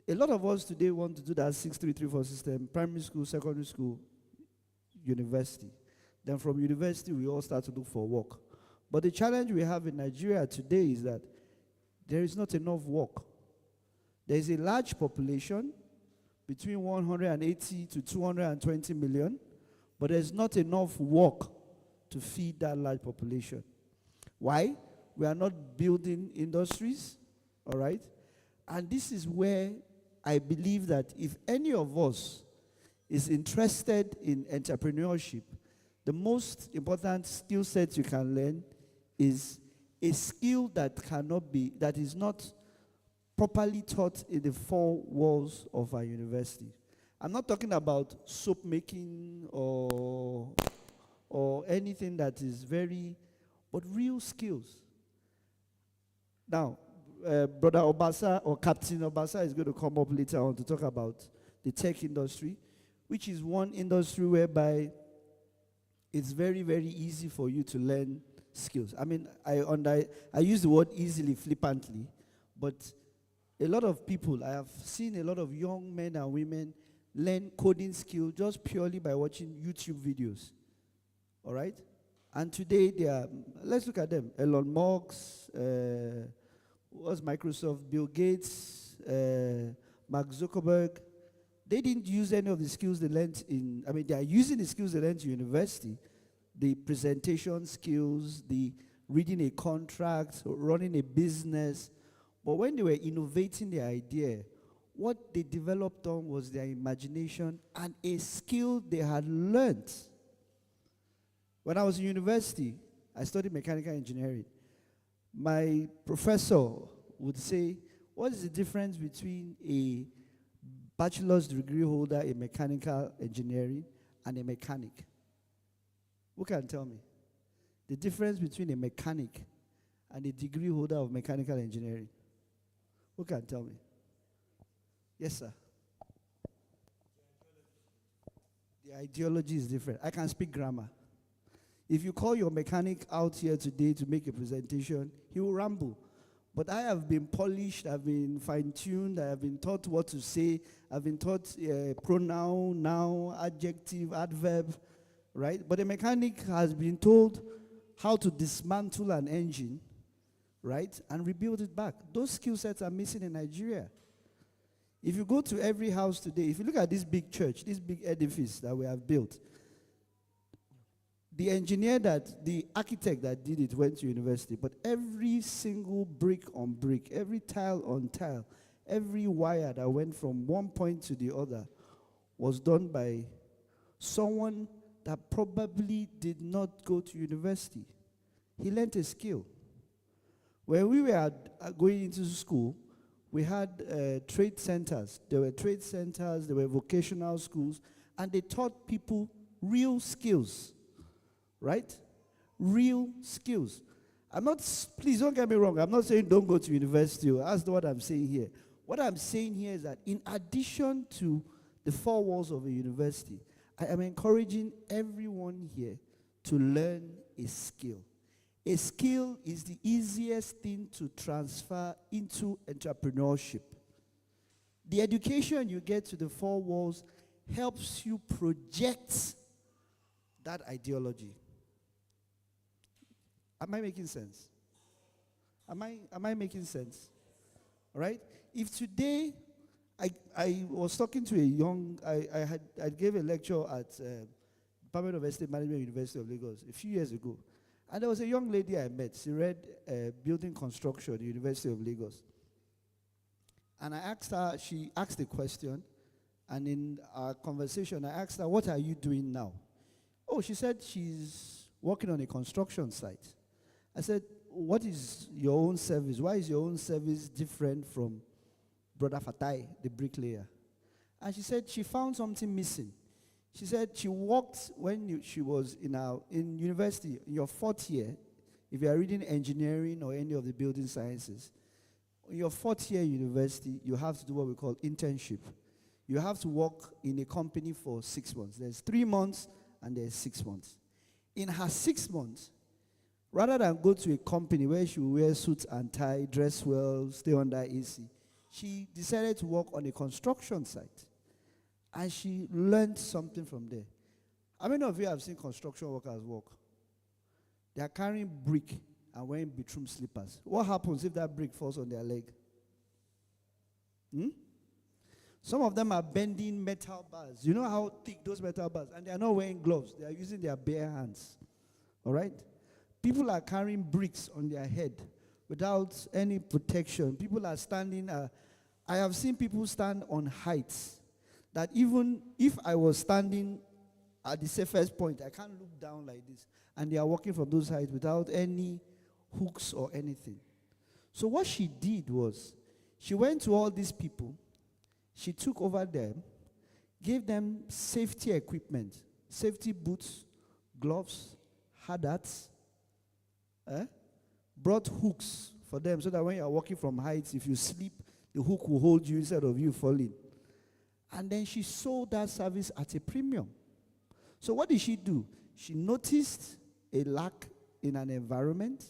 A lot of us today want to do that 6334 system, primary school, secondary school, university. Then from university, we all start to look for work. But the challenge we have in Nigeria today is that there is not enough work. There is a large population, between 180 to 220 million, but there's not enough work to feed that large population. Why? We are not building industries, all right? And this is where I believe that if any of us is interested in entrepreneurship, the most important skill set you can learn is a skill that is not properly taught in the four walls of our university. I'm not talking about soap making or anything that is but real skills. Now, Brother Obasan or Captain Obasan is going to come up later on to talk about the tech industry, which is one industry whereby it's very, very easy for you to learn skills. I mean, I use the word easily, flippantly, but a lot of people, I have seen a lot of young men and women learn coding skills just purely by watching YouTube videos. All right? And today they are, let's look at them. Elon Musk, what's Microsoft, Bill Gates, Mark Zuckerberg. They didn't use any of the skills they learned they are using the skills they learned in university, the presentation skills, the reading a contract, running a business. But when they were innovating the idea, what they developed on was their imagination and a skill they had learned. When I was in university, I studied mechanical engineering. My professor would say, what is the difference between a bachelor's degree holder in mechanical engineering and a mechanic? Who can tell me? The difference between a mechanic and a degree holder of mechanical engineering. Who can tell me? Yes, sir. The ideology is different. I can speak grammar. If you call your mechanic out here today to make a presentation, he will ramble. But I have been polished, I've been fine-tuned, I have been taught what to say, I've been taught pronoun, noun, adjective, adverb, right? But a mechanic has been told how to dismantle an engine, right, and rebuild it back. Those skill sets are missing in Nigeria. If you go to every house today, if you look at this big church, this big edifice that we have built, the architect that did it went to university, but every single brick on brick, every tile on tile, every wire that went from one point to the other was done by someone that probably did not go to university. He learned a skill. When we were going into school, we had trade centers. There were trade centers, there were vocational schools, and they taught people real skills. Right? Real skills. Please don't get me wrong, I'm not saying don't go to university. That's not what I'm saying here. What I'm saying here is that in addition to the four walls of a university, I am encouraging everyone here to learn a skill. A skill is the easiest thing to transfer into entrepreneurship. The education you get to the four walls helps you project that ideology. Am I making sense? Am I making sense? All right? If today I was talking to a young, I gave a lecture at Department of Estate Management, University of Lagos a few years ago. And there was a young lady I met. She read building construction at the University of Lagos. And I asked her, she asked a question, and in our conversation, I asked her, what are you doing now? Oh, she said she's working on a construction site. I said, what is your own service? Why is your own service different from Brother Fatai, the bricklayer? And she said she found something missing. She said she worked when she was in university, in your fourth year, if you are reading engineering or any of the building sciences, in your fourth year university, you have to do what we call internship. You have to work in a company for 6 months. There's 3 months and there's 6 months. In her 6 months, rather than go to a company where she will wear suits and tie, dress well, stay under AC, She decided to work on a construction site. And she learned something from there. How many of you have seen construction workers work? They are carrying brick and wearing bedroom slippers. What happens if that brick falls on their leg? Some of them are bending metal bars. You know how thick those metal bars? And they are not wearing gloves. They are using their bare hands. All right? People are carrying bricks on their head without any protection. People are standing. I have seen people stand on heights that even if I was standing at the safest point, I can't look down like this. And they are walking from those heights without any hooks or anything. So what she did was, she went to all these people, she took over them, gave them safety equipment, safety boots, gloves, hard hats, brought hooks for them so that when you are walking from heights, if you sleep, the hook will hold you instead of you falling. And then she sold that service at a premium. So what did she do? She noticed a lack in an environment,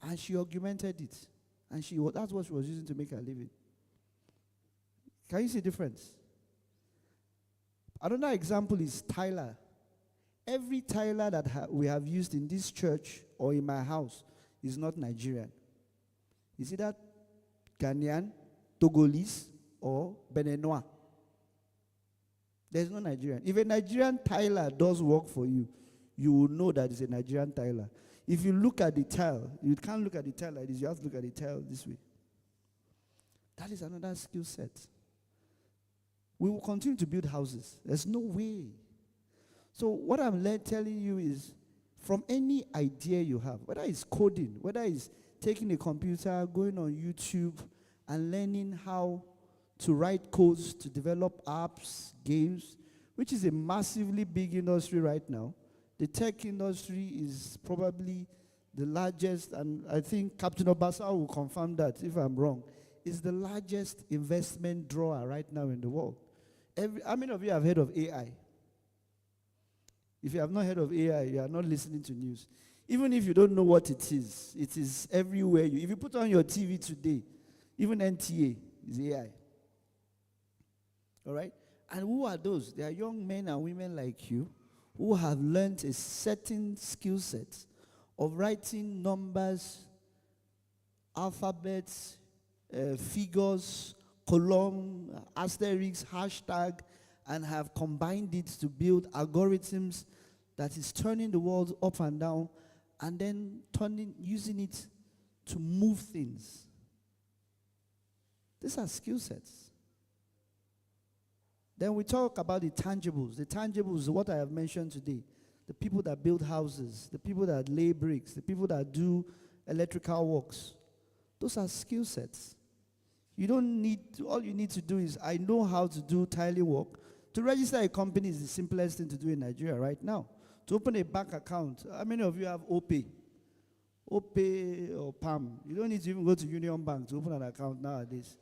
and she augmented it. And that's what she was using to make her living. Can you see the difference? Another example is Tyler. Every Tyler that we have used in this church or in my house is not Nigerian. Is it that Ghanaian, Togolese, or Beninois? There's no Nigerian. If a Nigerian Tyler does work for you, you will know that it's a Nigerian Tyler. If you look at the tile, you can't look at the tile like this. You have to look at the tile this way. That is another skill set. We will continue to build houses. There's no way. So what I'm telling you is, from any idea you have, whether it's coding, whether it's taking a computer, going on YouTube, and learning how to write codes, to develop apps, games, which is a massively big industry right now. The tech industry is probably the largest, and I think Captain Obasan will confirm that if I'm wrong, is the largest investment drawer right now in the world. How many of you have heard of AI? If you have not heard of AI, you are not listening to news. Even if you don't know what it is everywhere. If you put on your TV today, even NTA is AI. All right? And who are those? They are young men and women like you who have learned a certain skill set of writing numbers, alphabets, figures, column, asterisks, hashtag, and have combined it to build algorithms that is turning the world up and down, and then using it to move things. These are skill sets. Then we talk about the tangibles. The tangibles, what I have mentioned today. The people that build houses, the people that lay bricks, the people that do electrical works. Those are skill sets. You don't need to, all you need to do is, I know how to do tiling work. To register a company is the simplest thing to do in Nigeria right now. To open a bank account, how many of you have OPay? OPay or PAM. You don't need to even go to Union Bank to open an account nowadays.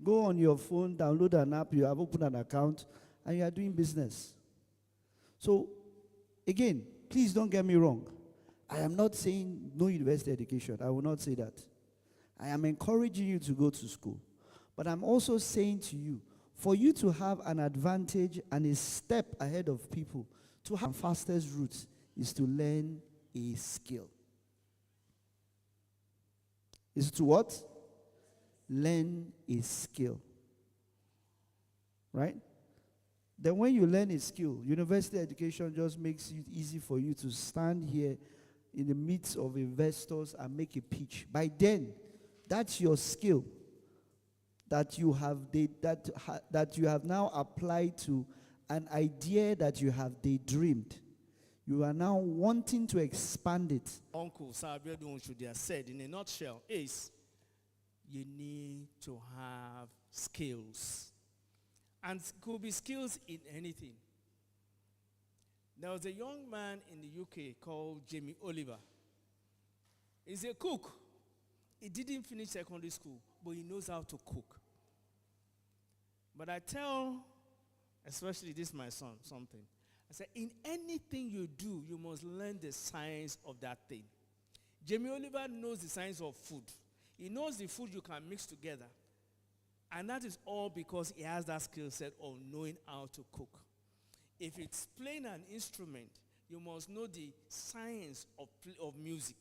Go on your phone, download an app, you have opened an account, and you are doing business. So, again, please don't get me wrong. I am not saying no university education. I will not say that. I am encouraging you to go to school. But I'm also saying to you, for you to have an advantage and a step ahead of people, to have the fastest route is to learn a skill. Is to what? Learn a skill. Right? Then when you learn a skill, university education just makes it easy for you to stand here in the midst of investors and make a pitch. By then, that's your skill that you have that you have now applied to an idea that you have daydreamed. You are now wanting to expand it. Uncle Abiodun should have said in a nutshell is, you need to have skills. And it could be skills in anything. There was a young man in the UK called Jamie Oliver. He's a cook. He didn't finish secondary school, but he knows how to cook. But I tell, especially this my son, something. I said, in anything you do, you must learn the science of that thing. Jamie Oliver knows the science of food. He knows the food you can mix together And that is all because he has that skill set of knowing how to cook. If it's playing an instrument, you must know the science of music.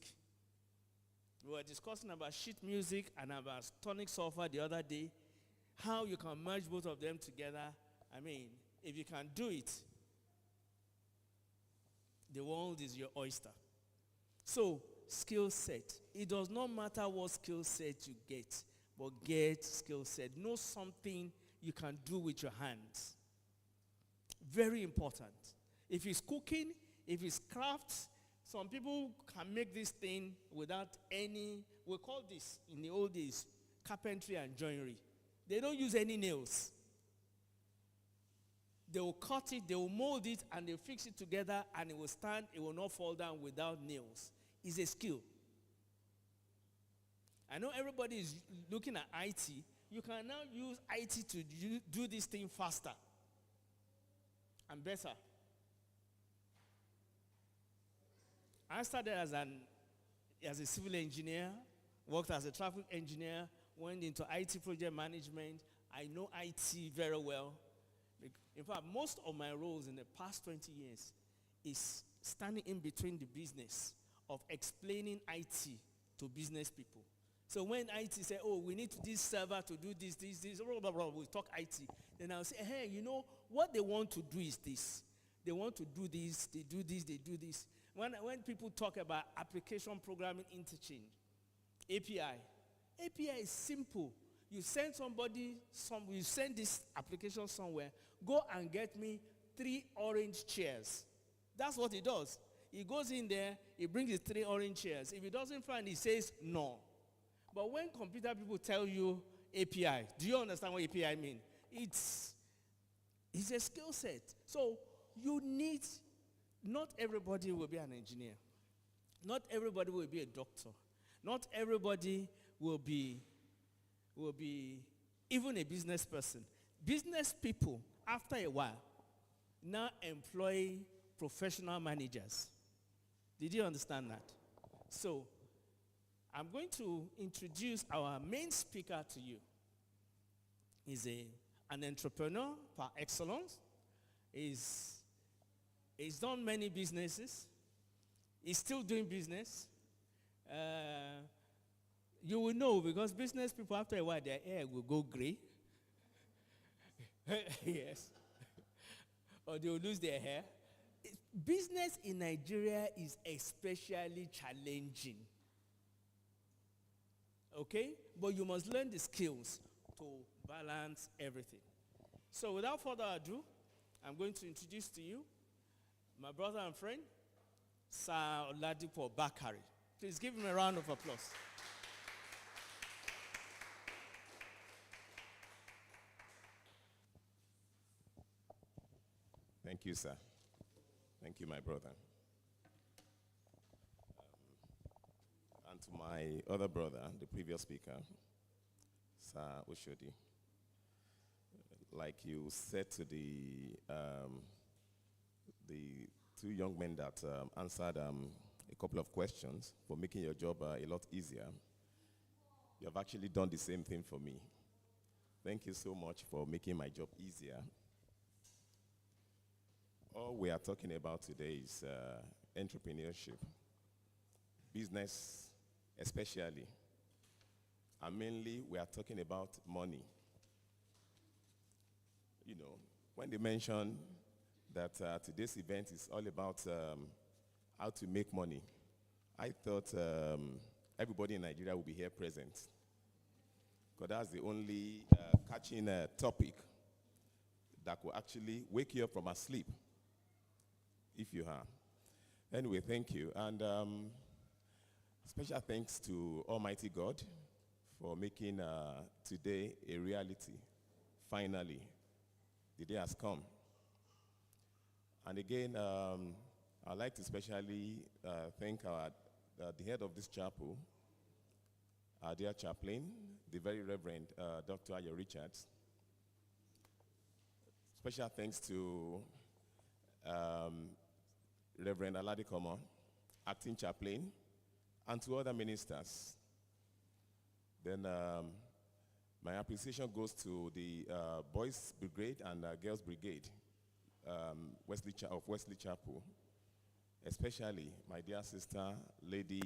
We were discussing about sheet music and about tonic sulfur the other day, how you can merge both of them together. I mean, if you can do it, the world is your oyster. So, skill set. It does not matter what skill set you get, but get skill set. Know something you can do with your hands. Very important. If it's cooking, if it's crafts, some people can make this thing without any, we call this in the old days, carpentry and joinery. They don't use any nails. They will cut it, they will mold it, and they'll fix it together, and it will stand, it will not fall down without nails. It's a skill. I know everybody is looking at IT. You can now use IT to do this thing faster and better. I started as a civil engineer, worked as a traffic engineer, went into IT project management. I know IT very well. In fact, most of my roles in the past 20 years is standing in between the business of explaining IT to business people. So when IT say, oh, we need this server to do this, blah, blah, blah, we talk IT. Then I'll say, hey, you know, what they want to do is this. They want to do this, they do this, they do this. When people talk about application programming interchange, API is simple. You send you send this application somewhere, go and get me 3 orange chairs. That's what it does. He goes in there, he brings his 3 orange chairs. If he doesn't find, he says no. But when computer people tell you API, do you understand what API means? It's a skill set. So you need, not everybody will be an engineer. Not everybody will be a doctor. Not everybody will be even a business person. Business people, after a while, now employ professional managers. Did you understand that? So, I'm going to introduce our main speaker to you. He's an entrepreneur par excellence. He's done many businesses. He's still doing business. You will know because business people, after a while, their hair will go gray. Yes. Or they will lose their hair. Business in Nigeria is especially challenging. Okay? But you must learn the skills to balance everything. So without further ado, I'm going to introduce to you my brother and friend, Sir Dipo Bakare. Please give him a round of applause. Thank you, sir. Thank you, my brother. And to my other brother, the previous speaker, Sir Oshodi, like you said to the 2 young men that answered a couple of questions for making your job a lot easier, you have actually done the same thing for me. Thank you so much for making my job easier. All we are talking about today is entrepreneurship, business especially, and mainly we are talking about money. You know, when they mention that today's event is all about how to make money, I thought everybody in Nigeria will be here present, because that's the only catching topic that will actually wake you up from a sleep. If you have. Anyway, thank you. And special thanks to Almighty God for making today a reality. Finally, the day has come. And again, I'd like to especially thank the head of this chapel, our dear chaplain, the very Reverend Dr. Ayo Richards. Special thanks to Reverend Aladikomo, acting chaplain, and to other ministers. Then My appreciation goes to the Boys Brigade and Girls Brigade of Wesley Chapel, especially my dear sister, Lady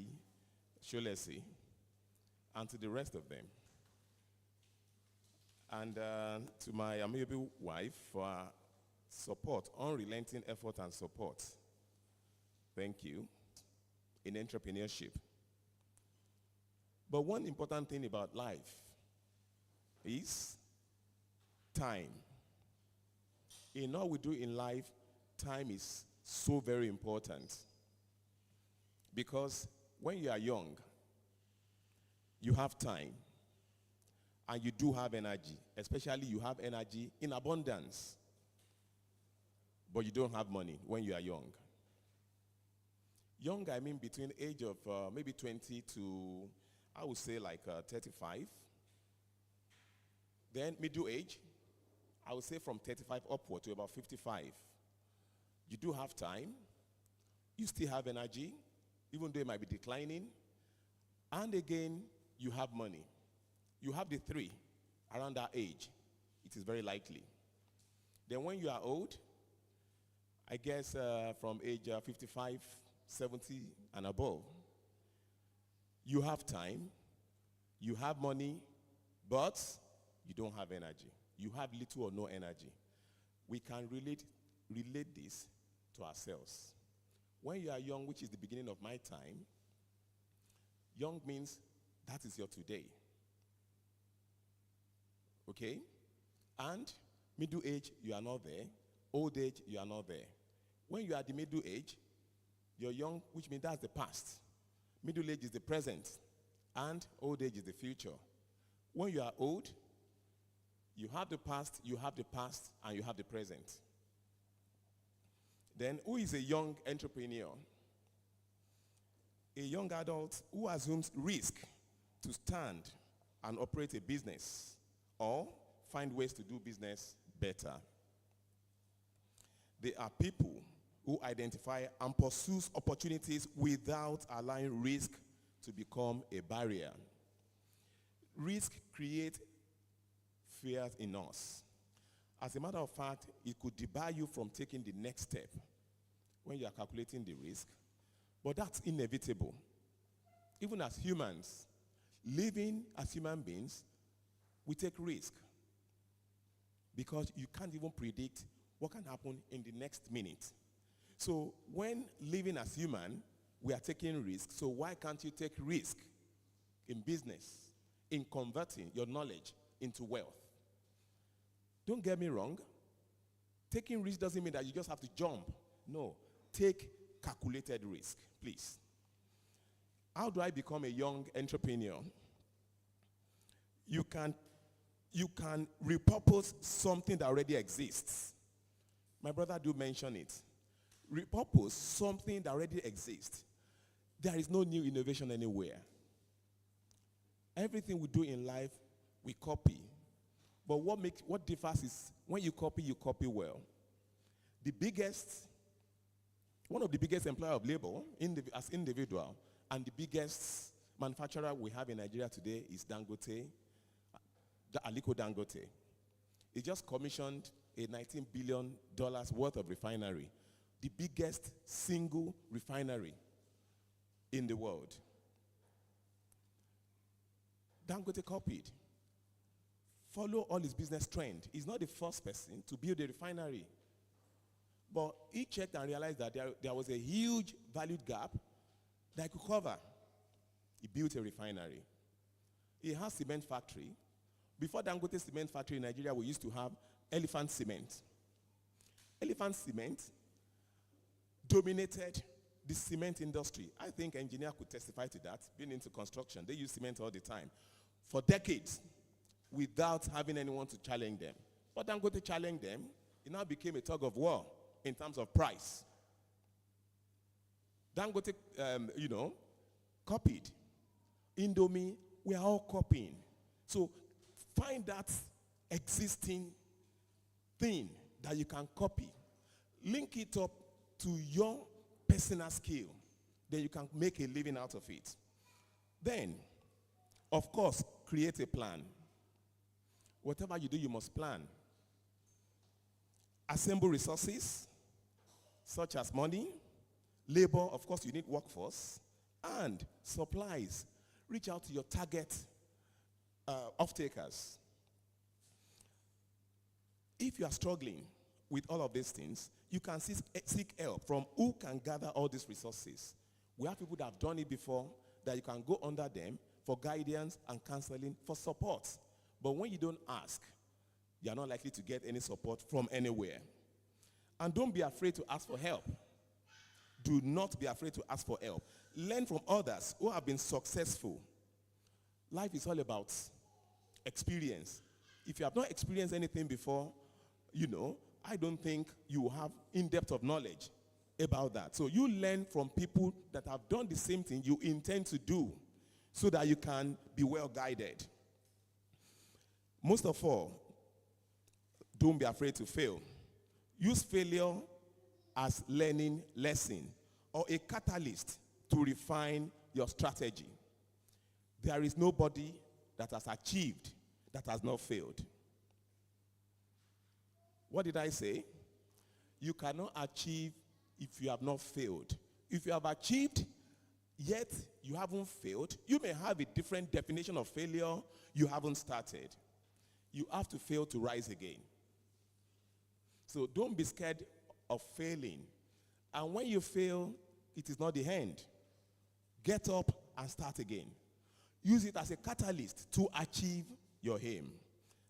Solesi, and to the rest of them. And to my amiable wife for support, unrelenting effort and support. Thank you. In entrepreneurship. But one important thing about life is time. In all we do in life, time is so very important. Because when you are young, you have time. And you do have energy. Especially you have energy in abundance. But you don't have money when you are young. Young, I mean between the age of maybe 20 to, I would say like 35. Then middle age, I would say from 35 upward to about 55. You do have time. You still have energy, even though it might be declining. And again, you have money. You have the three around that age. It is very likely. Then when you are old, I guess from age 55, 70 and above, you have time, you have money, but you don't have energy. You have little or no energy. We can relate this to ourselves. When you are young, which is the beginning of my time, young means that is your today. Okay? And middle age, you are not there. Old age, you are not there. When you are the middle age, you're young, which means that's the past. Middle age is the present. And old age is the future. When you are old, you have the past, and you have the present. Then who is a young entrepreneur? A young adult who assumes risk to stand and operate a business or find ways to do business better. They are people who identify and pursue opportunities without allowing risk to become a barrier. Risk creates fears in us. As a matter of fact, it could debar you from taking the next step when you are calculating the risk, but that's inevitable. Even as humans, living as human beings, we take risk because you can't even predict what can happen in the next minute. So when living as human, we are taking risk. So why can't you take risk in business, in converting your knowledge into wealth? Don't get me wrong. Taking risk doesn't mean that you just have to jump. No, take calculated risk, please. How do I become a young entrepreneur? You can repurpose something that already exists. My brother do mention it. Repurpose something that already exists. There is no new innovation anywhere. Everything we do in life, we copy. But what differs is when you copy well. One of the biggest employer of labor as individual, and the biggest manufacturer we have in Nigeria today is Dangote, Aliko Dangote. He just commissioned a $19 billion worth of refinery, the biggest single refinery in the world. Dangote copied. Follow all his business trend. He's not the first person to build a refinery. But he checked and realized that there was a huge value gap that he could cover. He built a refinery. He has cement factory. Before Dangote cement factory in Nigeria, we used to have Elephant Cement. Elephant Cement dominated the cement industry. I think engineer could testify to that, being into construction. They use cement all the time for decades without having anyone to challenge them. But Dangote challenged them. It now became a tug of war in terms of price. Dangote, copied. Indomie, we are all copying. So find that existing thing that you can copy. Link it up to your personal skill. Then you can make a living out of it. Then, of course, create a plan. Whatever you do, you must plan. Assemble resources, such as money, labor, of course you need workforce, and supplies. Reach out to your target off-takers. If you are struggling with all of these things, you can seek help from who can gather all these resources. We have people that have done it before, that you can go under them for guidance and counseling, for support. But when you don't ask, you are not likely to get any support from anywhere. And don't be afraid to ask for help. Do not be afraid to ask for help. Learn from others who have been successful. Life is all about experience. If you have not experienced anything before, I don't think you have in-depth of knowledge about that. So you learn from people that have done the same thing you intend to do so that you can be well guided. Most of all, don't be afraid to fail. Use failure as learning lesson or a catalyst to refine your strategy. There is nobody that has achieved that has not failed. What did I say? You cannot achieve if you have not failed. If you have achieved, yet you haven't failed, you may have a different definition of failure. You haven't started. You have to fail to rise again. So don't be scared of failing. And when you fail, it is not the end. Get up and start again. Use it as a catalyst to achieve your aim.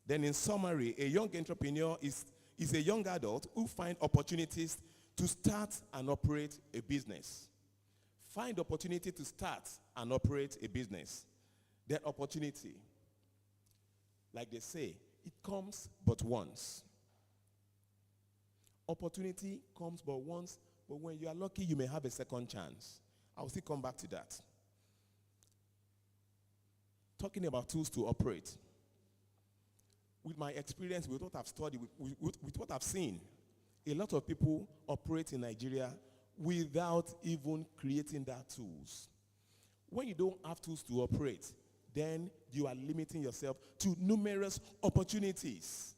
Then in summary, a young entrepreneur is a young adult who finds opportunities to start and operate a business. Find opportunity to start and operate a business. That opportunity, like they say, it comes but once. Opportunity comes but once, but when you are lucky, you may have a second chance. I'll still come back to that. Talking about tools to operate. With my experience, with what I've studied, with what I've seen, a lot of people operate in Nigeria without even creating their tools. When you don't have tools to operate, then you are limiting yourself to numerous opportunities.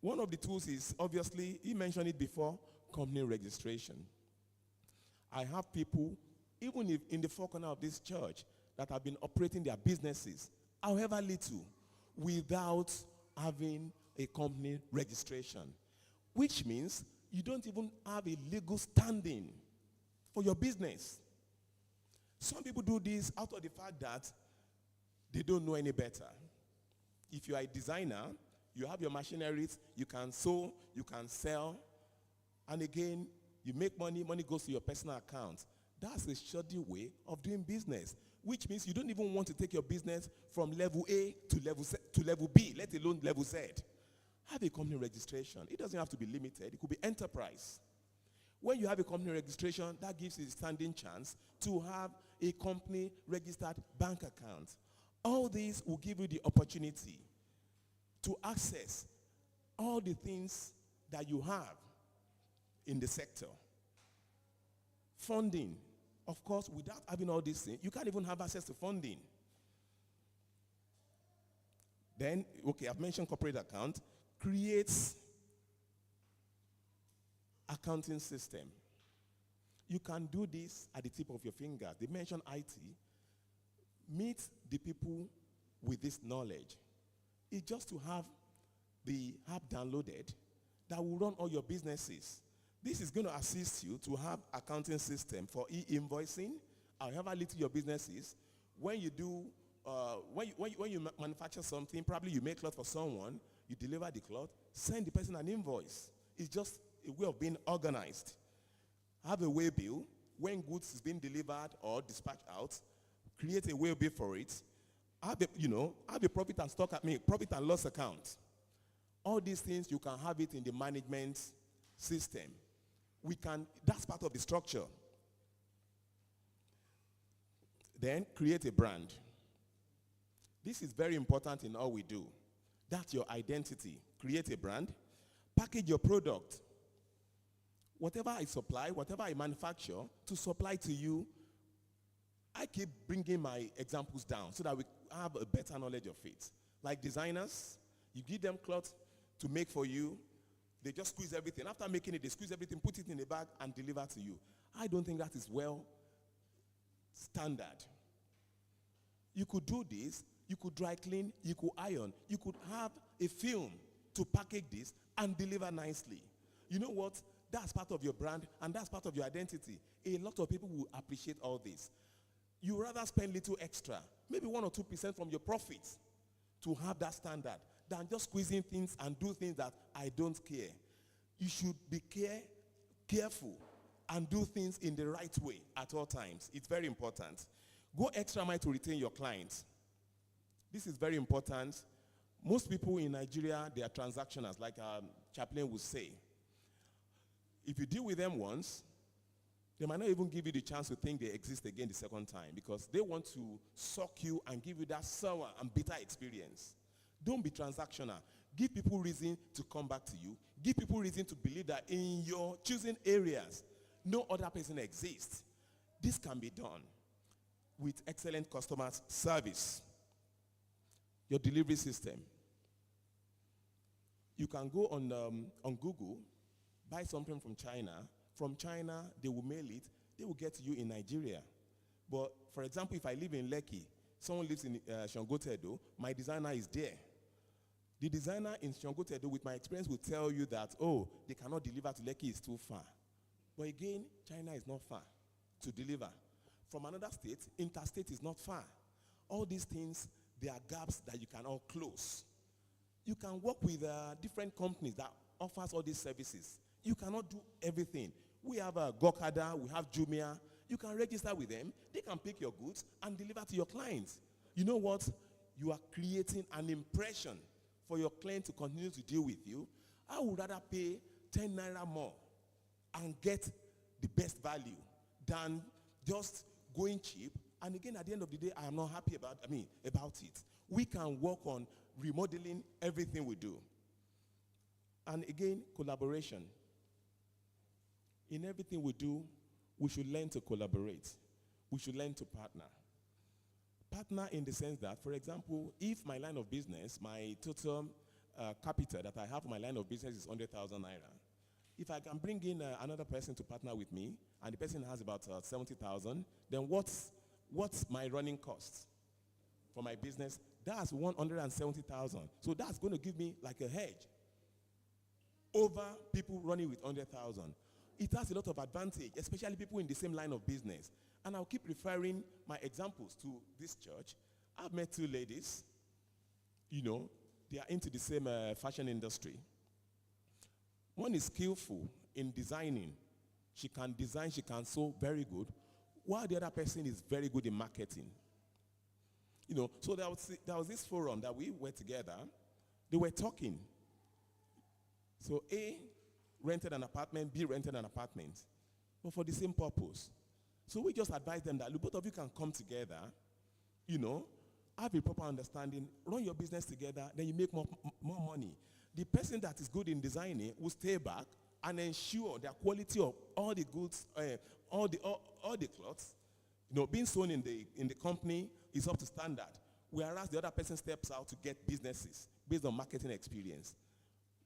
One of the tools is, obviously, he mentioned it before, company registration. I have people, even if in the four corners of this church, that have been operating their businesses, however little, without having a company registration, which means you don't even have a legal standing for your business. Some people do this out of the fact that they don't know any better. If you are a designer, you have your machineries, you can sew, you can sell, and again, you make money, money goes to your personal account. That's a shoddy way of doing business, which means you don't even want to take your business from level A to level B, let alone level Z. Have a company registration. It doesn't have to be limited. It could be enterprise. When you have a company registration, that gives you a standing chance to have a company registered bank account. All these will give you the opportunity to access all the things that you have in the sector. Funding. Of course, without having all these things, you can't even have access to funding. Then, okay, I've mentioned corporate account. Creates accounting system. You can do this at the tip of your fingers. They mentioned IT. Meet the people with this knowledge. It's just to have the app downloaded that will run all your businesses. This is going to assist you to have accounting system for e-invoicing, however little your business is. When you do, when you manufacture something, probably you make cloth for someone, you deliver the cloth, send the person an invoice. It's just a way of being organized. Have a way bill. When goods is being delivered or dispatched out, create a way bill for it. Have a profit and profit and loss account. All these things, you can have it in the management system. That's part of the structure. Then create a brand. This is very important in all we do. That's your identity. Create a brand. Package your product. Whatever I supply, whatever I manufacture, to supply to you, I keep bringing my examples down so that we have a better knowledge of it. Like designers, You give them cloth to make for you. They just squeeze everything. After making it, they squeeze everything, put it in a bag, and deliver to you. I don't think that is well standard. You could do this. You could dry clean. You could iron. You could have a film to package this and deliver nicely. You know what? That's part of your brand, and that's part of your identity. A lot of people will appreciate all this. You rather spend little extra, maybe 1 or 2% from your profits, to have that standard than just squeezing things and do things that I don't care. You should be careful and do things in the right way at all times. It's very important. Go extra mile to retain your clients. This is very important. Most people in Nigeria, they are transactionals, like Chaplain would say. If you deal with them once, they might not even give you the chance to think they exist again the second time, because they want to suck you and give you that sour and bitter experience. Don't be transactional. Give people reason to come back to you. Give people reason to believe that in your choosing areas, no other person exists. This can be done with excellent customer service. Your delivery system. You can go on Google, buy something from China. From China, they will mail it. They will get to you in Nigeria. But, for example, if I live in Lekki, someone lives in Shangotedo, my designer is there. The designer in Shangotedo, with my experience, will tell you that, oh, they cannot deliver to Lekki, it's too far. But again, China is not far to deliver. From another state, interstate is not far. All these things, there are gaps that you can all close. You can work with different companies that offers all these services. You cannot do everything. We have Gokada, we have Jumia. You can register with them. They can pick your goods and deliver to your clients. You know what? You are creating an impression for your client to continue to deal with you. I would rather pay 10 naira more and get the best value than just going cheap. And again, at the end of the day, I am not happy about it. We can work on remodeling everything we do. And again, collaboration. In everything we do, we should learn to collaborate. We should learn to partner. Partner in the sense that, for example, if my line of business, my total capital that I have for my line of business is 100,000 naira, if I can bring in another person to partner with me, and the person has about 70,000, then what's my running cost for my business? That's 170,000. So that's going to give me like a hedge over people running with 100,000. It has a lot of advantage, especially people in the same line of business. And I'll keep referring my examples to this church. I've met two ladies. You know, they are into the same fashion industry. One is skillful in designing. She can design, she can sew, very good. While the other person is very good in marketing. You know, so there was this forum that we were together. They were talking. So A rented an apartment, B rented an apartment, but for the same purpose. So we just advised them that, look, both of you can come together, you know, have a proper understanding, run your business together, then you make more money. The person that is good in designing will stay back and ensure the quality of all the goods, all the clothes, you know, being sewn in the company is up to standard, whereas the other person steps out to get businesses based on marketing experience.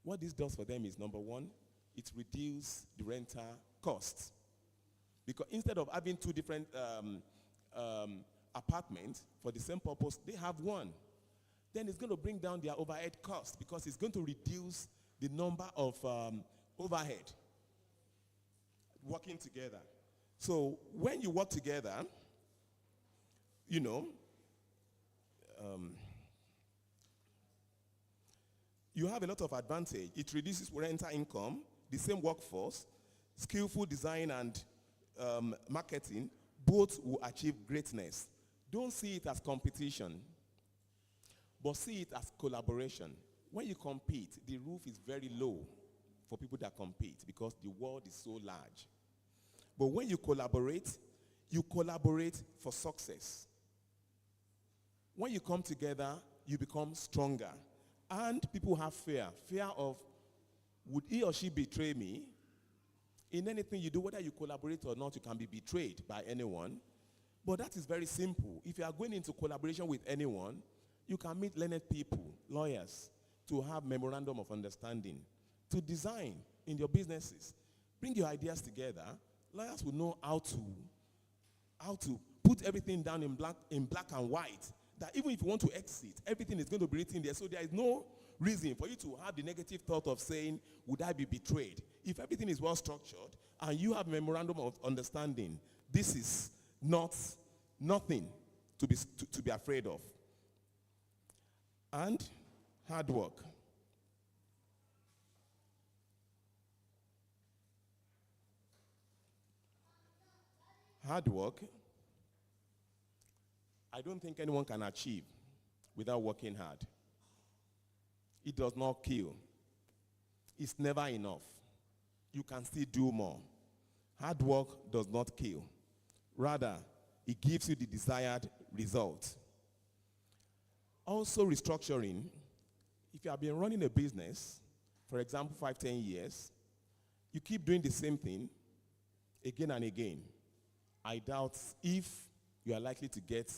What this does for them is, number one, it reduces the rental costs. Because instead of having two different apartments for the same purpose, they have one. Then it's going to bring down their overhead costs because it's going to reduce the number of overhead working together. So when you work together, you know, you have a lot of advantage. It reduces rental income, the same workforce, skillful design and marketing, both will achieve greatness. Don't see it as competition, but see it as collaboration. When you compete, the roof is very low for people that compete because the world is so large. But when you collaborate for success. When you come together, you become stronger. And people have fear of, would he or she betray me? In anything you do, whether you collaborate or not, you can be betrayed by anyone. But that is very simple. If you are going into collaboration with anyone, you can meet learned people, lawyers, to have memorandum of understanding, to design in your businesses. Bring your ideas together. Lawyers will know how to put everything down in black and white. That even if you want to exit, everything is going to be written there. So there is no reason for you to have the negative thought of saying, would I be betrayed? If everything is well structured and you have memorandum of understanding, this is nothing to be afraid of. And hard work. Hard work, I don't think anyone can achieve without working hard. It does not kill. It's never enough. You can still do more. Hard work does not kill. Rather, it gives you the desired result. Also, restructuring. If you have been running a business, for example, 5-10 years, you keep doing the same thing again and again. I doubt if you are likely to get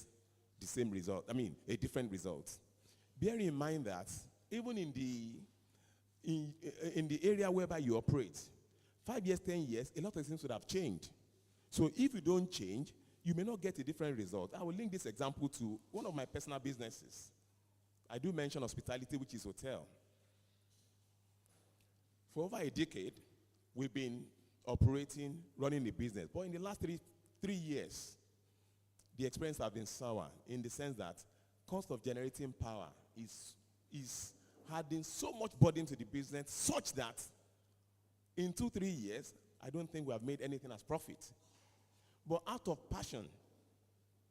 the same result, a different result. Bear in mind that even in the area whereby you operate, 5 years, 10 years, a lot of things would have changed. So if you don't change, you may not get a different result. I will link this example to one of my personal businesses. I do mention hospitality, which is hotel. For over a decade, we've been operating, running the business. But in the last three years, the experience has been sour in the sense that cost of generating power is adding so much burden to the business such that in 2-3 years, I don't think we have made anything as profit. But out of passion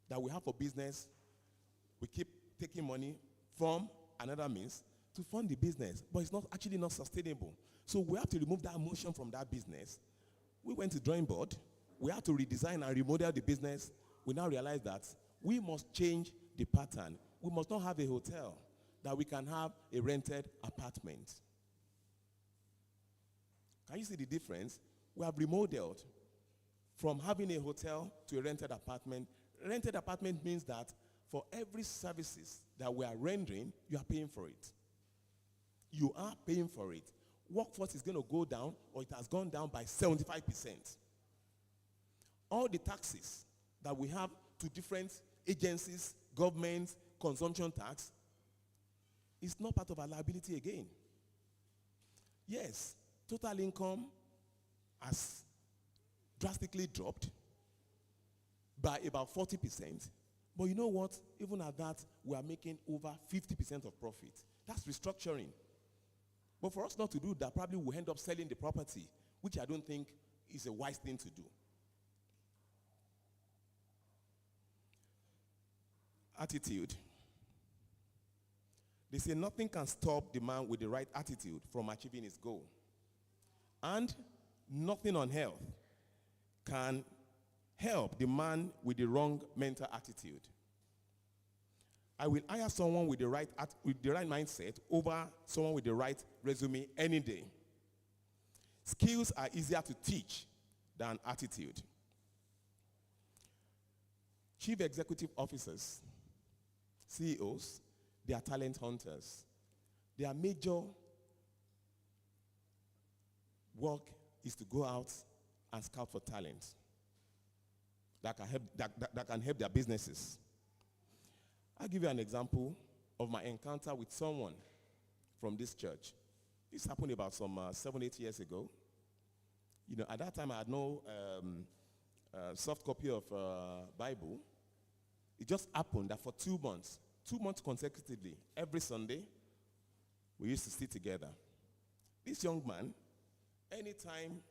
that we have for business, we keep taking money from another means to fund the business. But it's actually not sustainable. So we have to remove that emotion from that business. We went to drawing board. We had to redesign and remodel the business. We now realize that we must change the pattern. We must not have a hotel, that we can have a rented apartment. Can you see the difference? We have remodeled from having a hotel to a rented apartment. Rented apartment means that for every services that we are rendering, you are paying for it. You are paying for it. Workforce is going to go down, or it has gone down by 75%. All the taxes that we have to different agencies, governments, consumption tax, is not part of our liability again. Yes, total income has drastically dropped by about 40%. But you know what? Even at that, we are making over 50% of profit. That's restructuring. But for us not to do that, probably we'll end up selling the property, which I don't think is a wise thing to do. Attitude. They say nothing can stop the man with the right attitude from achieving his goal. And nothing on health can help the man with the wrong mental attitude. I will hire someone with the right mindset over someone with the right resume any day. Skills are easier to teach than attitude. Chief executive officers, CEOs, they are talent hunters. Their major work is to go out and scout for talent that can help their businesses. I'll give you an example of my encounter with someone from this church. This happened about some 7-8 years ago. At that time I had no soft copy of Bible. It just happened that for 2 months consecutively, every Sunday, we used to sit together. This young man, anytime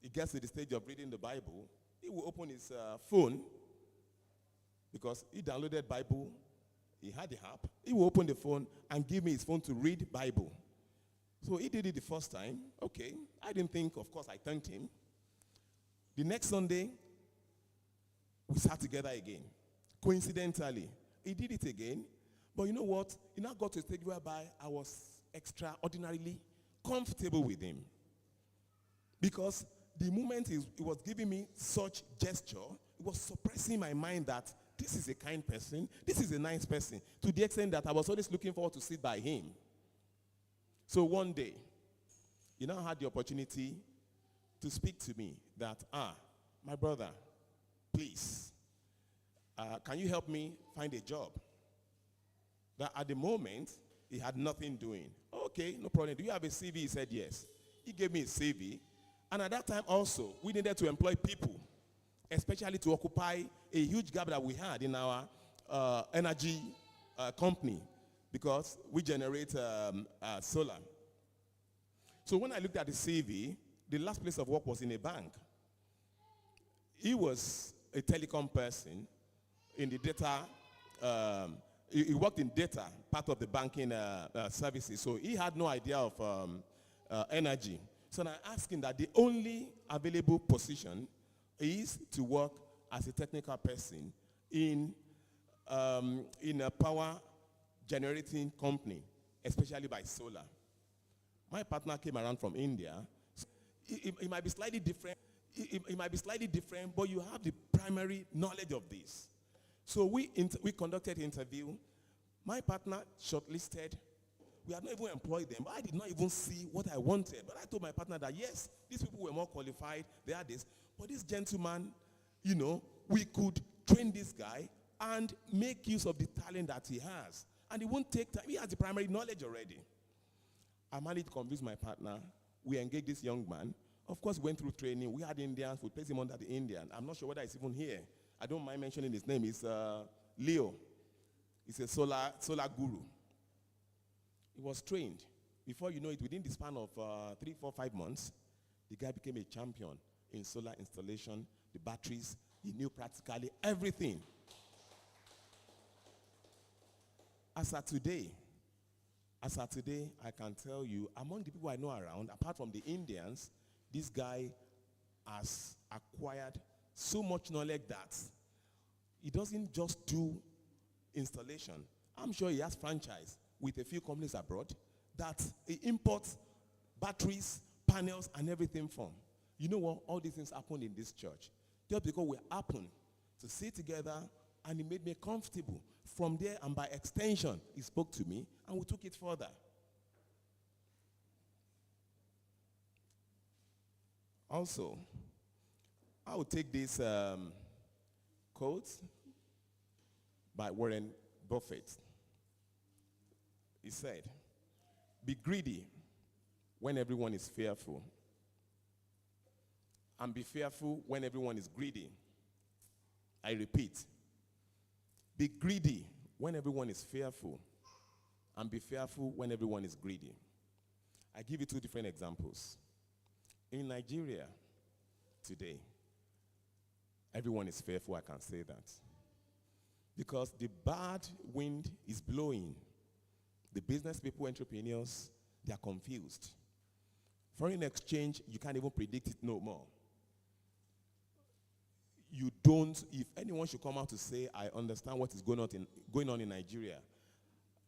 he gets to the stage of reading the Bible, he will open his phone, because he downloaded Bible, he had the app. He will open the phone and give me his phone to read Bible. So he did it the first time. Okay, I didn't think, of course, I thanked him. The next Sunday, we sat together again. Coincidentally, he did it again. But you know what? He now got to a stage whereby I was extraordinarily comfortable with him. Because the moment he was giving me such gesture, it was suppressing my mind that this is a kind person, this is a nice person, to the extent that I was always looking forward to sit by him. So one day, he now had the opportunity to speak to me that, my brother, please, can you help me find a job? That at the moment, he had nothing doing. Okay, no problem. Do you have a CV? He said yes. He gave me a CV. And at that time also, we needed to employ people, especially to occupy a huge gap that we had in our energy company, because we generate solar. So when I looked at the CV, the last place of work was in a bank. He was a telecom person in the data. He worked in data, part of the banking services. So he had no idea of energy. So I asked him that the only available position is to work as a technical person in a power generating company, especially by solar. My partner came around from India. So it might be slightly different. It might be slightly different, but you have the primary knowledge of this. So we conducted an interview. My partner shortlisted. We had not even employed them. I did not even see what I wanted. But I told my partner that, yes, these people were more qualified. They had this. But this gentleman, we could train this guy and make use of the talent that he has. And it won't take time. He has the primary knowledge already. I managed to convince my partner. We engaged this young man. Of course, we went through training. We had Indians. We placed him under the Indian. I'm not sure whether he's even here. I don't mind mentioning his name. It's Leo. He's a solar guru. He was trained. Before you know it, within the span of 3, 4, 5 months, the guy became a champion in solar installation, the batteries. He knew practically everything. As of today, I can tell you, among the people I know around, apart from the Indians, this guy has acquired so much knowledge that he doesn't just do installation. I'm sure he has franchise with a few companies abroad that he imports batteries, panels, and everything from. You know what? All these things happened in this church. Just because we happened to sit together, and he made me comfortable. From there, and by extension, he spoke to me, and we took it further. Also, I will take this quote by Warren Buffett. He said, "Be greedy when everyone is fearful, and be fearful when everyone is greedy." I repeat, be greedy when everyone is fearful, and be fearful when everyone is greedy. I give you 2 different examples. In Nigeria today, everyone is fearful, I can say that. Because the bad wind is blowing. The business people, entrepreneurs, they are confused. Foreign exchange, you can't even predict it no more. You don't, if anyone should come out to say, I understand what is going on in Nigeria,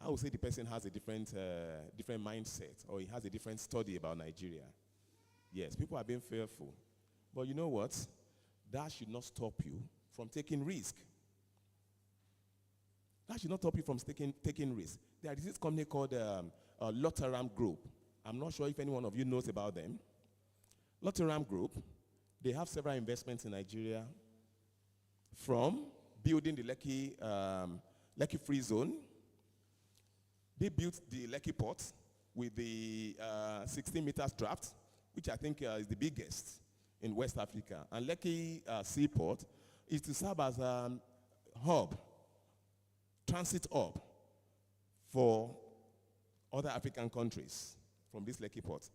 I would say the person has a different mindset, or he has a different study about Nigeria. Yes, people are being fearful. But you know what? That should not stop you from taking risk. That should not stop you from taking risk. There is this company called Lotteram Group. I'm not sure if any one of you knows about them. Lotteram Group, they have several investments in Nigeria, from building the Lekki Free Zone. They built the Lekki Port with the 16 meters draft, which I think is the biggest in West Africa. And Lekki Seaport is to serve as a hub, transit hub for other African countries from this Lekki port.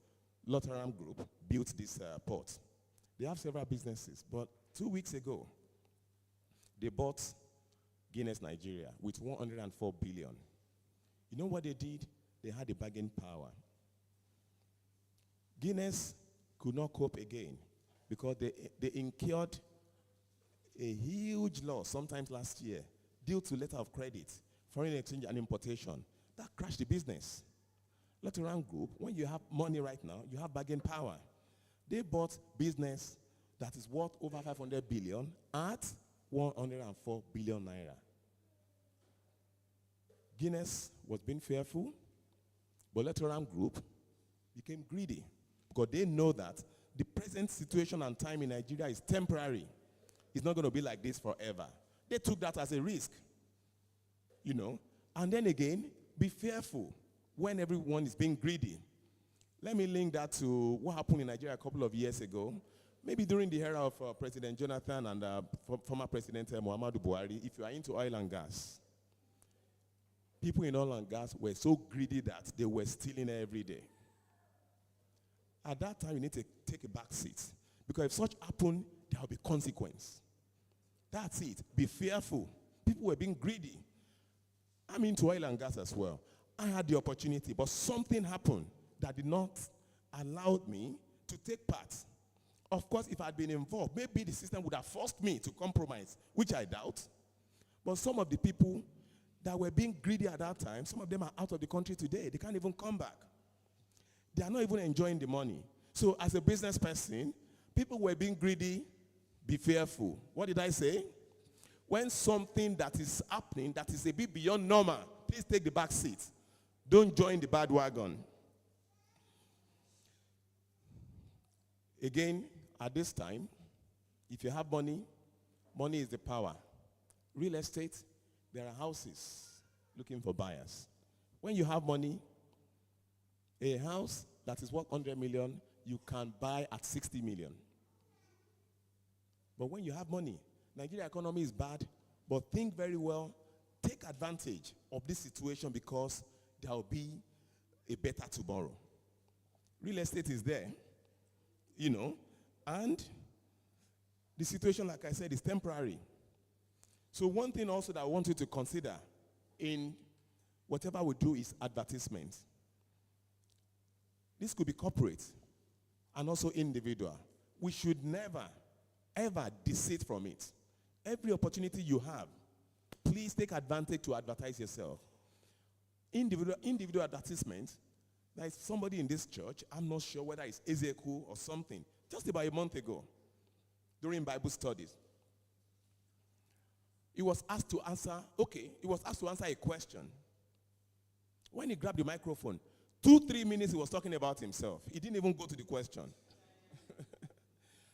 Lotteram Group built this port. They have several businesses, but 2 weeks ago, they bought Guinness Nigeria with 104 billion. You know what they did? They had a bargain power. Guinness could not cope again because they incurred a huge loss sometimes last year due to letter of credit, foreign exchange and importation. That crashed the business. Lotteram Group, when you have money right now, you have bargain power. They bought business that is worth over 500 billion at 104 billion naira. Guinness was being fearful. Bilateral group became greedy because they know that the present situation and time in Nigeria is temporary. It's not going to be like this forever. They took that as a risk, you know. And then again, be fearful when everyone is being greedy. Let me link that to what happened in Nigeria a couple of years ago. Maybe during the era of President Jonathan and former President Muhammadu Buhari, if you are into oil and gas, people in oil and gas were so greedy that they were stealing every day. At that time, you need to take a back seat. Because if such happened, there will be consequence. That's it. Be fearful. People were being greedy. I'm into oil and gas as well. I had the opportunity, but something happened that did not allow me to take part. Of course, if I had been involved, maybe the system would have forced me to compromise, which I doubt. But some of the people that were being greedy at that time, some of them are out of the country today. They can't even come back. They are not even enjoying the money. So as a business person, people were being greedy. Be fearful. What did I say? When something that is happening that is a bit beyond normal, please take the back seat. Don't join the bad wagon. Again, at this time, if you have money, money is the power. Real estate, there are houses looking for buyers. When you have money, a house that is worth 100 million, you can buy at 60 million. But when you have money, Nigeria economy is bad, but think very well, take advantage of this situation because there will be a better tomorrow. Real estate is there, you know, and the situation, like I said, is temporary. So one thing also that I want you to consider in whatever we do is advertisement. This could be corporate and also individual. We should never, ever desist from it. Every opportunity you have, please take advantage to advertise yourself. Individual advertisement, there is somebody in this church, I'm not sure whether it's Ezekiel or something, just about a month ago, during Bible studies. He was asked to answer a question. When he grabbed the microphone, 2-3 minutes he was talking about himself. He didn't even go to the question.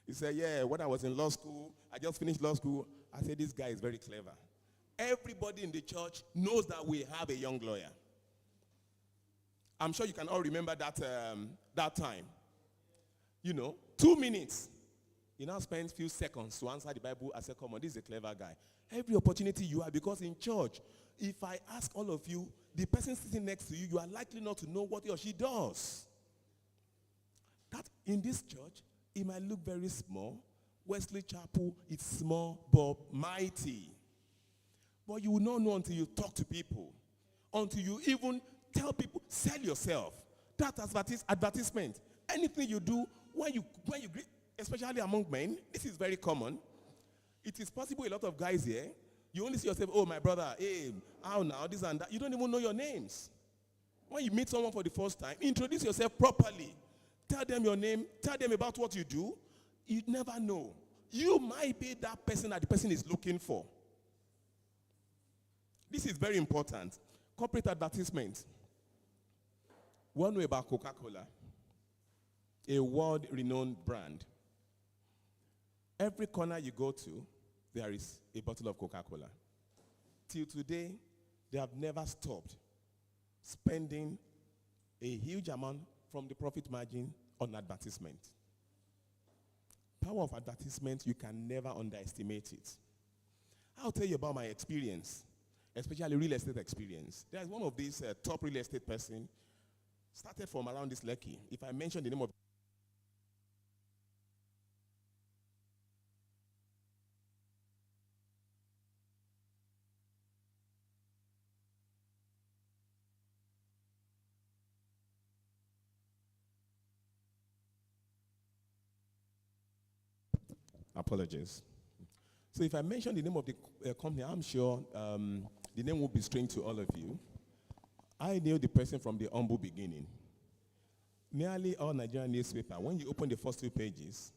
He said, yeah, when I was in law school, I just finished law school. I said, this guy is very clever. Everybody in the church knows that we have a young lawyer. I'm sure you can all remember that time. You know, 2 minutes. He now spends few seconds to answer the Bible. I said, come on, this is a clever guy. Every opportunity you have, because in church, if I ask all of you, the person sitting next to you, you are likely not to know what he or she does. That in this church, it might look very small. Wesley Chapel is small but mighty. But you will not know until you talk to people. Until you even tell people, sell yourself. That's advertisement. Anything you do, when you greet, especially among men, this is very common. It is possible a lot of guys here, you only see yourself, oh, my brother, hey, how now, this and that. You don't even know your names. When you meet someone for the first time, introduce yourself properly. Tell them your name. Tell them about what you do. You never know. You might be that person that the person is looking for. This is very important. Corporate advertisement. One way about Coca-Cola, a world-renowned brand. Every corner you go to, there is a bottle of Coca-Cola. Till today, they have never stopped spending a huge amount from the profit margin on advertisement. Power of advertisement, you can never underestimate it. I'll tell you about my experience, especially real estate experience. There's one of these top real estate person, started from around this Lekki. If I mention the name of apologies. So if I mention the name of the company, I'm sure the name will be strange to all of you. I knew the person from the humble beginning. Nearly all Nigerian newspaper, when you open the first 2 pages,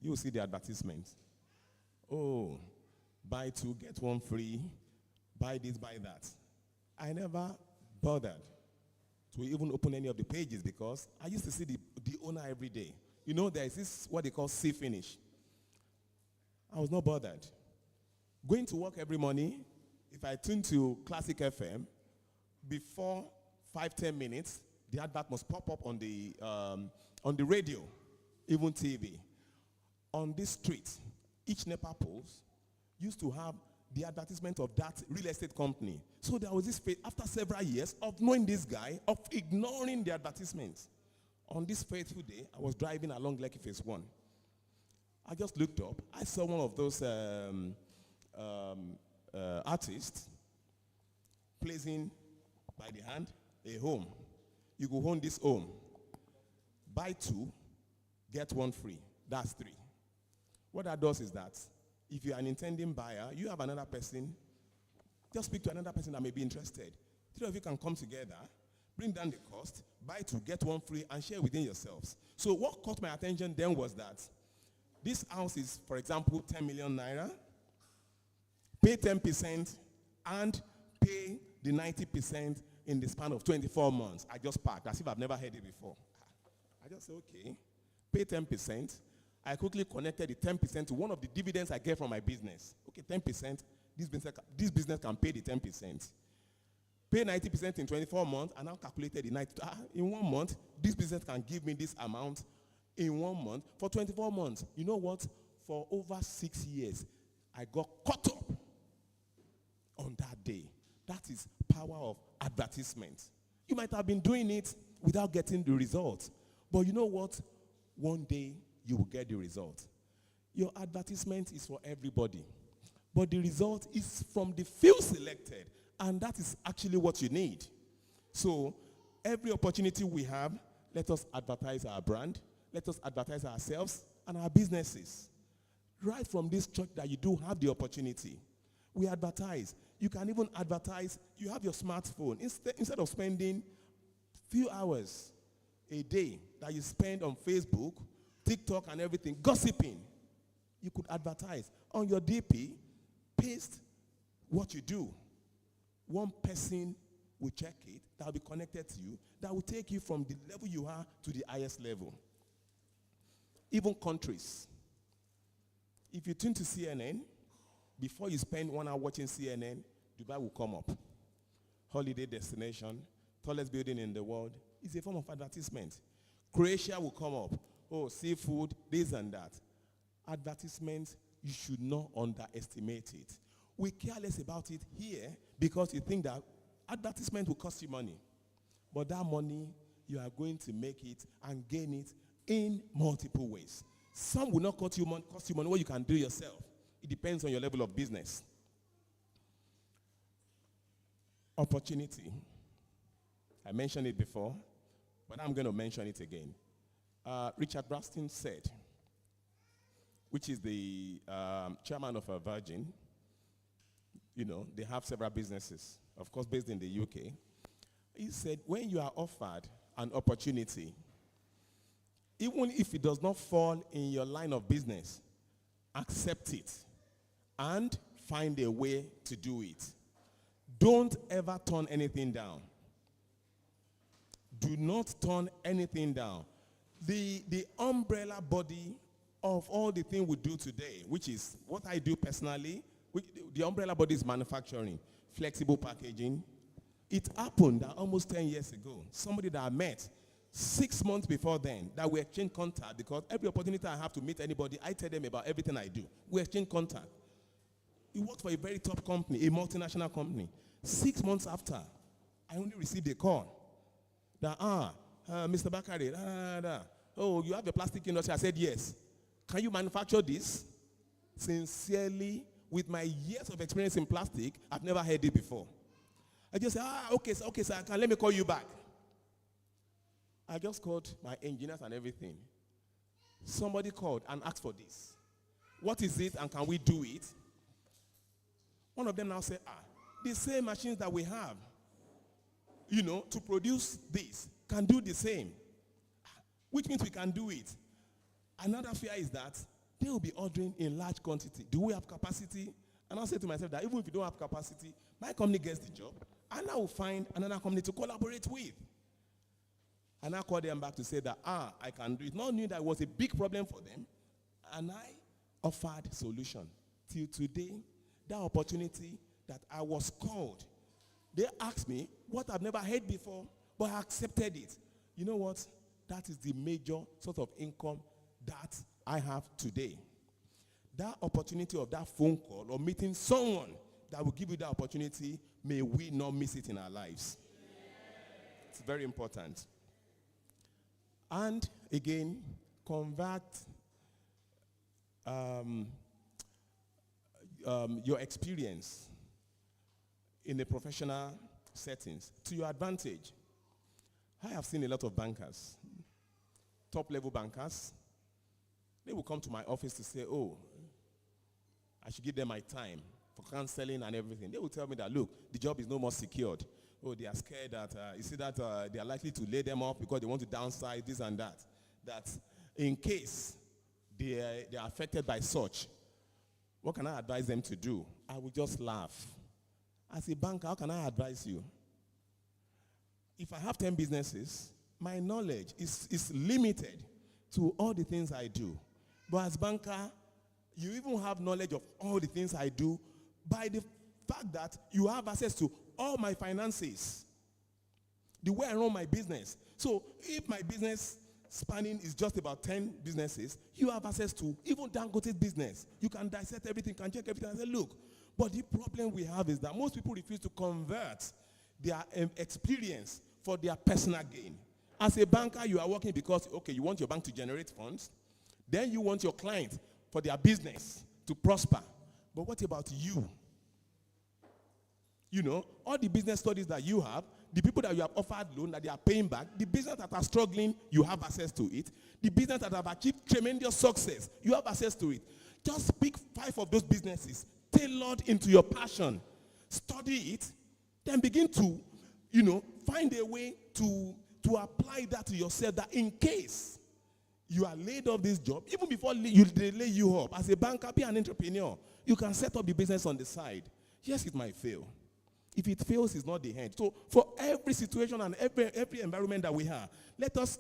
you will see the advertisement. Oh, buy 2, get 1 free, buy this, buy that. I never bothered to even open any of the pages because I used to see the owner every day. You know, there is this, what they call see finish. I was not bothered. Going to work every morning, if I tune to Classic FM, before 5-10 minutes, the advert must pop up on the radio, even TV. On this street, each NEPA post used to have the advertisement of that real estate company. So there was this phase, after several years of knowing this guy, of ignoring the advertisements. On this fateful day, I was driving along Lekki Phase 1. I just looked up. I saw one of those artists placing by the hand a home. You go own this home. Buy 2, get 1 free. That's 3. What that does is that if you're an intending buyer, you have another person, just speak to another person that may be interested. 3 of you can come together, bring down the cost, buy 2, get 1 free, and share within yourselves. So what caught my attention then was that this house is, for example, 10 million naira, pay 10% and pay the 90% in the span of 24 months. I just parked as if I've never heard it before. I just said, okay, pay 10%. I quickly connected the 10% to one of the dividends I get from my business. Okay, 10%, this business can pay the 10%. Pay 90% in 24 months, and now calculated the 90. In 1 month, this business can give me this amount in 1 month for 24 months. You know what? For over 6 years, I got caught up on that day. That is power of advertisement. You might have been doing it without getting the result. But you know what? One day, you will get the result. Your advertisement is for everybody. But the result is from the few selected. And that is actually what you need. So, every opportunity we have, let us advertise our brand. Let us advertise ourselves and our businesses. Right from this church that you do have the opportunity. We advertise. You can even advertise. You have your smartphone. Instead of spending few hours a day that you spend on Facebook, TikTok and everything, gossiping, you could advertise. On your DP, paste what you do. One person will check it, that will be connected to you, that will take you from the level you are to the highest level. Even countries. If you tune to CNN, before you spend 1 hour watching CNN, Dubai will come up. Holiday destination, tallest building in the world. It's a form of advertisement. Croatia will come up. Oh, seafood, this and that. Advertisements, you should not underestimate it. We care less about it here because you think that advertisement will cost you money. But that money, you are going to make it and gain it in multiple ways. Some will not cost you money what you can do yourself. It depends on your level of business. Opportunity. I mentioned it before, but I'm going to mention it again. Richard Branson said, which is the chairman of Virgin, you know, they have several businesses, of course, based in the UK. He said, when you are offered an opportunity, even if it does not fall in your line of business, accept it and find a way to do it. Don't ever turn anything down. Do not turn anything down. The umbrella body of all the things we do today, which is what I do personally, the umbrella body is manufacturing, flexible packaging. It happened that almost 10 years ago, somebody that I met 6 months before then, that we exchange contact, because every opportunity I have to meet anybody, I tell them about everything I do. We exchange contact. He worked for a very top company, a multinational company. 6 months after, I only received a call that, Mr. Bakare, oh, you have a plastic industry? I said, yes. Can you manufacture this? Sincerely, with my years of experience in plastic, I've never heard it before. I just said, okay, sir, let me call you back. I just called my engineers and everything. Somebody called and asked for this. What is it and can we do it? One of them now said, the same machines that we have, you know, to produce this can do the same. Which means we can do it. Another fear is that they will be ordering in large quantity. Do we have capacity? And I'll say to myself that even if you don't have capacity, my company gets the job, and I will find another company to collaborate with. And I called them back to say that, I can do it. Not knowing that it was a big problem for them. And I offered solution. Till today, that opportunity that I was called, they asked me what I've never heard before, but I accepted it. You know what? That is the major sort of income that I have today. That opportunity of that phone call or meeting someone that will give you that opportunity, may we not miss it in our lives. It's very important. And again, convert your experience in the professional settings to your advantage. I have seen a lot of bankers, top-level bankers. They will come to my office to say, oh, I should give them my time for counseling and everything. They will tell me that, look, the job is no more secured. Oh, they are scared that, you see that they are likely to lay them off because they want to downsize this and that. That in case they are affected by such, what can I advise them to do? I will just laugh. As a banker, how can I advise you? If I have 10 businesses, my knowledge is limited to all the things I do. But as banker, you even have knowledge of all the things I do by the fact that you have access to all my finances, the way I run my business. So if my business spanning is just about 10 businesses, you have access to even Dangote's business. You can dissect everything, can check everything and say, look. But the problem we have is that most people refuse to convert their experience for their personal gain. As a banker, you are working because, okay, you want your bank to generate funds. Then you want your client for their business to prosper. But what about you? You know, all the business studies that you have, the people that you have offered loan that they are paying back, the business that are struggling, you have access to it. The business that have achieved tremendous success, you have access to it. Just pick 5 of those businesses, tailored into your passion. Study it, then begin to, find a way to apply that to yourself, that in case you are laid off this job, even before they lay you up, as a banker, be an entrepreneur. You can set up the business on the side. Yes, it might fail. If it fails, it's not the end. So for every situation and every environment that we have, let us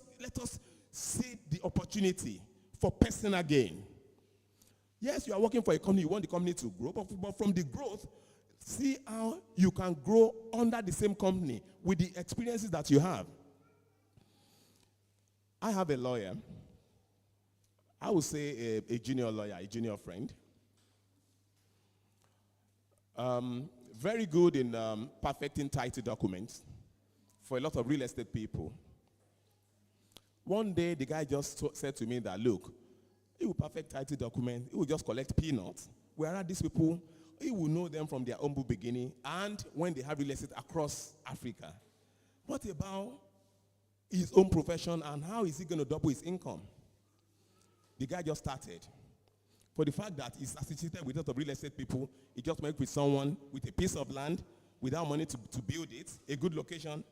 see the opportunity for personal gain. Yes, you are working for a company, you want the company to grow, but from the growth, see how you can grow under the same company with the experiences that you have. I have a lawyer. I would say a junior lawyer, a junior friend. Very good in perfecting title documents for a lot of real estate people. One day, the guy just said to me that, look, he will perfect title documents, he will just collect peanuts, whereas these people, he will know them from their humble beginning and when they have real estate across Africa. What about his own profession and how is he going to double his income? The guy just started. For the fact that he's associated with a lot of real estate people, he just went with someone with a piece of land without money to build it, a good location.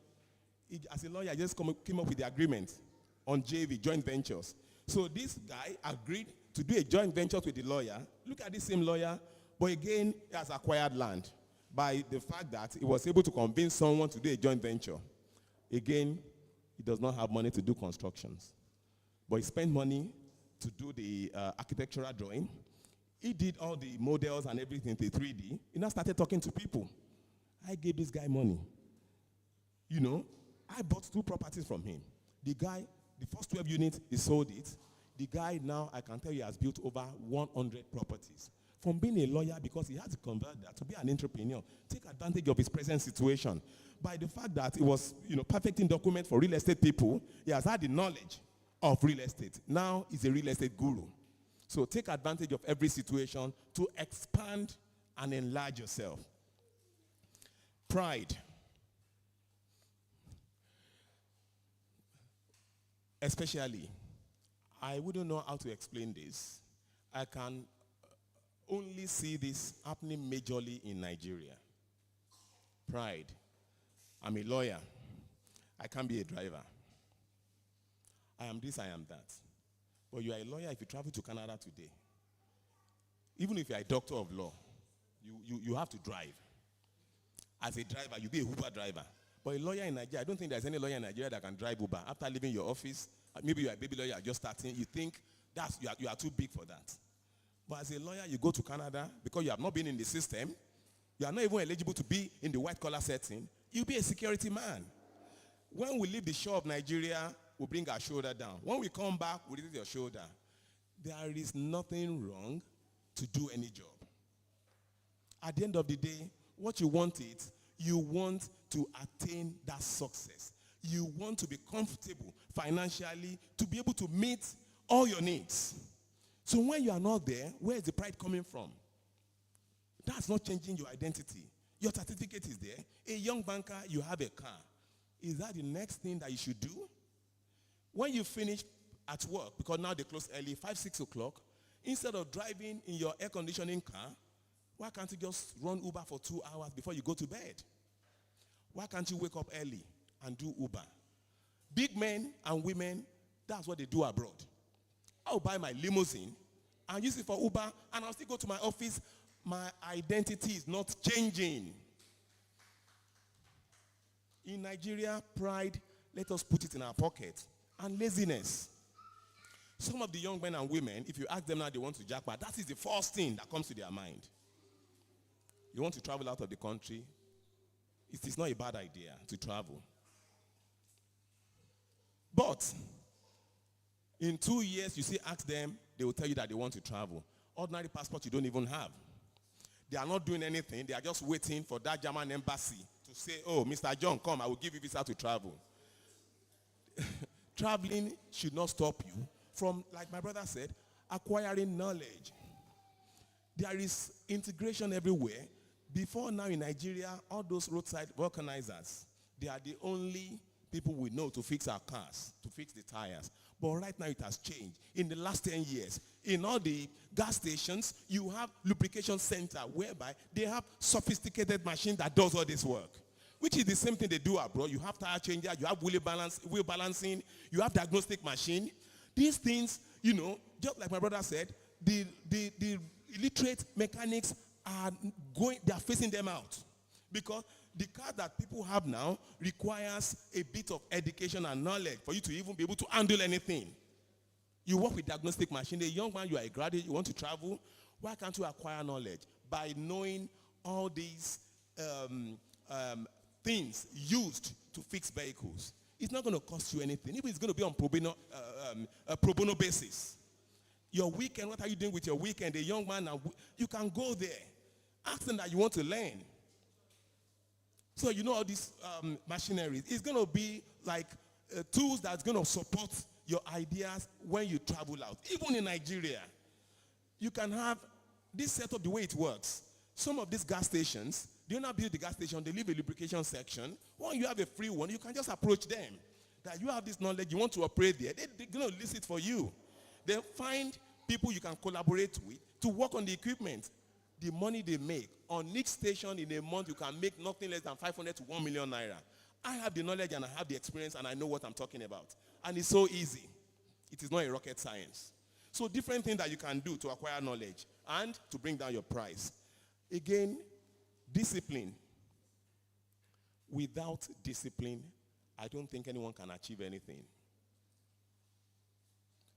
As a lawyer, I just came up with the agreement on JV, joint ventures. So this guy agreed to do a joint venture with the lawyer. Look at this same lawyer, but again, he has acquired land by the fact that he was able to convince someone to do a joint venture. Again, he does not have money to do constructions, but he spent money to do the architectural drawing. He did all the models and everything, the 3D. He now started talking to people. I gave this guy money. I bought 2 properties from him. The guy, the first 12 units, he sold it. The guy now, I can tell you, has built over 100 properties. From being a lawyer, because he had to convert that to be an entrepreneur, take advantage of his present situation. By the fact that he was, perfecting documents for real estate people, he has had the knowledge of real estate. Now he's a real estate guru. So take advantage of every situation to expand and enlarge yourself. Pride. Especially, I wouldn't know how to explain this. I can only see this happening majorly in Nigeria. Pride. I'm a lawyer. I can't be a driver. I am this, I am that. But you are a lawyer if you travel to Canada today. Even if you are a doctor of law, you have to drive. As a driver, you'll be a Uber driver. But a lawyer in Nigeria, I don't think there's any lawyer in Nigeria that can drive Uber. After leaving your office, maybe you're a baby lawyer, just starting, you think you are too big for that. But as a lawyer, you go to Canada, because you have not been in the system, you are not even eligible to be in the white-collar setting, you'll be a security man. When we leave the shore of Nigeria, we bring our shoulder down. When we come back, we raise your shoulder. There is nothing wrong to do any job. At the end of the day, what you want is, you want to attain that success. You want to be comfortable financially to be able to meet all your needs. So when you are not there, where is the pride coming from? That's not changing your identity. Your certificate is there. A young banker, you have a car. Is that the next thing that you should do? When you finish at work, because now they close early, 5, 6 o'clock, instead of driving in your air conditioning car, why can't you just run Uber for 2 hours before you go to bed? Why can't you wake up early and do Uber? Big men and women, that's what they do abroad. I'll buy my limousine and use it for Uber, and I'll still go to my office. My identity is not changing. In Nigeria, pride, let us put it in our pocket, and laziness. Some of the young men and women, if you ask them now they want to jackpot, that is the first thing that comes to their mind. You want to travel out of the country? It is not a bad idea to travel. But in 2 years, you see, ask them, they will tell you that they want to travel. Ordinary passport you don't even have. They are not doing anything. They are just waiting for that German embassy to say, oh, Mr. John, come, I will give you visa to travel. Traveling should not stop you from, like my brother said, acquiring knowledge. There is integration everywhere. Before now in Nigeria, all those roadside vulcanizers, they are the only people we know to fix our cars, to fix the tires. But right now it has changed. In the last 10 years, in all the gas stations, you have lubrication center whereby they have sophisticated machine that does all this work, which is the same thing they do abroad. You have tire changer, you have wheel balancing, you have diagnostic machine. These things, you know, just like my brother said, the illiterate mechanics they are facing them out, because the car that people have now requires a bit of education and knowledge for you to even be able to handle anything. You work with diagnostic machine. A young man, you are a graduate, you want to travel. Why can't you acquire knowledge? By knowing all these things used to fix vehicles. It's not going to cost you anything. Even it's going to be on pro bono basis. Your weekend, what are you doing with your weekend? A young man, you can go there. Ask them that you want to learn. So you know all these machineries. It's going to be like tools that's going to support your ideas when you travel out. Even in Nigeria, you can have this setup the way it works. Some of these gas stations, they don't build the gas station, they leave a lubrication section. When you have a free one, you can just approach them. That you have this knowledge, you want to operate there. They're going to list it for you. Then find people you can collaborate with to work on the equipment. The money they make on each station in a month, you can make nothing less than 500 to 1 million naira. I have the knowledge and I have the experience and I know what I'm talking about. And it's so easy. It is not a rocket science. So different things that you can do to acquire knowledge and to bring down your price. Again, discipline. Without discipline, I don't think anyone can achieve anything.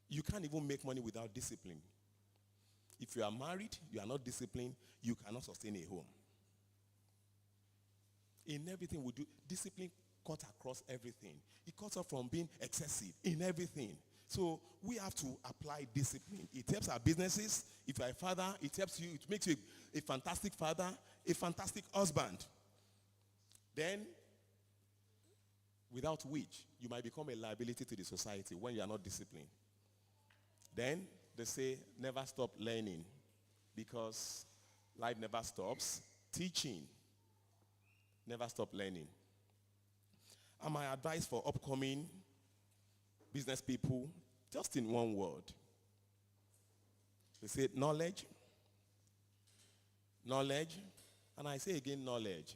You can't even make money without discipline. If you are married, you are not disciplined, you cannot sustain a home. In everything we do, discipline cuts across everything. It cuts off from being excessive in everything. So we have to apply discipline. It helps our businesses. If you are a father, it helps you. It makes you a fantastic father, a fantastic husband. Then, without which, you might become a liability to the society when you are not disciplined. Then, they say, never stop learning, because life never stops. Teaching, never stop learning. And my advice for upcoming business people, just in one word. They say knowledge, knowledge, and I say again knowledge.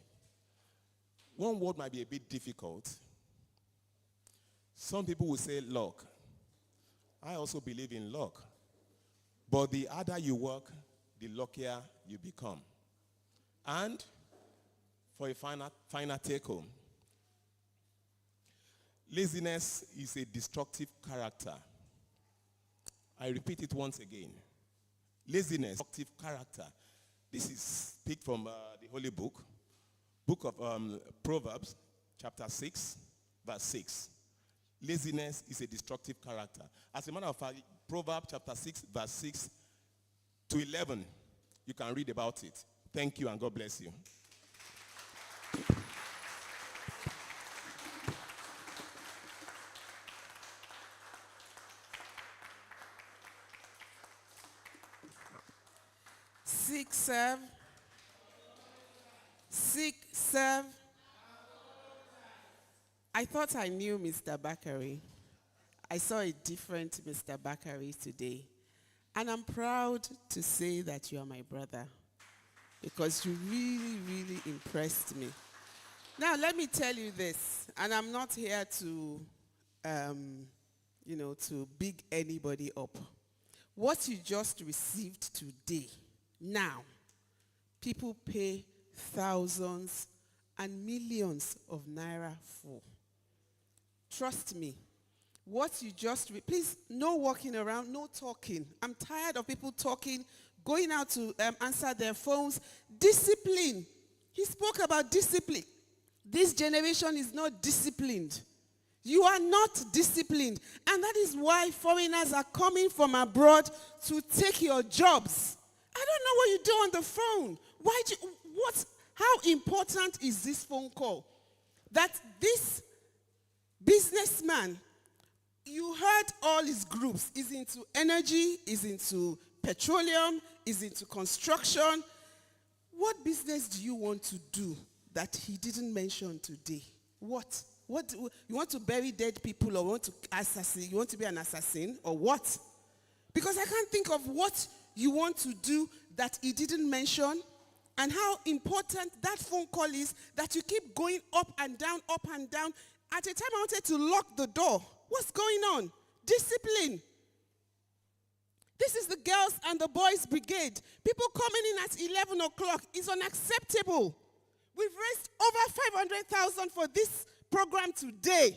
One word might be a bit difficult. Some people will say luck. I also believe in luck. But the harder you work, the luckier you become. And for a final take home, Laziness is a destructive character. I repeat it once again. Laziness, destructive character. This is picked from the Holy Book of Proverbs, chapter 6, verse 6. Laziness is a destructive character. As a matter of fact, Proverbs chapter 6, verse 6 to 11, you can read about it. Thank you and God bless you. Seek, serve. I thought I knew Mr. Bakare. I saw a different Mr. Bakare today. And I'm proud to say that you are my brother, because you really, really impressed me. Now, let me tell you this, and I'm not here to, to big anybody up. What you just received today, now, people pay thousands and millions of naira for. Trust me. What you just, please, no walking around, no talking. I'm tired of people talking, going out to answer their phones. Discipline. He spoke about discipline. This generation is not disciplined. You are not disciplined. And that is why foreigners are coming from abroad to take your jobs. I don't know what you do on the phone. How important is this phone call? That this businessman, you heard all his groups, is into energy, is into petroleum, is into construction. What business do you want to do that he didn't mention today? What? You want to bury dead people, or you want to be an assassin, or what? Because I can't think of what you want to do that he didn't mention, and how important that phone call is, that you keep going up and down, up and down. At a time I wanted to lock the door. What's going on? Discipline. This is the girls and the boys brigade. People coming in at 11 o'clock is unacceptable. We've raised over 500,000 for this program today.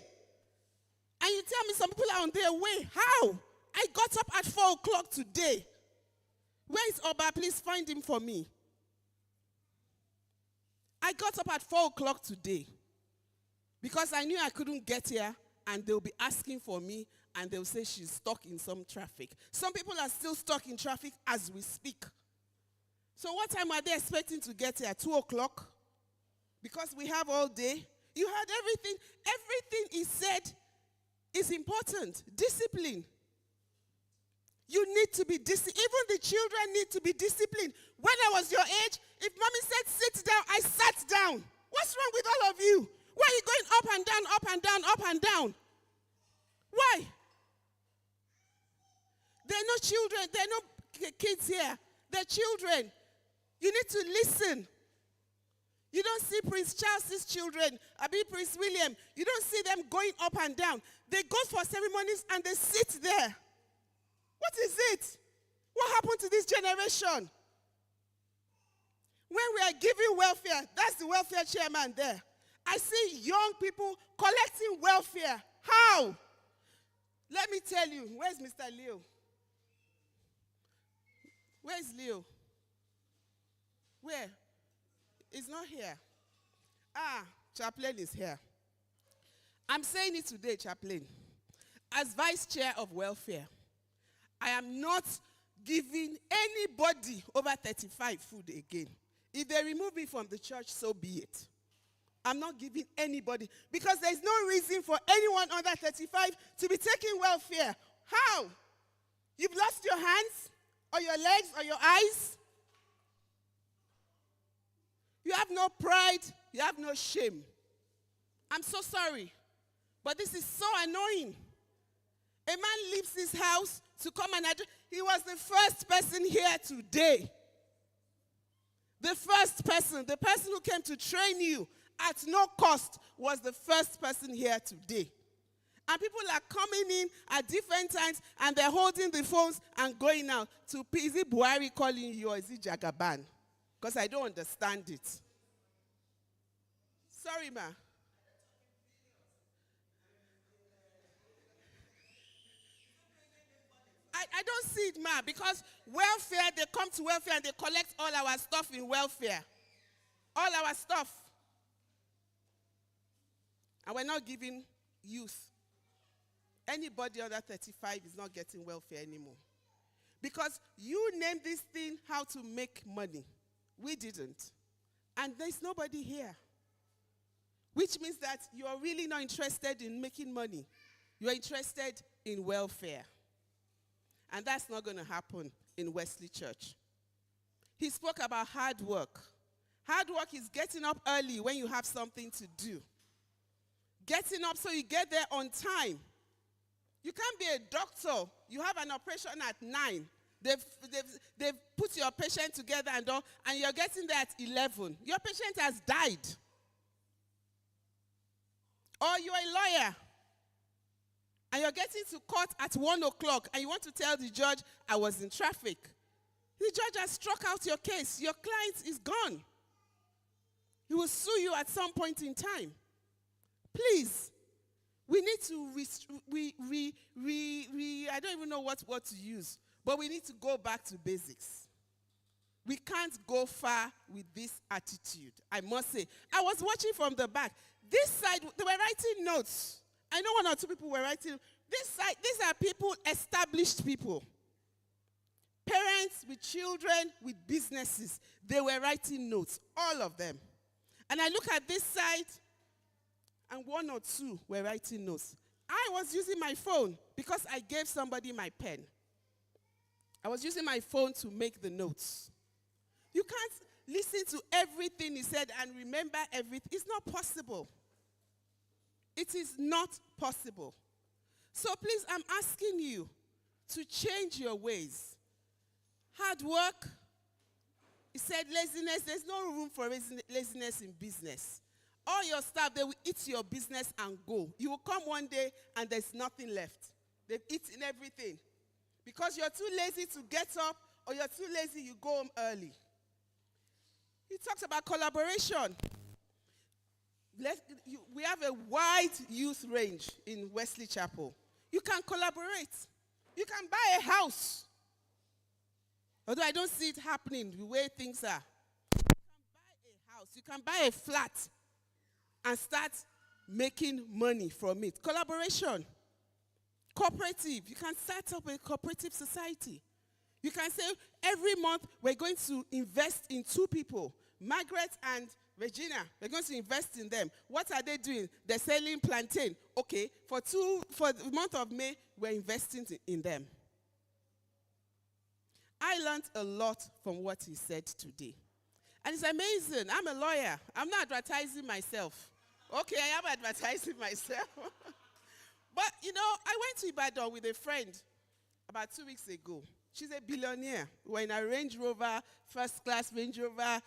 And you tell me some people are on their way. How? I got up at 4 o'clock today. Where is Oba? Please find him for me. I got up at 4 o'clock today because I knew I couldn't get here, and they'll be asking for me, and they'll say she's stuck in some traffic. Some people are still stuck in traffic as we speak. So what time are they expecting to get here? 2 o'clock? Because we have all day. You heard everything. Everything he said is important. Discipline. You need to be disciplined. Even the children need to be disciplined. When I was your age, if mommy said sit down, I sat down. What's wrong with all of you? Why are you going up and down, up and down, up and down? Why? There are no children. There are no kids here. They're children. You need to listen. You don't see Prince Charles's children, Prince William. You don't see them going up and down. They go for ceremonies and they sit there. What is it? What happened to this generation? When we are giving welfare, that's the welfare chairman there. I see young people collecting welfare. How? Let me tell you. Where's Mr. Leo? Where's Leo? Where? He's not here. Chaplain is here. I'm saying it today, Chaplain. As vice chair of welfare, I am not giving anybody over 35 food again. If they remove me from the church, so be it. I'm not giving anybody, because there's no reason for anyone under 35 to be taking welfare. How? You've lost your hands, or your legs, or your eyes? You have no pride. You have no shame. I'm so sorry, but this is so annoying. A man leaves his house to come and address. He was the first person here today. The first person, the person who came to train you at no cost, was the first person here today. And people are coming in at different times, and they're holding the phones and going out. Is it Buhari calling you, or is it Jagaban? Because I don't understand it. Sorry, ma. I don't see it, ma, because welfare, they come to welfare and they collect all our stuff in welfare. All our stuff. And we're not giving youth. Anybody under 35 is not getting welfare anymore. Because you named this thing how to make money. We didn't. And there's nobody here. Which means that you're really not interested in making money. You're interested in welfare. And that's not going to happen in Wesley Church. He spoke about hard work. Hard work is getting up early when you have something to do. Getting up so you get there on time. You can't be a doctor. You have an operation at 9. They've put your patient together and all, and you're getting there at 11. Your patient has died. Or you're a lawyer, and you're getting to court at 1 o'clock, and you want to tell the judge, I was in traffic. The judge has struck out your case. Your client is gone. He will sue you at some point in time. Please, we need to, I don't even know what to use, but we need to go back to basics. We can't go far with this attitude, I must say. I was watching from the back. This side, they were writing notes. I know 1 or 2 people were writing. This side, these are people, established people. Parents with children, with businesses. They were writing notes, all of them. And I look at this side, and 1 or 2 were writing notes. I was using my phone because I gave somebody my pen. I was using my phone to make the notes. You can't listen to everything he said and remember everything. It's not possible. It is not possible. So please, I'm asking you to change your ways. Hard work. He said laziness. There's no room for laziness in business. All your staff, they will eat your business and go. You will come one day and there's nothing left. They've eaten everything. Because you're too lazy to get up, or you're too lazy, you go home early. He talks about collaboration. We have a wide youth range in Wesley Chapel. You can collaborate. You can buy a house. Although I don't see it happening the way things are. You can buy a house. You can buy a flat and start making money from it. Collaboration. Cooperative. You can start up a cooperative society. You can say, every month we're going to invest in 2 people. Margaret and Regina, we're going to invest in them. What are they doing? They're selling plantain. Okay, for the month of May, we're investing in them. I learned a lot from what he said today. And it's amazing. I'm a lawyer. I'm not advertising myself. Okay, I am advertising myself. But, I went to Ibadan with a friend about 2 weeks ago. She's a billionaire. We're in a Range Rover, first class Range Rover,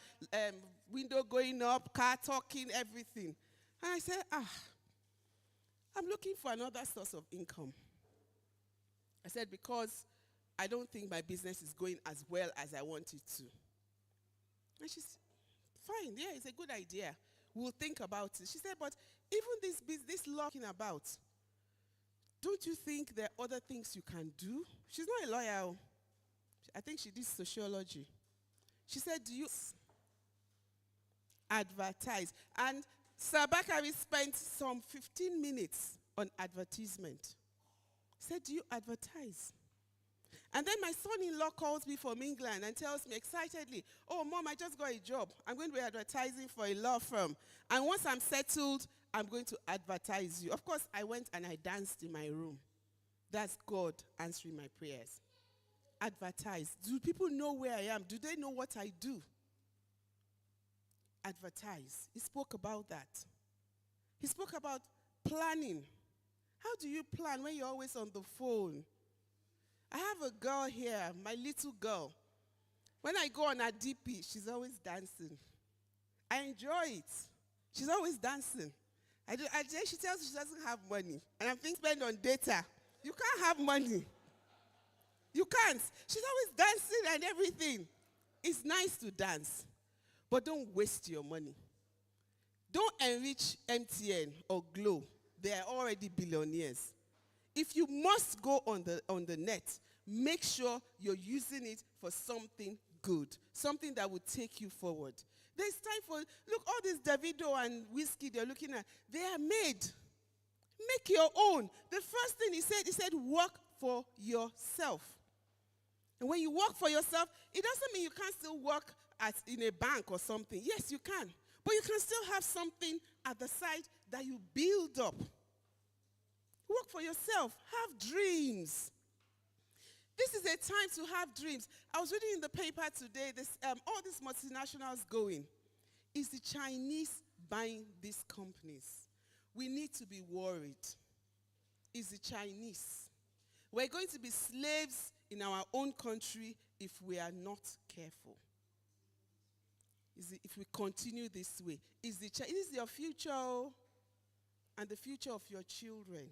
window going up, car talking, everything. And I said, I'm looking for another source of income. I said, because I don't think my business is going as well as I want it to. And she said, fine, yeah, it's a good idea. We'll think about it. She said, but even this locking about, don't you think there are other things you can do? She's not a lawyer. I think she did sociology. She said, do you advertise? And Sir Bakare spent some 15 minutes on advertisement. He said, do you advertise? And then my son-in-law calls me from England and tells me excitedly, oh, Mom, I just got a job. I'm going to be advertising for a law firm. And once I'm settled, I'm going to advertise you. Of course, I went and I danced in my room. That's God answering my prayers. Advertise. Do people know where I am? Do they know what I do? Advertise. He spoke about that. He spoke about planning. How do you plan when you're always on the phone? I have a girl here, my little girl. When I go on a DP, she's always dancing. I enjoy it. She's always dancing. She tells me she doesn't have money. And I'm thinking, spend on data. You can't have money. You can't. She's always dancing and everything. It's nice to dance, but don't waste your money. Don't enrich MTN or Glo. They are already billionaires. If you must go on the net, make sure you're using it for something good, something that will take you forward. There's time for, look, all this Davido and whiskey they're looking at, they are made. Make your own. The first thing he said, work for yourself. And when you work for yourself, it doesn't mean you can't still work in a bank or something. Yes, you can. But you can still have something at the side that you build up. Work for yourself. Have dreams. This is a time to have dreams. I was reading in the paper today, all these multinationals going. Is the Chinese buying these companies? We need to be worried. Is the Chinese? We're going to be slaves in our own country if we are not careful. If we continue this way, it is your future and the future of your children.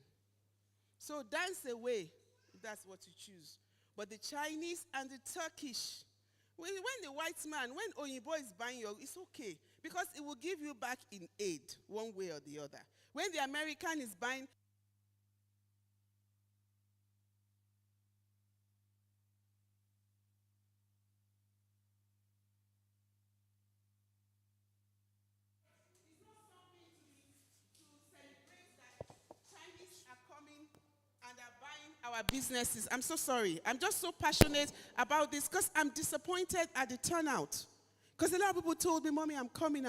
So dance away if that's what you choose. But the Chinese and the Turkish, when the white man, when Oyibo is buying you, it's okay. Because it will give you back in aid, one way or the other. When the American is buying, our businesses. I'm so sorry. I'm just so passionate about this because I'm disappointed at the turnout. Because a lot of people told me, Mommy, I'm coming.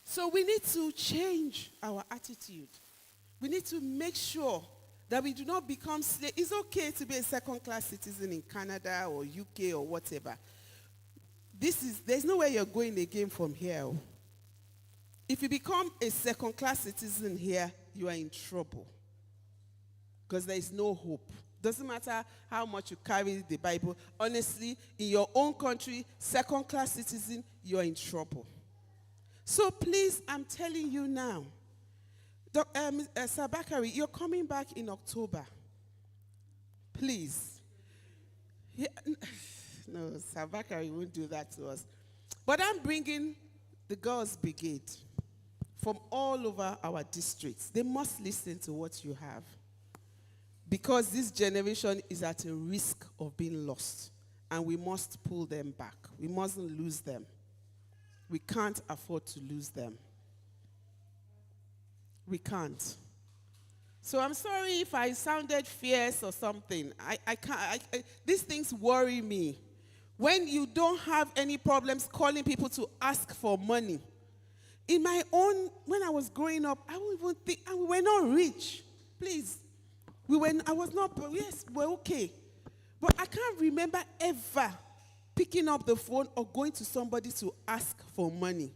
So we need to change our attitude. We need to make sure that we do not become slaves. It's okay to be a second-class citizen in Canada or UK or whatever. There's nowhere you're going again from here. If you become a second-class citizen here, you are in trouble. Because there is no hope. Doesn't matter how much you carry the Bible. Honestly, in your own country, second-class citizen, you are in trouble. So please, I'm telling you now, Sir Bakare, you're coming back in October. Please. Yeah, no, Sir Bakare won't do that to us. But I'm bringing the Girls' Brigade from all over our districts. They must listen to what you have. Because this generation is at a risk of being lost. And we must pull them back. We mustn't lose them. We can't afford to lose them. We can't. So I'm sorry if I sounded fierce or something. I can't. These things worry me. When you don't have any problems calling people to ask for money. In my own, when I was growing up, I wouldn't even think, and we were not rich. Please. Yes, we're okay. But I can't remember ever picking up the phone or going to somebody to ask for money.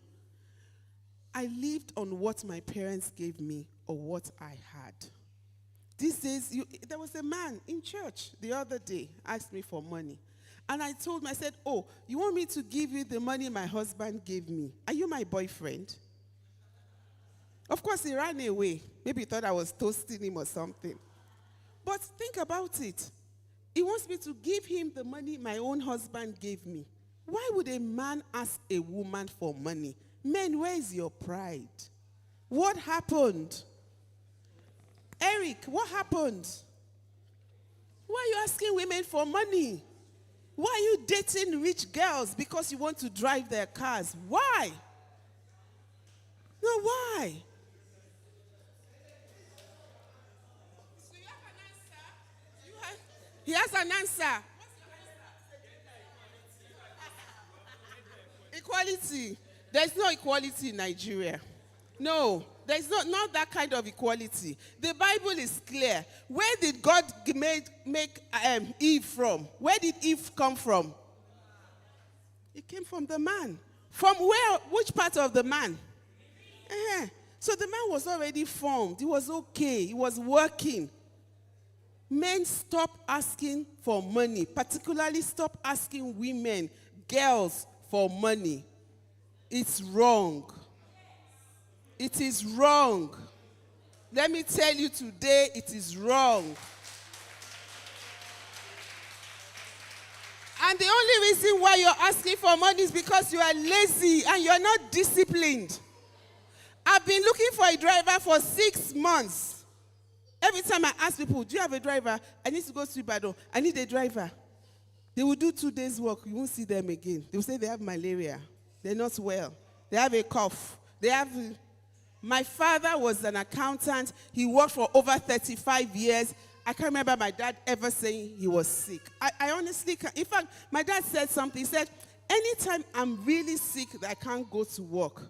I lived on what my parents gave me or what I had. These days, there was a man in church the other day asked me for money. And I told him, I said, oh, you want me to give you the money my husband gave me? Are you my boyfriend? Of course, he ran away. Maybe he thought I was toasting him or something. But think about it. He wants me to give him the money my own husband gave me. Why would a man ask a woman for money? Men, where is your pride? What happened? Eric, what happened? Why are you asking women for money? Why are you dating rich girls because you want to drive their cars? Why? No, why? So you have an answer? He has an answer. Equality. There's no equality in Nigeria. No, there's not that kind of equality. The Bible is clear. Where did God make Eve from? Where did Eve come from? It came from the man. From where? Which part of the man? So the man was already formed. He was okay. He was working. Men stop asking for money. Particularly stop asking women, girls for money. It's wrong. It is wrong. Let me tell you today, it is wrong. And the only reason why you're asking for money is because you are lazy and you're not disciplined. I've been looking for a driver for 6 months. Every time I ask people, do you have a driver? I need to go to Ibadan. I need a driver. They will do 2 days work. You won't see them again. They will say they have malaria. They're not well. They have a cough. My father was an accountant. He worked for over 35 years. I can't remember my dad ever saying he was sick. I honestly can't. In fact, my dad said something. He said, anytime I'm really sick that I can't go to work,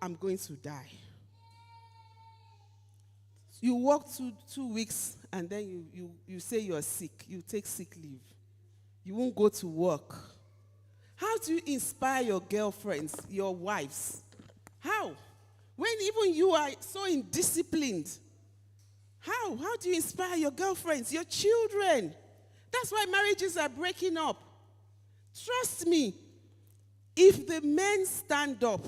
I'm going to die. You work 2 weeks and then you say you're sick. You take sick leave. You won't go to work. How do you inspire your girlfriends, your wives? How? When even you are so indisciplined. How? How do you inspire your girlfriends, your children? That's why marriages are breaking up. Trust me, if the men stand up,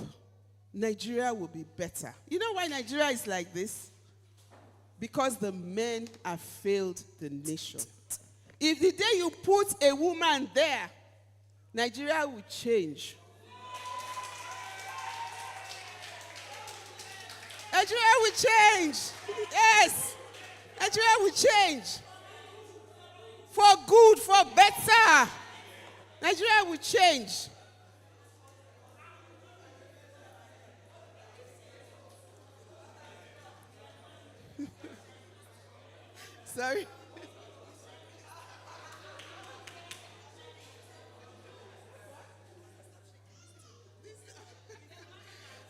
Nigeria will be better. You know why Nigeria is like this? Because the men have failed the nation. If the day you put a woman there, Nigeria will change. Nigeria will change. Yes. Nigeria will change. For good, for better. Nigeria will change. Sorry.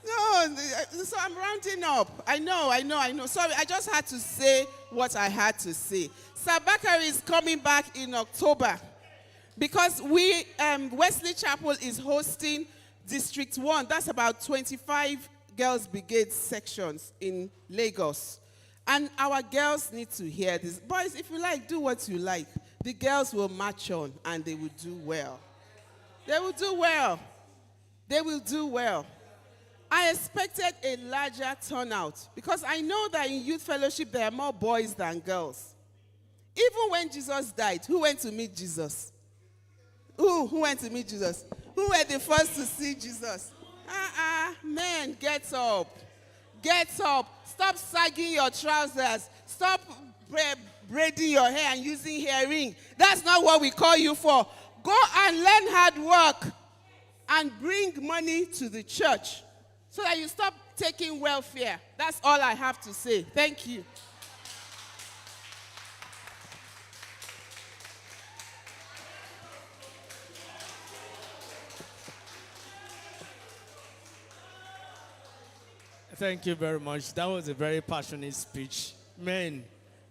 No, so I'm rounding up. I know. Sorry, I just had to say what I had to say. Sir Bakare is coming back in October because Wesley Chapel is hosting District 1. That's about 25 Girls Brigade sections in Lagos. And our girls need to hear this. Boys, if you like, do what you like. The girls will march on and they will do well. They will do well. They will do well. I expected a larger turnout because I know that in youth fellowship there are more boys than girls. Even when Jesus died, who went to meet Jesus? Who went to meet Jesus? Who were the first to see Jesus? Men, get up. Get up. Stop sagging your trousers. Stop braiding your hair and using earring. That's not what we call you for. Go and learn hard work and bring money to the church so that you stop taking welfare. That's all I have to say. Thank you. Thank you very much. That was a very passionate speech. Men,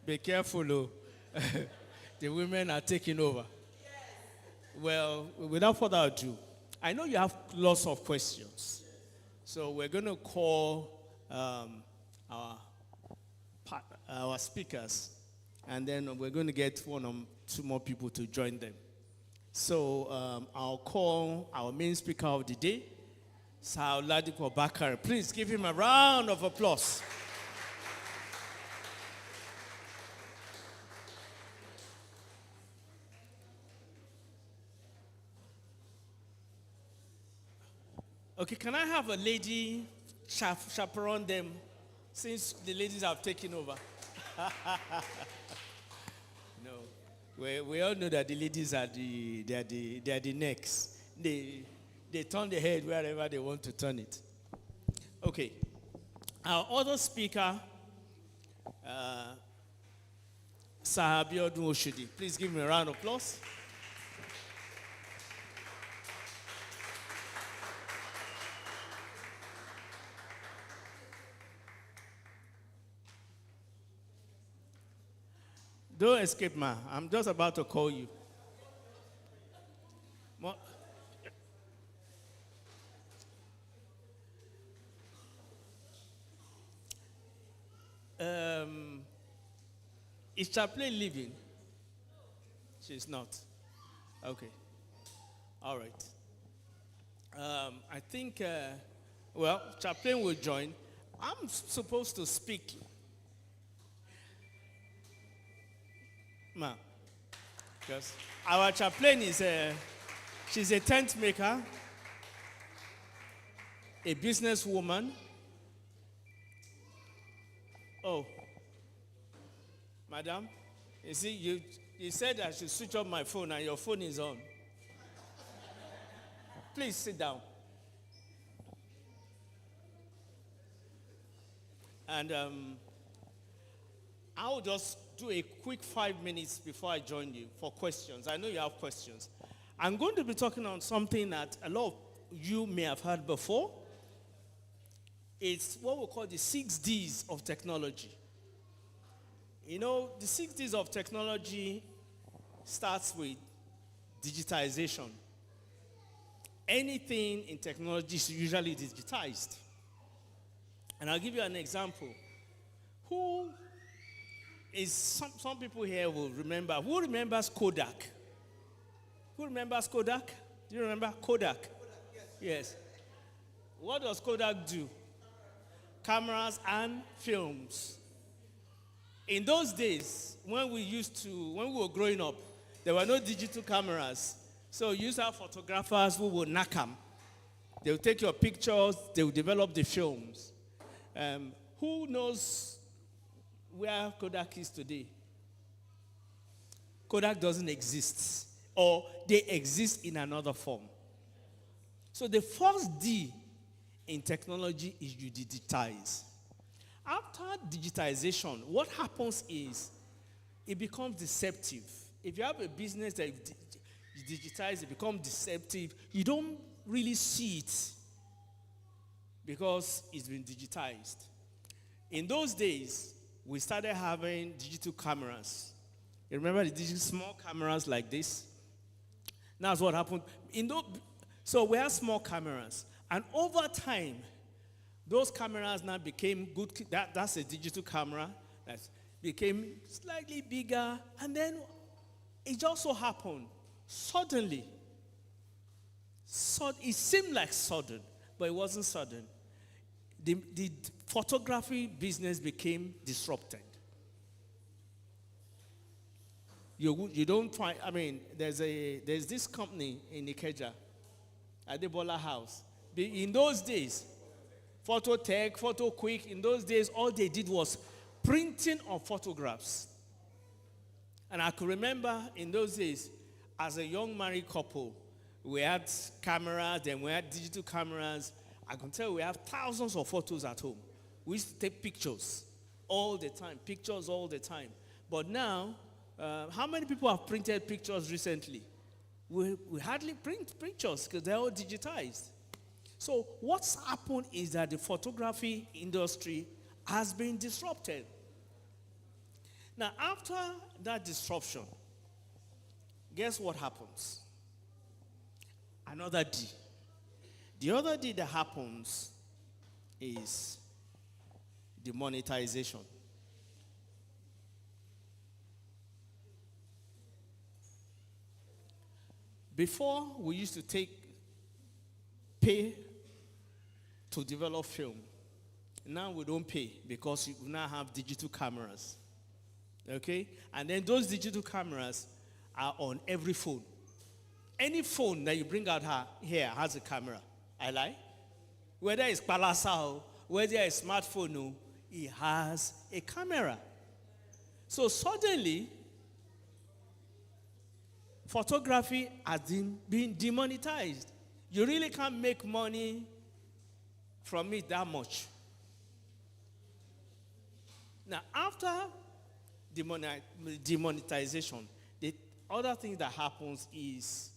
be careful, oh. The women are taking over. Well, without further ado, I know you have lots of questions. So we're going to call our speakers, and then we're going to get 1 or 2 more people to join them. So I'll call our main speaker of the day, Sir Dipo Bakare. Please give him a round of applause. Okay, can I have a lady chaperone them since the ladies have taken over? No, we all know that the ladies are the necks. They turn the head wherever they want to turn it. Okay. Our other speaker, Sir Abiodun Oshodi. Please give me a round of applause. Don't escape, ma. I'm just about to call you. Is Chaplain leaving? She's not. Okay. All right. I think, Chaplain will join. I'm supposed to speak. Ma, because our chaplain she's a tent maker, a businesswoman. Oh, Madam, you see, you said I should switch off my phone and your phone is on. Please sit down. And I'll just do a quick 5 minutes before I join you for questions. I know you have questions. I'm going to be talking on something that a lot of you may have heard before. It's what we call the 6 Ds of technology. You know, the 6 Ds of technology starts with digitization. Anything in technology is usually digitized. And I'll give you an example. Some people here will remember. Who remembers Kodak? Who remembers Kodak? Do you remember Kodak? Yes. What does Kodak do? Cameras and films. In those days, when we were growing up, there were no digital cameras. So you used to have photographers who would knock them. They will take your pictures, they will develop the films. Who knows where Kodak is today? Kodak doesn't exist, or they exist in another form. So the first D in technology is you digitize. After digitization, what happens is it becomes deceptive. If you have a business that you digitize, it becomes deceptive. You don't really see it because it's been digitized. In those days, we started having digital cameras. You remember the digital small cameras like this? That's what happened. So we have small cameras. And over time, those cameras now became good. That's a digital camera that became slightly bigger. And then it just so happened, suddenly, it seemed like sudden, but it wasn't sudden. The photography business became disrupted. You don't find, there's this company in Ikeja, Adebola House. In those days, Phototech, PhotoQuick, in those days, all they did was printing of photographs. And I could remember in those days, as a young married couple, we had cameras, then we had digital cameras. I can tell we have thousands of photos at home. We used to take pictures all the time, But now, how many people have printed pictures recently? We hardly print pictures because they're all digitized. So what's happened is that the photography industry has been disrupted. Now, after that disruption, guess what happens? Another D. The other D that happens is the monetization. Before, we used to pay to develop film. Now we don't pay because we now have digital cameras. Okay? And then those digital cameras are on every phone. Any phone that you bring out here has a camera. I lie? Whether it's Palasa, whether it's smartphone, it has a camera. So suddenly, photography has been demonetized. You really can't make money from it that much. Now, after demonetization, the other thing that happens is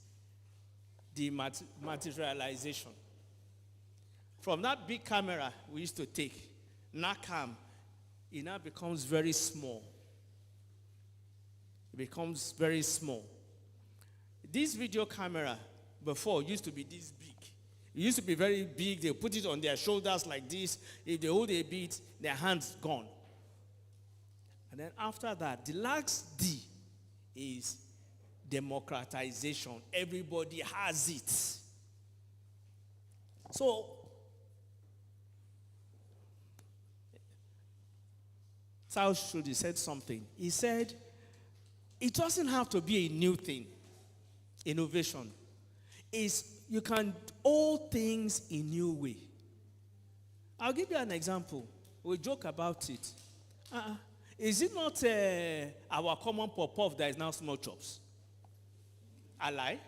the materialization. From that big camera we used to take, NACAM, it now becomes very small. It becomes very small. This video camera before used to be this big. It used to be very big. They put it on their shoulders like this. If they hold a bit, their hand's gone. And then after that, the last D is democratization. Everybody has it. So, Oshodi said something. He said, it doesn't have to be a new thing. Innovation is you can old things in new way. I'll give you an example. We joke about it. Is it not our common pop-off that is now small chops? I lie.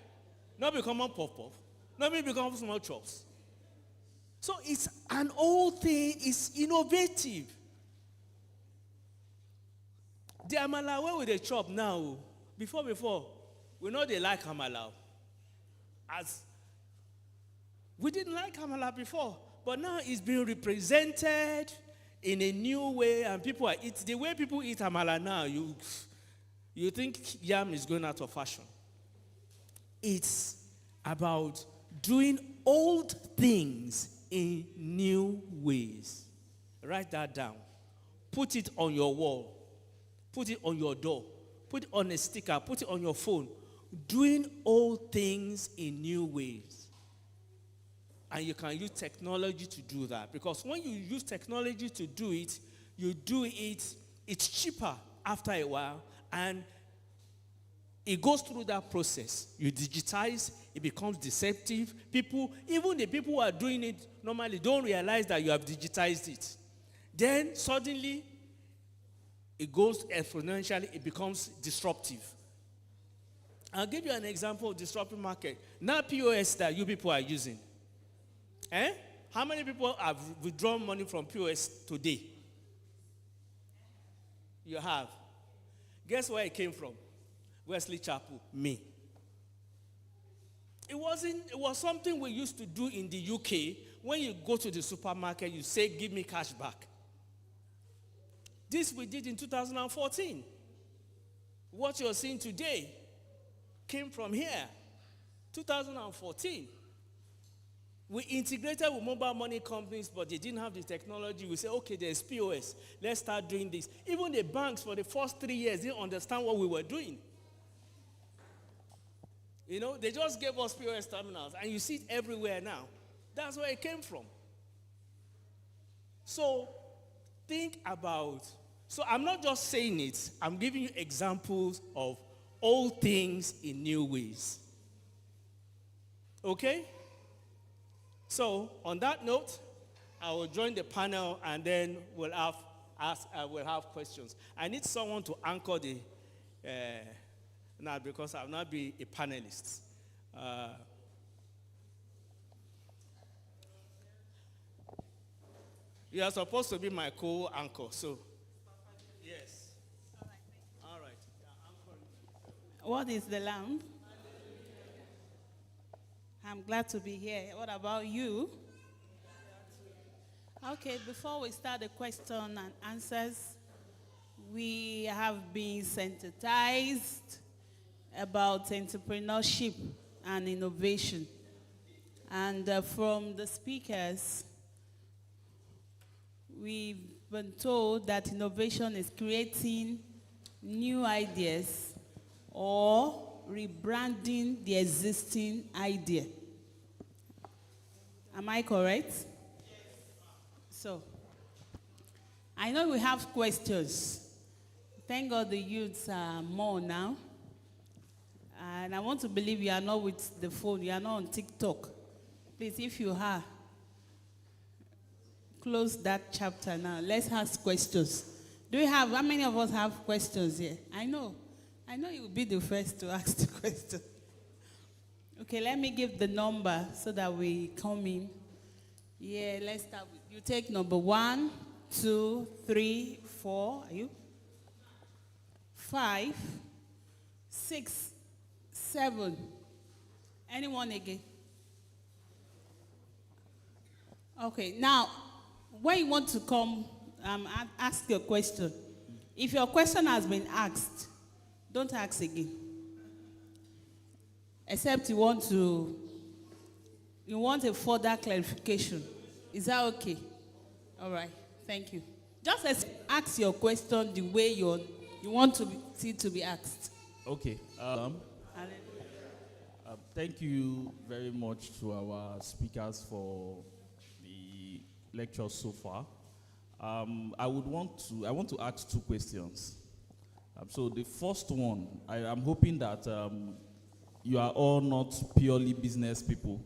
Not be common pop-off. Not be become small chops. So it's an old thing. It's innovative. The amala where we dey chop now. Before, we know they like amala. As we didn't like amala before, but now it's being represented in a new way, and people are eating. The way people eat amala now, you think yam is going out of fashion. It's about doing old things in new ways. Write that down. Put it on your wall. Put it on your door. Put it on a sticker. Put it on your phone. Doing old things in new ways. And you can use technology to do that. Because when you use technology to do it, it's cheaper after a while, and it goes through that process. You digitize, it becomes deceptive. Even the people who are doing it normally don't realize that you have digitized it. Then suddenly, it goes exponentially, it becomes disruptive. I'll give you an example of disruptive market. Now POS that you people are using. How many people have withdrawn money from POS today? You have. Guess where it came from? Wesley Chapel, me. It was something we used to do in the UK. When you go to the supermarket, you say, give me cash back. This we did in 2014. What you're seeing today came from here. 2014. We integrated with mobile money companies, but they didn't have the technology. We said, okay, there's POS. Let's start doing this. Even the banks for the first 3 years didn't understand what we were doing. They just gave us POS terminals, and you see it everywhere now. That's where it came from. So think about, so I'm not just saying it, I'm giving you examples of old things in new ways. Okay? So on that note, I will join the panel, and then we'll have questions. I need someone to anchor the now, because I'll not be a panelist. You are supposed to be my co-anchor, so yes. All right. What is the lamb? I'm glad to be here. What about you? Okay, before we start the question and answers, we have been sensitized about entrepreneurship and innovation. And from the speakers, we've been told that innovation is creating new ideas or rebranding the existing idea. Am I correct? Yes. So, I know we have questions. Thank God the youths are more now. And I want to believe you are not with the phone, you are not on TikTok. Please, if you are, close that chapter now. Let's ask questions. How many of us have questions here? I know you will be the first to ask the question. Okay, let me give the number so that we come in. Yeah, let's start with, you take number 1, 2, 3, 4, are you? 5, 6, 7. Anyone again? Okay, now, when you want to come ask your question, if your question has been asked, don't ask again. Except you want a further clarification. Is that okay? All right, thank you. Just ask your question the way you want to be asked. Okay. Thank you very much to our speakers for the lecture so far. I want to ask 2 questions. So the first one, I'm hoping that you are all not purely business people.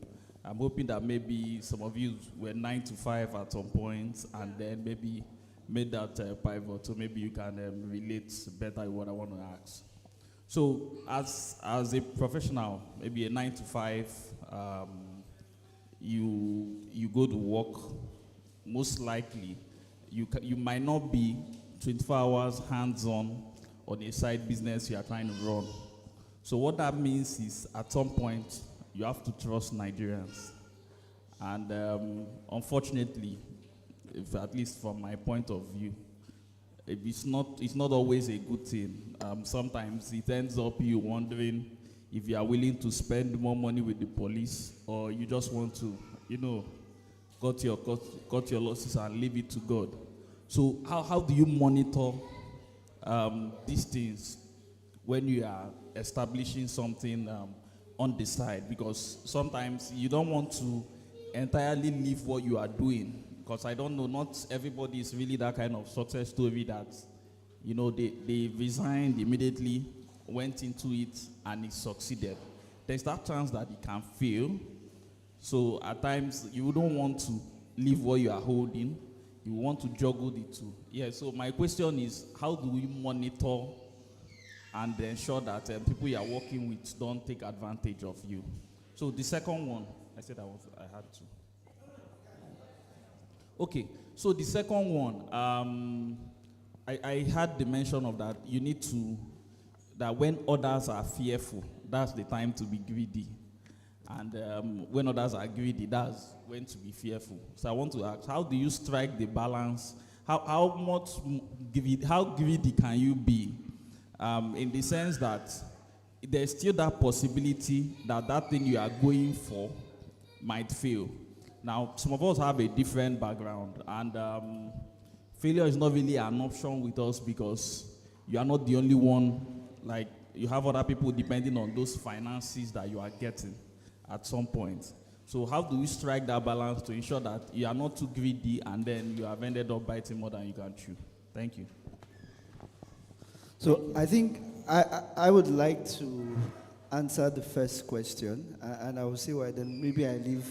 I'm hoping that maybe some of you were 9 to 5 at some point, and then maybe made that pivot, so maybe you can relate better with what I want to ask. So, as a professional, maybe a 9 to 5, you go to work. Most likely, you might not be 24 hours hands-on on a side business you are trying to run. So what that means is, at some point, you have to trust Nigerians. And unfortunately, if, at least from my point of view, it's not always a good thing. Sometimes it ends up you wondering if you are willing to spend more money with the police, or you just want to, cut your losses and leave it to God. So how do you monitor these things when you are establishing something on the side? Because sometimes you don't want to entirely leave what you are doing, because I don't know, not everybody is really that kind of success story that, they resigned immediately, went into it, and it succeeded. There's that chance that it can fail. So at times, you don't want to leave what you are holding. You want to juggle the two. Yeah, so my question is, how do we monitor and ensure that people you are working with don't take advantage of you? So the second one, I said I had to. Okay, so the second one, I had the mention of that you need to, that when others are fearful, that's the time to be greedy. And when others are greedy, that's when to be fearful. So I want to ask, how do you strike the balance? How greedy can you be? In the sense that there's still that possibility that that thing you are going for might fail. Now, some of us have a different background, and failure is not really an option with us because you are not the only one. Like, you have other people depending on those finances that you are getting at some point. So how do we strike that balance to ensure that you are not too greedy and then you have ended up biting more than you can chew? Thank you. So I think I would like to answer the first question, and I will see why then maybe I leave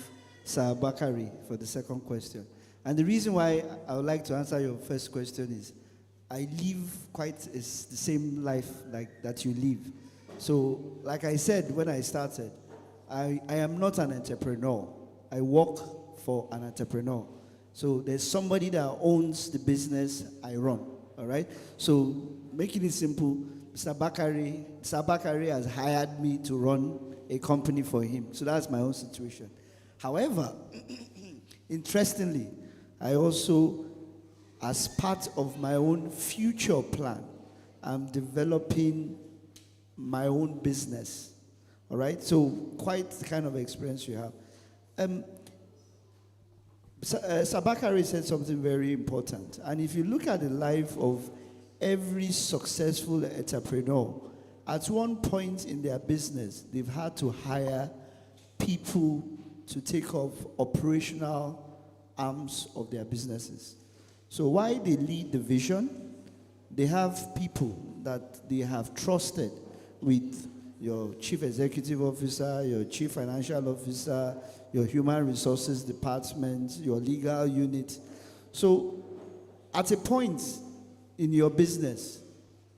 Sir Bakare for the second question. And the reason why I would like to answer your first question is I live quite the same life like that you live. So like I said when I started, I am not an entrepreneur. I work for an entrepreneur. So there's somebody that owns the business I run, all right? So making it simple, Mr. Bakare has hired me to run a company for him. So that's my own situation. However, interestingly, I also, as part of my own future plan, I'm developing my own business. All right, so quite the kind of experience you have. Bakare said something very important. And if you look at the life of every successful entrepreneur, at one point in their business, they've had to hire people to take up operational arms of their businesses. So while they lead the vision, they have people that they have trusted with your chief executive officer, your chief financial officer, your human resources department, your legal unit. So at a point in your business,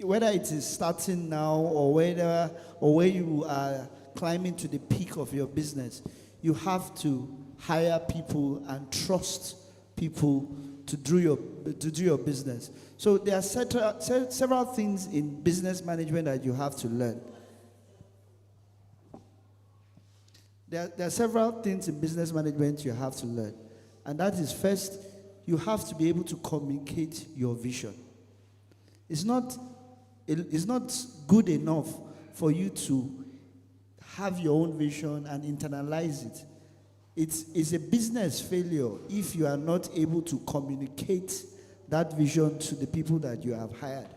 whether it is starting now or where you are climbing to the peak of your business, you have to hire people and trust people to do your business. So there are several things in business management that you have to learn. There are several things in business management you have to learn. And that is, first, you have to be able to communicate your vision. It's not good enough for you to have your own vision and internalize it. It's a business failure if you are not able to communicate that vision to the people that you have hired.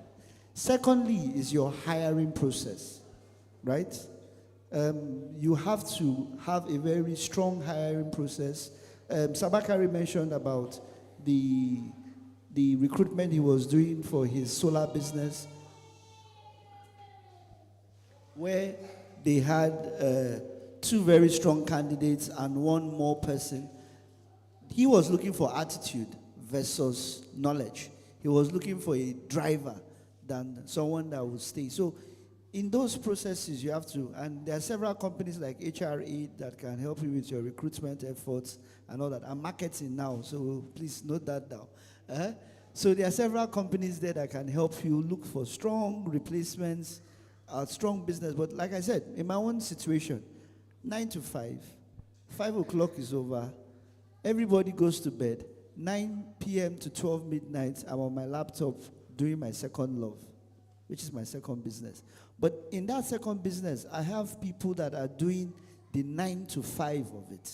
Secondly is your hiring process, right? You have to have a very strong hiring process. Bakare mentioned about the recruitment he was doing for his solar business, where they had two very strong candidates and one more person. He was looking for attitude versus knowledge. He was looking for a driver than someone that would stay. So in those processes, you have to, and there are several companies like HRE that can help you with your recruitment efforts and all that. I'm marketing now, so please note that down. So there are several companies there that can help you look for strong replacements, strong business. But like I said, in my own situation, 9 to 5, 5 o'clock is over, everybody goes to bed, 9 p.m. to 12 midnight, I'm on my laptop doing my second love, which is my second business. But in that second business, I have people that are doing the 9 to 5 of it,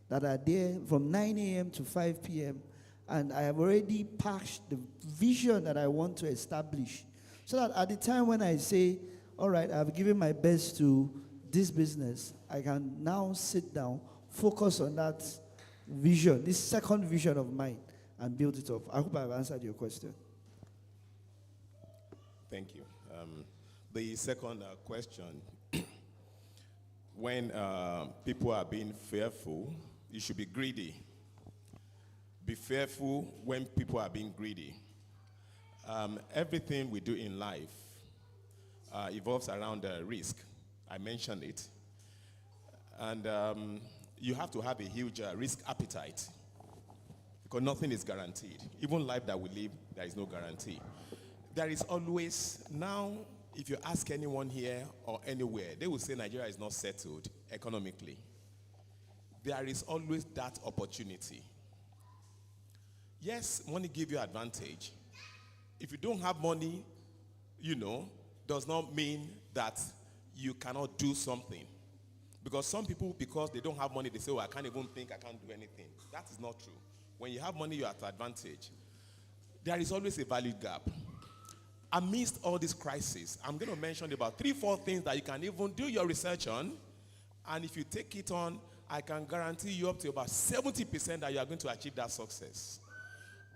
that are there from 9 a.m. to 5 p.m., and I have already patched the vision that I want to establish. So that at the time when I say, all right, I've given my best to this business, I can now sit down, focus on that vision, this second vision of mine, and build it up. I hope I've answered your question. Thank you. The second question, when people are being fearful, you should be greedy. Be fearful when people are being greedy. Everything we do in life evolves around risk. I mentioned it. And you have to have a huge risk appetite, because nothing is guaranteed. Even life that we live, there is no guarantee. There is always, now, if you ask anyone here or anywhere, they will say Nigeria is not settled economically. There is always that opportunity. Yes, money gives you advantage. If you don't have money, does not mean that you cannot do something. Because some people, because they don't have money, they say, I can't even think, I can't do anything. That is not true. When you have money, you're at advantage. There is always a value gap. Amidst all these crises, I'm going to mention about 3-4 things that you can even do your research on. And if you take it on, I can guarantee you up to about 70% that you are going to achieve that success.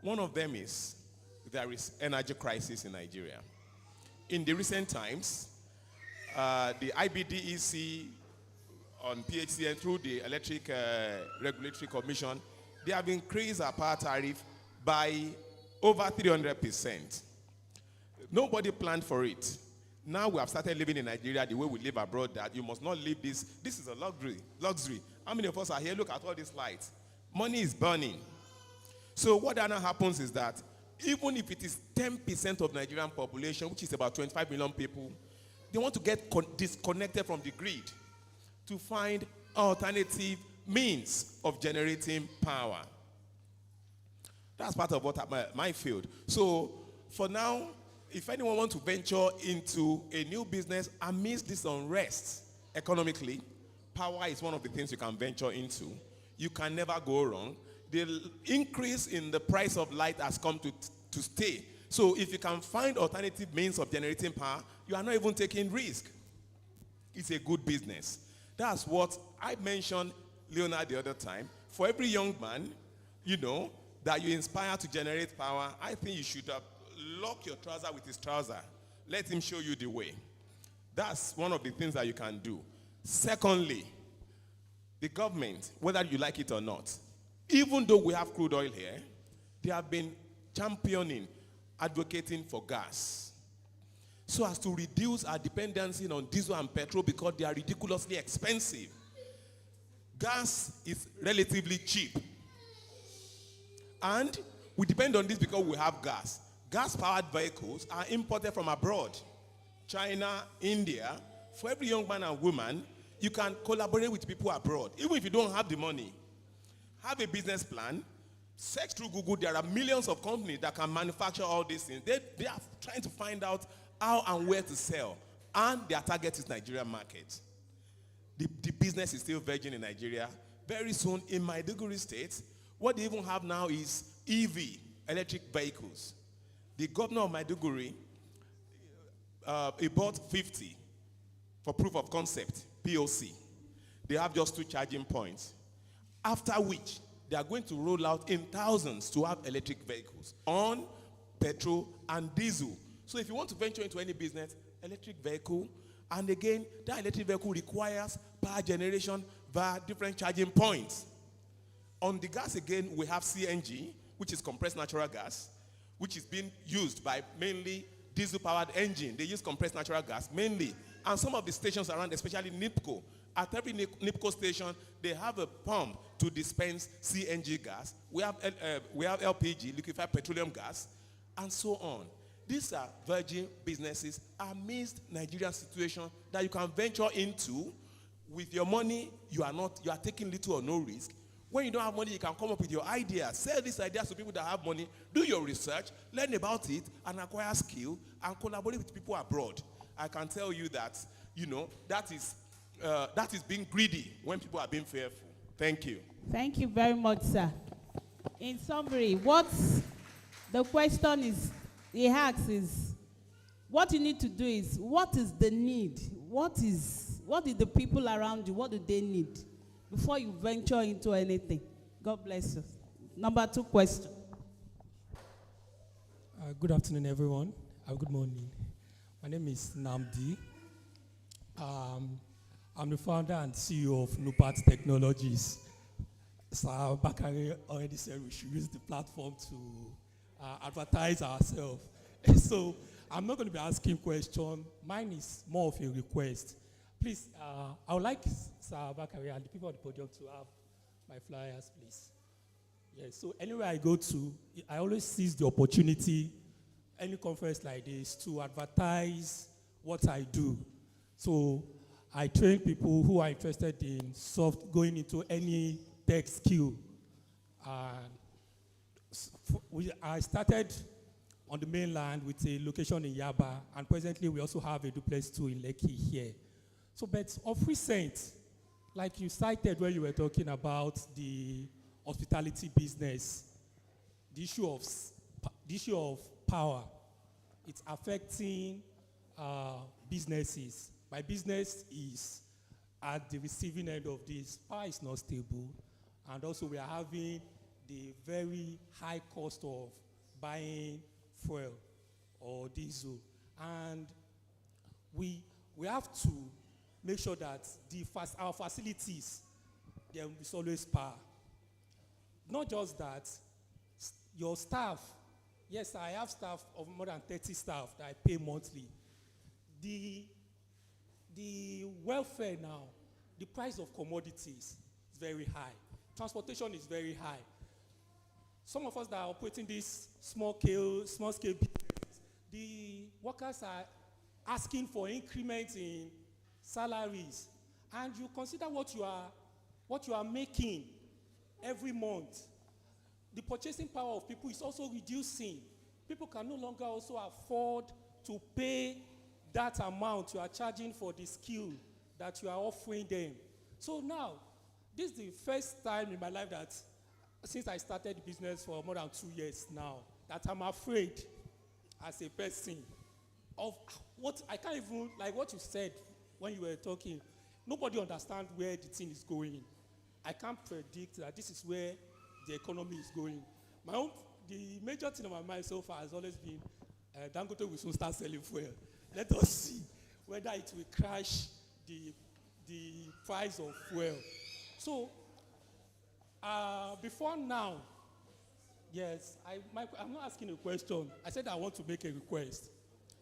One of them is there is energy crisis in Nigeria. In the recent times, the IBDEC on PHCN through the Electric Regulatory Commission, they have increased our power tariff by over 300%. Nobody planned for it. Now we have started living in Nigeria the way we live abroad, that you must not live this. This is a luxury. How many of us are here? Look at all these lights. Money is burning. So what now happens is that even if it is 10% of Nigerian population, which is about 25 million people, they want to get disconnected from the grid to find alternative means of generating power. That's part of what my field. So for now, if anyone wants to venture into a new business amidst this unrest economically, power is one of the things you can venture into. You can never go wrong. The increase in the price of light has come to stay. So if you can find alternative means of generating power, you are not even taking risk. It's a good business. That's what I mentioned, Leonard, the other time. For every young man, that you inspire to generate power, I think you should lock your trouser with his trouser. Let him show you the way. That's one of the things that you can do. Secondly, the government, whether you like it or not, even though we have crude oil here, they have been championing, advocating for gas, so as to reduce our dependency on diesel and petrol, because they are ridiculously expensive. Gas is relatively cheap. And we depend on this because we have gas. Gas-powered vehicles are imported from abroad. China, India. For every young man and woman, you can collaborate with people abroad, even if you don't have the money. Have a business plan. Search through Google. There are millions of companies that can manufacture all these things. They are trying to find out how and where to sell. And their target is Nigerian market. The business is still virgin in Nigeria. Very soon in Maiduguri State, what they even have now is EV, electric vehicles. The governor of Maiduguri, he bought 50 for proof of concept, POC. They have just 2 charging points. After which, they are going to roll out in thousands to have electric vehicles on petrol and diesel. So if you want to venture into any business, electric vehicle, and again, that electric vehicle requires power generation via different charging points. On the gas again, we have CNG, which is compressed natural gas. which is being used by mainly diesel-powered engine. They use compressed natural gas mainly. And some of the stations around, especially NIPCO, at every NIPCO station, they have a pump to dispense CNG gas. We have LPG, liquefied petroleum gas, and so on. These are virgin businesses amidst Nigerian situation that you can venture into. With your money, you are taking little or no risk. When you don't have money, you can come up with your ideas. Sell these ideas to people that have money. Do your research, learn about it, and acquire skill, and collaborate with people abroad. I can tell you that, that is being greedy when people are being fearful. Thank you. Thank you very much, sir. In summary, what the question is, he asks is, what you need to do is, what is the need? What is the people around you, what do they need before you venture into anything? God bless you. Number 2 question. Good afternoon, everyone. Good morning. My name is Namdi. I'm the founder and CEO of Nupat Technologies. Sir Bakare already said we should use the platform to advertise ourselves. So I'm not going to be asking questions. Mine is more of a request. Please, I would like Sir Bakare and the people on the podium to have my flyers, please. Yes, so anywhere I go to, I always seize the opportunity, any conference like this, to advertise what I do. So I train people who are interested in going into any tech skill. I started on the mainland with a location in Yaba, and presently we also have a duplex 2 in Lekki here. So, but of recent, like you cited when you were talking about the hospitality business, the issue of power, it's affecting businesses. My business is at the receiving end of this. Power is not stable, and also we are having the very high cost of buying fuel or diesel, and we have to make sure that our facilities, there is always power. Not just that, your staff, yes, I have staff of more than 30 staff that I pay monthly. The welfare now, the price of commodities is very high. Transportation is very high. Some of us that are operating this small scale business, the workers are asking for increments in salaries, and you consider what you are making every month. The purchasing power of people is also reducing. People can no longer also afford to pay that amount you are charging for the skill that you are offering them. So now, this is the first time in my life that, since I started the business for more than 2 years now, that I'm afraid as a person of what I can't even, like what you said when you were talking. Nobody understands where the thing is going. I can't predict that this is where the economy is going. The major thing on my mind so far has always been Dangote will soon start selling fuel. Let us see whether it will crash the price of fuel. So, before now, yes, I'm not asking a question. I said I want to make a request.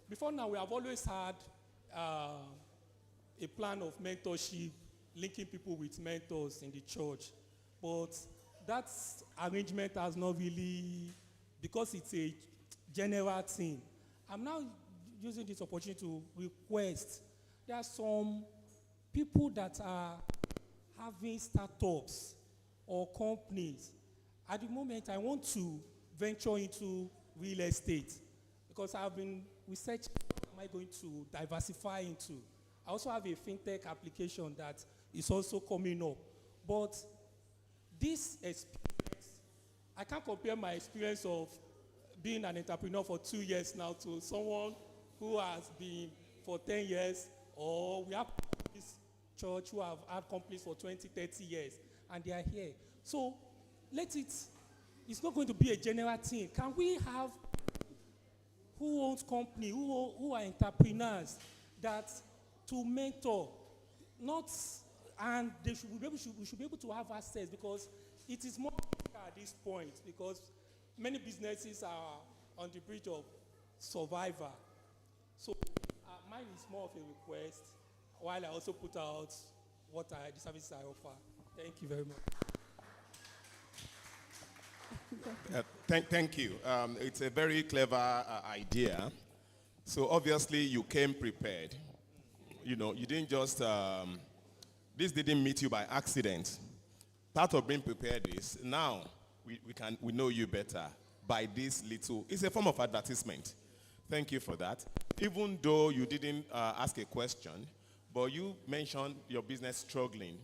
Before now, we have always had a plan of mentorship, linking people with mentors in the church. But that arrangement has not really, because it's a general thing. I'm now using this opportunity to request. There are some people that are having startups or companies. At the moment, I want to venture into real estate because I've been researching what am I going to diversify into. I also have a fintech application that is also coming up. But this experience, I can't compare my experience of being an entrepreneur for 2 years now to someone who has been for 10 years, or we have this church who have had companies for 20, 30 years, and they are here. So it's not going to be a general thing. Can we have who owns company, who are entrepreneurs, that to mentor, and we should be able to have access, because it is more at this point, because many businesses are on the bridge of survivor. So mine is more of a request, while I also put out the services I offer. Thank you very much. Thank you. It's a very clever idea. So obviously you came prepared. You know, you didn't just, this didn't meet you by accident. Part of being prepared is now we know you better by this little, it's a form of advertisement. Thank you for that. Even though you didn't ask a question, but you mentioned your business struggling.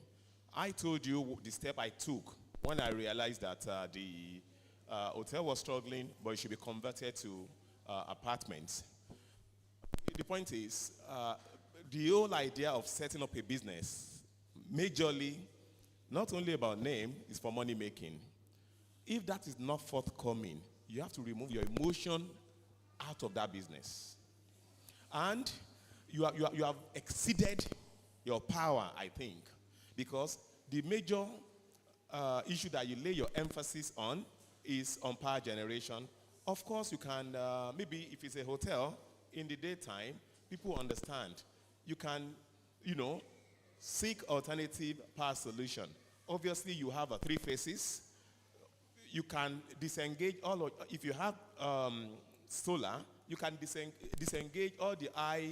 I told you the step I took when I realized that the hotel was struggling, but it should be converted to apartments. The point is, the whole idea of setting up a business, majorly, not only about name, is for money making. If that is not forthcoming, you have to remove your emotion out of that business. And you have exceeded your power, I think, because the major issue that you lay your emphasis on is on power generation. Of course, you can, maybe if it's a hotel, in the daytime, people understand. You can, seek alternative power solution. Obviously, you have 3 phases. You can disengage if you have solar, you can disengage all the high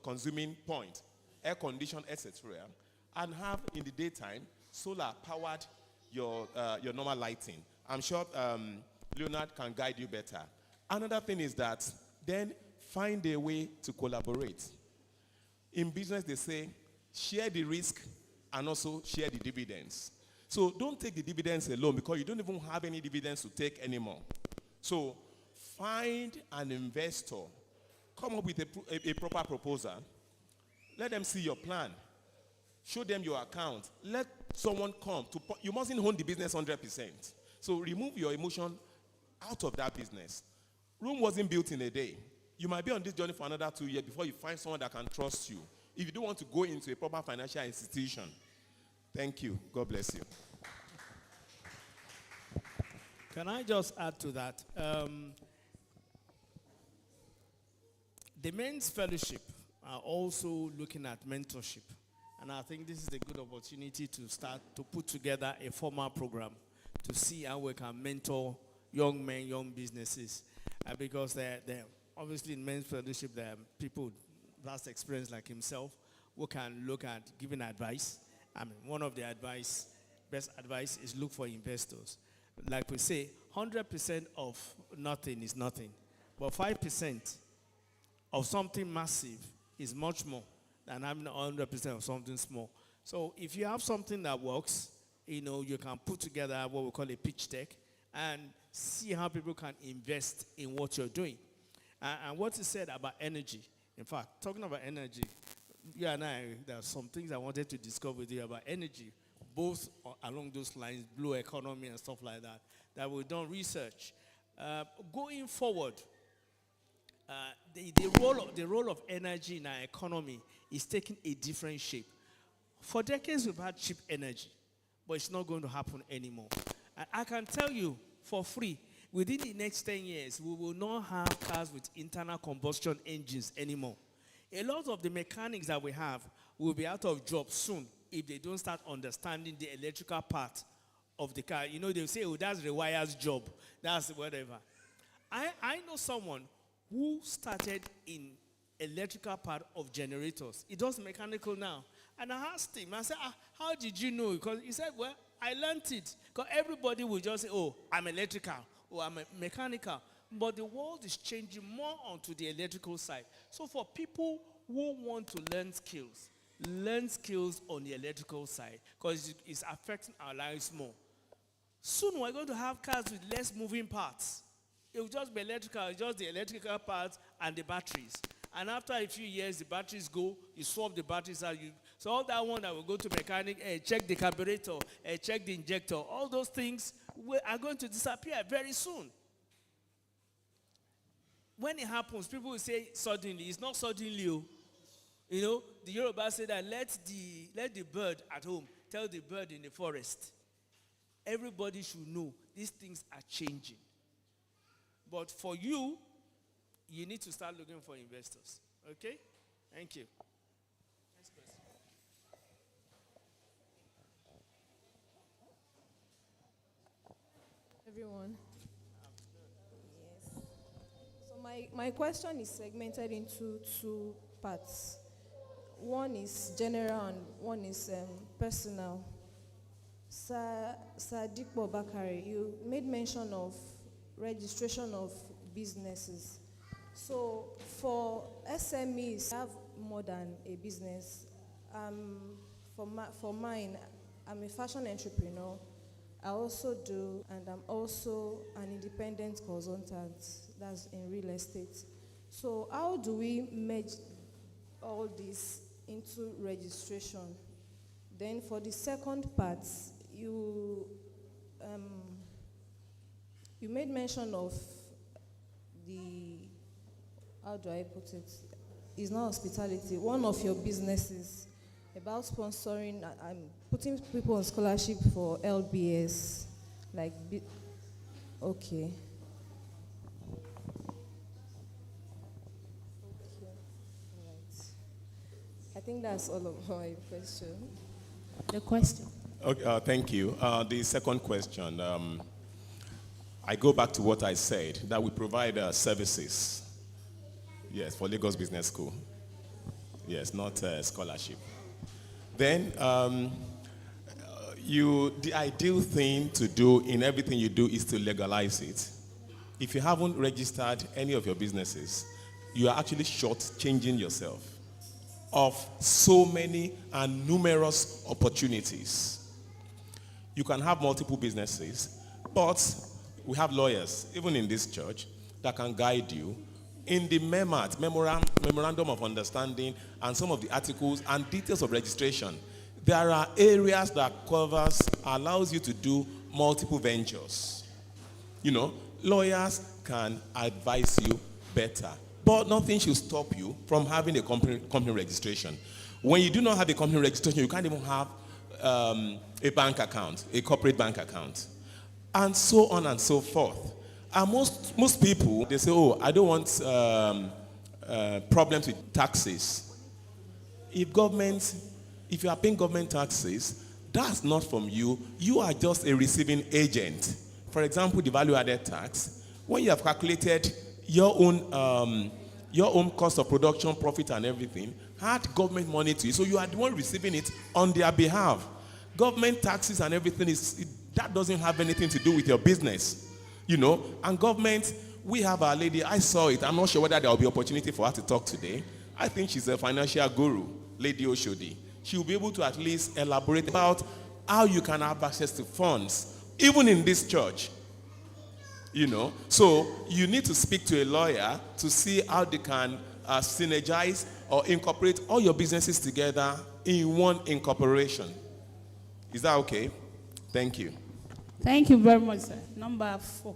consuming points, air condition, etc., and have in the daytime solar powered your normal lighting. I'm sure Leonard can guide you better. Another thing is that then find a way to collaborate. In business, they say share the risk and also share the dividends. So don't take the dividends alone because you don't even have any dividends to take anymore. So find an investor, come up with a proper proposal, let them see your plan, show them your account, let someone come. You mustn't own the business 100%. So remove your emotion out of that business. Rome wasn't built in a day. You might be on this journey for another 2 years before you find someone that can trust you. If you don't want to go into a proper financial institution. Thank you. God bless you. Can I just add to that? The men's fellowship are also looking at mentorship. And I think this is a good opportunity to start to put together a formal program to see how we can mentor young men, young businesses. Because they're obviously in men's fellowship, there are people with vast experience like himself who can look at giving advice. I mean, one of the best advice is look for investors. Like we say, 100% of nothing is nothing. But 5% of something massive is much more than having 100% of something small. So if you have something that works, you can put together what we call a pitch deck and see how people can invest in what you're doing. And what you said about energy, in fact, talking about energy, you and I, there are some things I wanted to discuss with you about energy, both along those lines, blue economy and stuff like that we've done research. Going forward, the role of energy in our economy is taking a different shape. For decades, we've had cheap energy, but it's not going to happen anymore. And I can tell you for free, within the next 10 years, we will not have cars with internal combustion engines anymore. A lot of the mechanics that we have will be out of job soon if they don't start understanding the electrical part of the car. They'll say, oh, that's the wire's job. That's whatever. I know someone who started in electrical part of generators. He does mechanical now. And I asked him, I said, how did you know? Because he said, well, I learned it. Because everybody will just say, oh, I'm electrical, or I'm mechanical. But the world is changing more onto the electrical side. So for people who want to learn skills on the electrical side, because it's affecting our lives more. Soon we're going to have cars with less moving parts. It will just be electrical, just the electrical parts and the batteries. And after a few years, the batteries go, you swap the batteries out. So all that one that will go to mechanic, check the carburetor, check the injector, all those things are going to disappear very soon. When it happens, people will say suddenly. It's not suddenly. The Yoruba say that let the bird at home tell the bird in the forest. Everybody should know these things are changing. But for you, you need to start looking for investors. Okay? Thank you. Next question. Everyone. Yes. So my question is segmented into two parts. One is general and one is personal. Sir Dipo Bakare, you made mention of registration of businesses. So for SMEs, have more than a business. For mine, I'm a fashion entrepreneur. I also do, and I'm also an independent consultant, that's in real estate. So how do we merge all this into registration? Then for the second part, you made mention of the, how do I put it? It's not hospitality. One of your businesses about sponsoring, I'm putting people on scholarship for LBS, like, okay. Right. I think that's all of my question. The question. Okay, thank you. The second question, I go back to what I said, that we provide services. Yes, for Lagos Business School. Yes, not scholarship. Then, the ideal thing to do in everything you do is to legalize it. If you haven't registered any of your businesses, you are actually short-changing yourself of so many and numerous opportunities. You can have multiple businesses, but we have lawyers, even in this church, that can guide you in the Memorandum of Understanding, and some of the articles and details of registration. There are areas that allows you to do multiple ventures. You know, lawyers can advise you better, but nothing should stop you from having a company registration. When you do not have a company registration, you can't even have a bank account, a corporate bank account, and so on and so forth. And most people, they say, oh, I don't want problems with taxes. If you are paying government taxes, that's not from you. You are just a receiving agent. For example, the value-added tax, when you have calculated your own cost of production, profit, and everything, add government money to it, so you are the one receiving it on their behalf. Government taxes and everything, that doesn't have anything to do with your business. You know, and government, we have our lady, I saw it, I'm not sure whether there will be opportunity for her to talk today. I think she's a financial guru, Lady Oshodi. She will be able to at least elaborate about how you can have access to funds, even in this church. You know, so you need to speak to a lawyer to see how they can synergize or incorporate all your businesses together in one incorporation. Is that okay? Thank you. Thank you very much, sir. Number 4.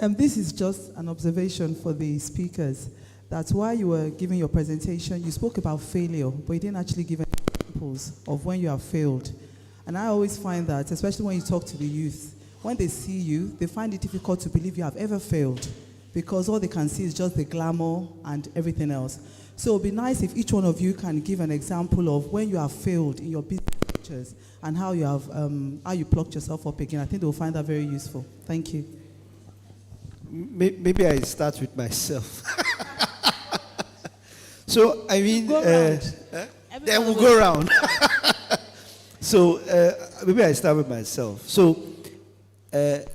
This is just an observation for the speakers. That's why you were giving your presentation. You spoke about failure, but you didn't actually give any examples of when you have failed. And I always find that, especially when you talk to the youth, when they see you, they find it difficult to believe you have ever failed, because all they can see is just the glamour and everything else. So it would be nice if each one of you can give an example of when you have failed in your business ventures and how you have how you plucked yourself up again. I think they will find that very useful. Thank you. Maybe I start with myself. So I mean, then we'll go around. So maybe I start with myself. So a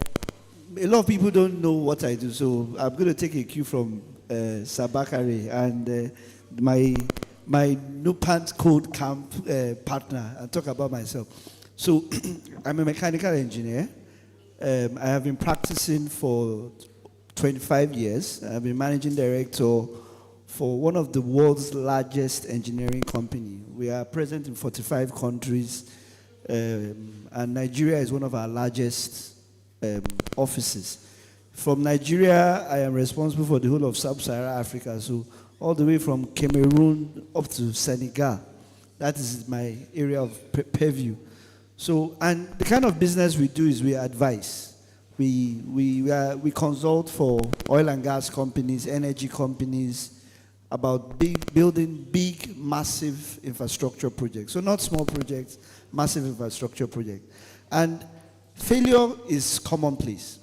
lot of people don't know what I do. So I'm going to take a cue from Sir Bakare and my No Pants Code Camp partner and talk about myself. So I'm a mechanical engineer. I have been practicing for 25 years. I've been managing director for one of the world's largest engineering company. We are present in 45 countries, and Nigeria is one of our largest offices. From Nigeria, I am responsible for the whole of Sub-Saharan Africa, so all the way from Cameroon up to Senegal. That is my area of purview. So, and the kind of business we do is we advise. We consult for oil and gas companies, energy companies, about building big, massive infrastructure projects. So not small projects, massive infrastructure projects. And failure is commonplace.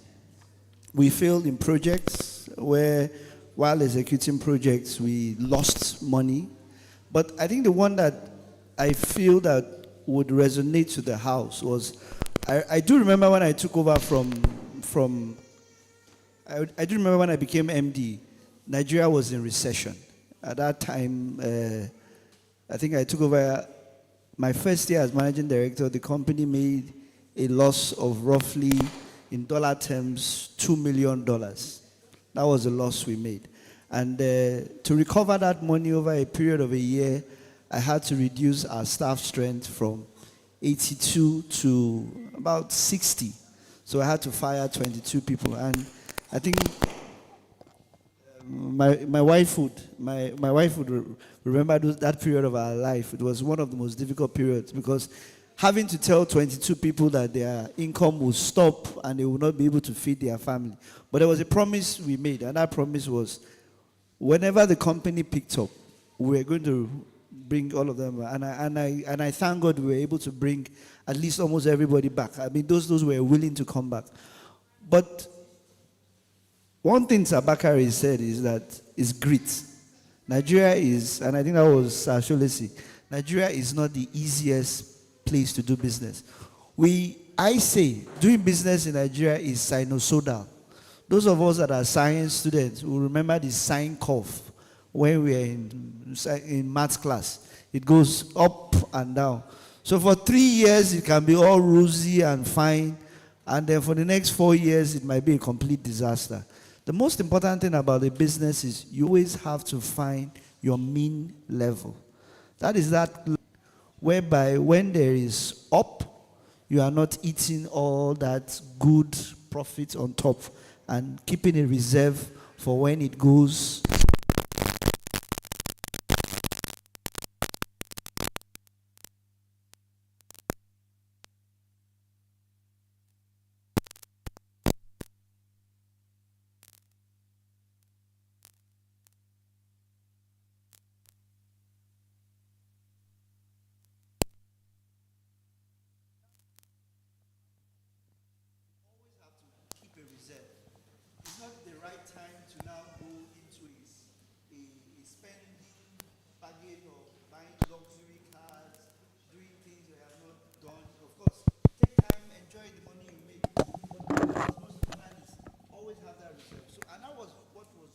We failed in projects where, while executing projects, we lost money. But I think the one that I feel that would resonate to the house was, I do remember when I took over I do remember when I became MD, Nigeria was in recession. At that time, I think I took over my first year as managing director. The company made a loss of roughly, in dollar terms, $2 million. That was the loss we made. And to recover that money over a period of a year, I had to reduce our staff strength from 82 to about 60. So I had to fire 22 people. And I think my wife would remember that period of our life. It was one of the most difficult periods, because having to tell 22 people that their income will stop and they will not be able to feed their family. But there was a promise we made, and that promise was, whenever the company picked up, we were going to bring all of them. And I thank God we were able to bring at least almost everybody back. I mean, those who were willing to come back. But one thing Sir Bakare said is grit. Nigeria is, and I think that was Sir Solesi, Nigeria is not the easiest place to do business. I say, doing business in Nigeria is sinusoidal. Those of us that are science students will remember the sine curve when we are in maths class. It goes up and down. So for 3 years, it can be all rosy and fine. And then for the next 4 years, it might be a complete disaster. The most important thing about a business is you always have to find your mean level. That is that whereby when there is up, you are not eating all that good profit on top and keeping a reserve for when it goes. It's not the right time to now go into a spending bargain or buying luxury cars, doing things you have not done. Of course, take time, enjoy the money you make. But what's most important is always have that reserve. So, and that was what was.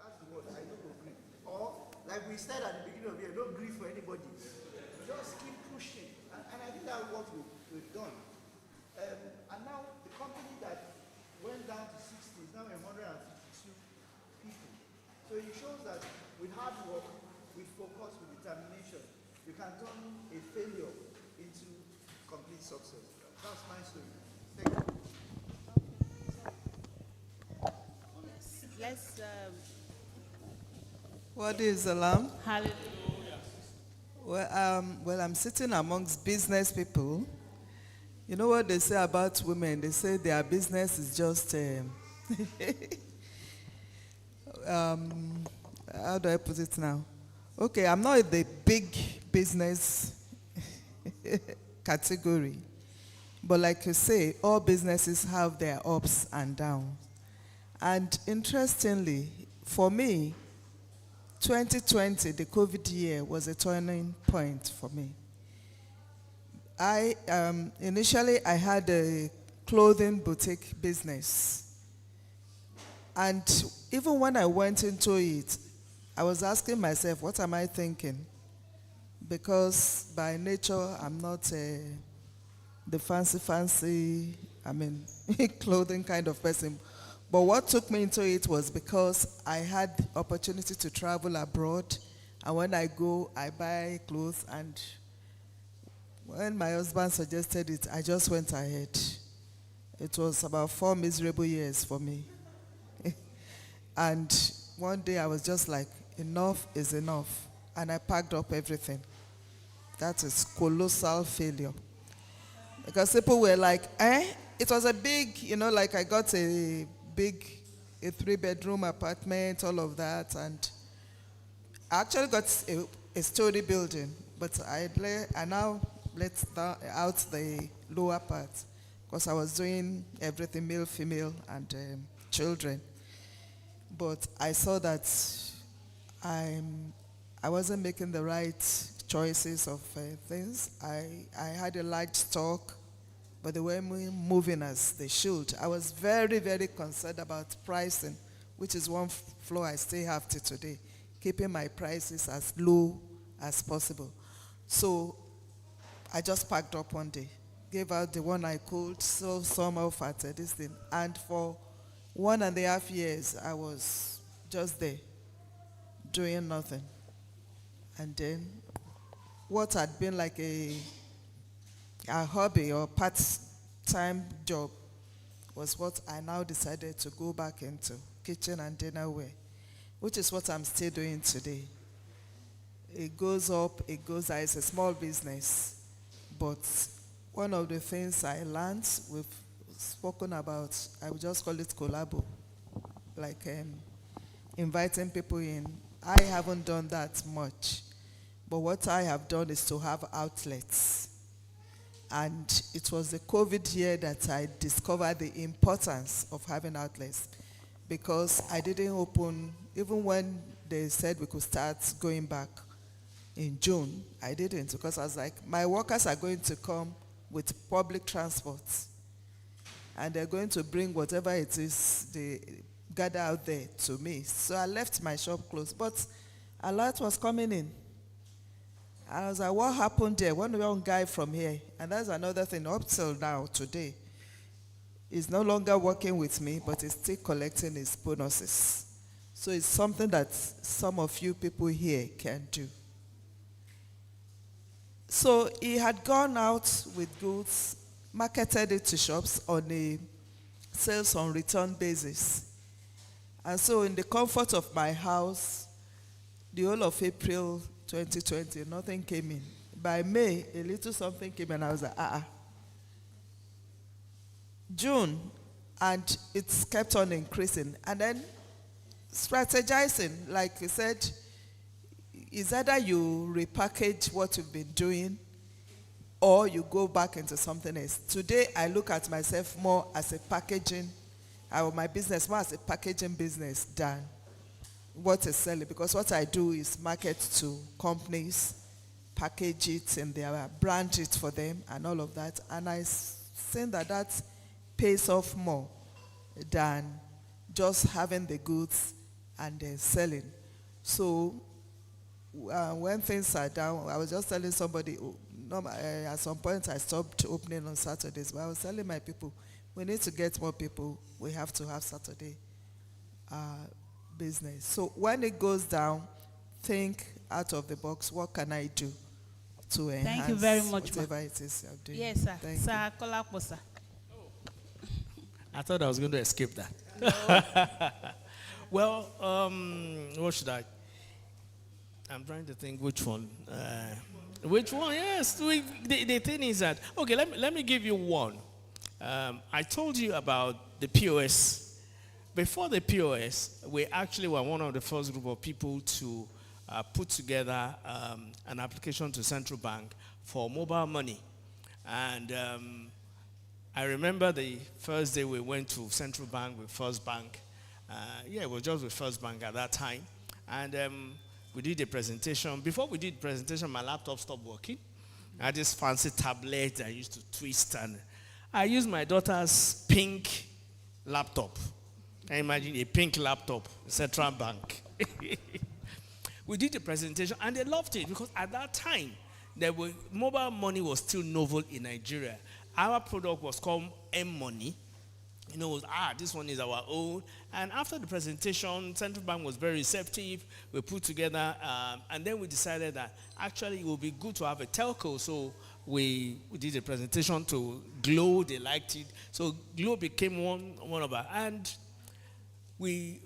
That's the word, I don't agree. Or, like we said at the beginning of the year, don't grieve for anybody. Just keep pushing. And I think that's what we've done. And now, the company that went down to 60 is now 152 people. So it shows that with hard work, with focus, with determination, you can turn a failure into complete success. That's my story. Thank you. Let's. What is alarm? Hallelujah. Well, I'm sitting amongst business people. You know what they say about women? They say their business is just, how do I put it now? Okay, I'm not in the big business category. But like you say, all businesses have their ups and downs. And interestingly, for me, 2020, the COVID year, was a turning point for me. Initially I had a clothing boutique business. And even when I went into it, I was asking myself, what am I thinking? Because by nature, I'm not the fancy, clothing kind of person. But what took me into it was because I had the opportunity to travel abroad. And when I go, I buy clothes. And when my husband suggested it, I just went ahead. It was about 4 miserable years for me. And one day I was just like, enough is enough. And I packed up everything. That is colossal failure. Because people were like, It was a big, like I got a 3-bedroom apartment, all of that. And I actually got a story building. But I now let out the lower part. Because I was doing everything, male, female, and children. But I saw that I wasn't making the right choices of things. I had a large stock, but they weren't moving as they should. I was very, very concerned about pricing, which is one flaw I still have to today, keeping my prices as low as possible. So I just packed up one day, gave out the one I could, sold some off at this thing. And for 1.5 years, I was just there, doing nothing. And then what had been like a hobby or part-time job was what I now decided to go back into, kitchen and dinnerware, which is what I'm still doing today. It goes up, it goes down. It's a small business. But one of the things I learned, we've spoken about, I would just call it Kolapo, like inviting people in. I haven't done that much. But what I have done is to have outlets. And it was the COVID year that I discovered the importance of having outlets. Because I didn't open, even when they said we could start going back in June, I didn't. Because I was like, my workers are going to come with public transport. And they're going to bring whatever it is they gather out there to me. So I left my shop closed. But a lot was coming in. I was like, what happened there? One young guy from here. And that's another thing. Up till now, today, he's no longer working with me, but he's still collecting his bonuses. So it's something that some of you people here can do. So he had gone out with goods, marketed it to shops on a sales on return basis. And so in the comfort of my house, the whole of April 2020, nothing came in. By May, a little something came in. I was like, June, and it's kept on increasing. And then strategizing, like you said, is either you repackage what you've been doing or you go back into something else. Today, I look at myself more as a packaging, my business more as a packaging business than what is selling. Because what I do is market to companies, package it, and they brand it for them and all of that. And I think that pays off more than just having the goods and then selling. So when things are down, I was just telling somebody, at some point I stopped opening on Saturdays, but I was telling my people, we need to get more people. We have to have Saturday business. So when it goes down, think out of the box. What can I do to enhance Thank you very much, whatever it is you're doing? Yes, sir. Thank Sir Kolapo, sir. I thought I was going to escape that. Well, what should I? I'm trying to think which one. Which one? Yes. The thing is that, okay, let me give you one. I told you about the POS. Before the POS, we actually were one of the first group of people to put together an application to Central Bank for mobile money. And I remember the first day we went to Central Bank with First Bank. It was just with First Bank at that time. And we did a presentation. Before we did the presentation, my laptop stopped working. I had this fancy tablet I used to twist, and I used my daughter's pink laptop. Can you imagine a pink laptop, Central Bank? We did the presentation, and they loved it because at that time, mobile money was still novel in Nigeria. Our product was called M-Money. You know, this one is our own. And after the presentation, Central Bank was very receptive. We put together, and then we decided that actually it would be good to have a telco. So we did a presentation to Glo. They liked it. So Glo became one of our, and we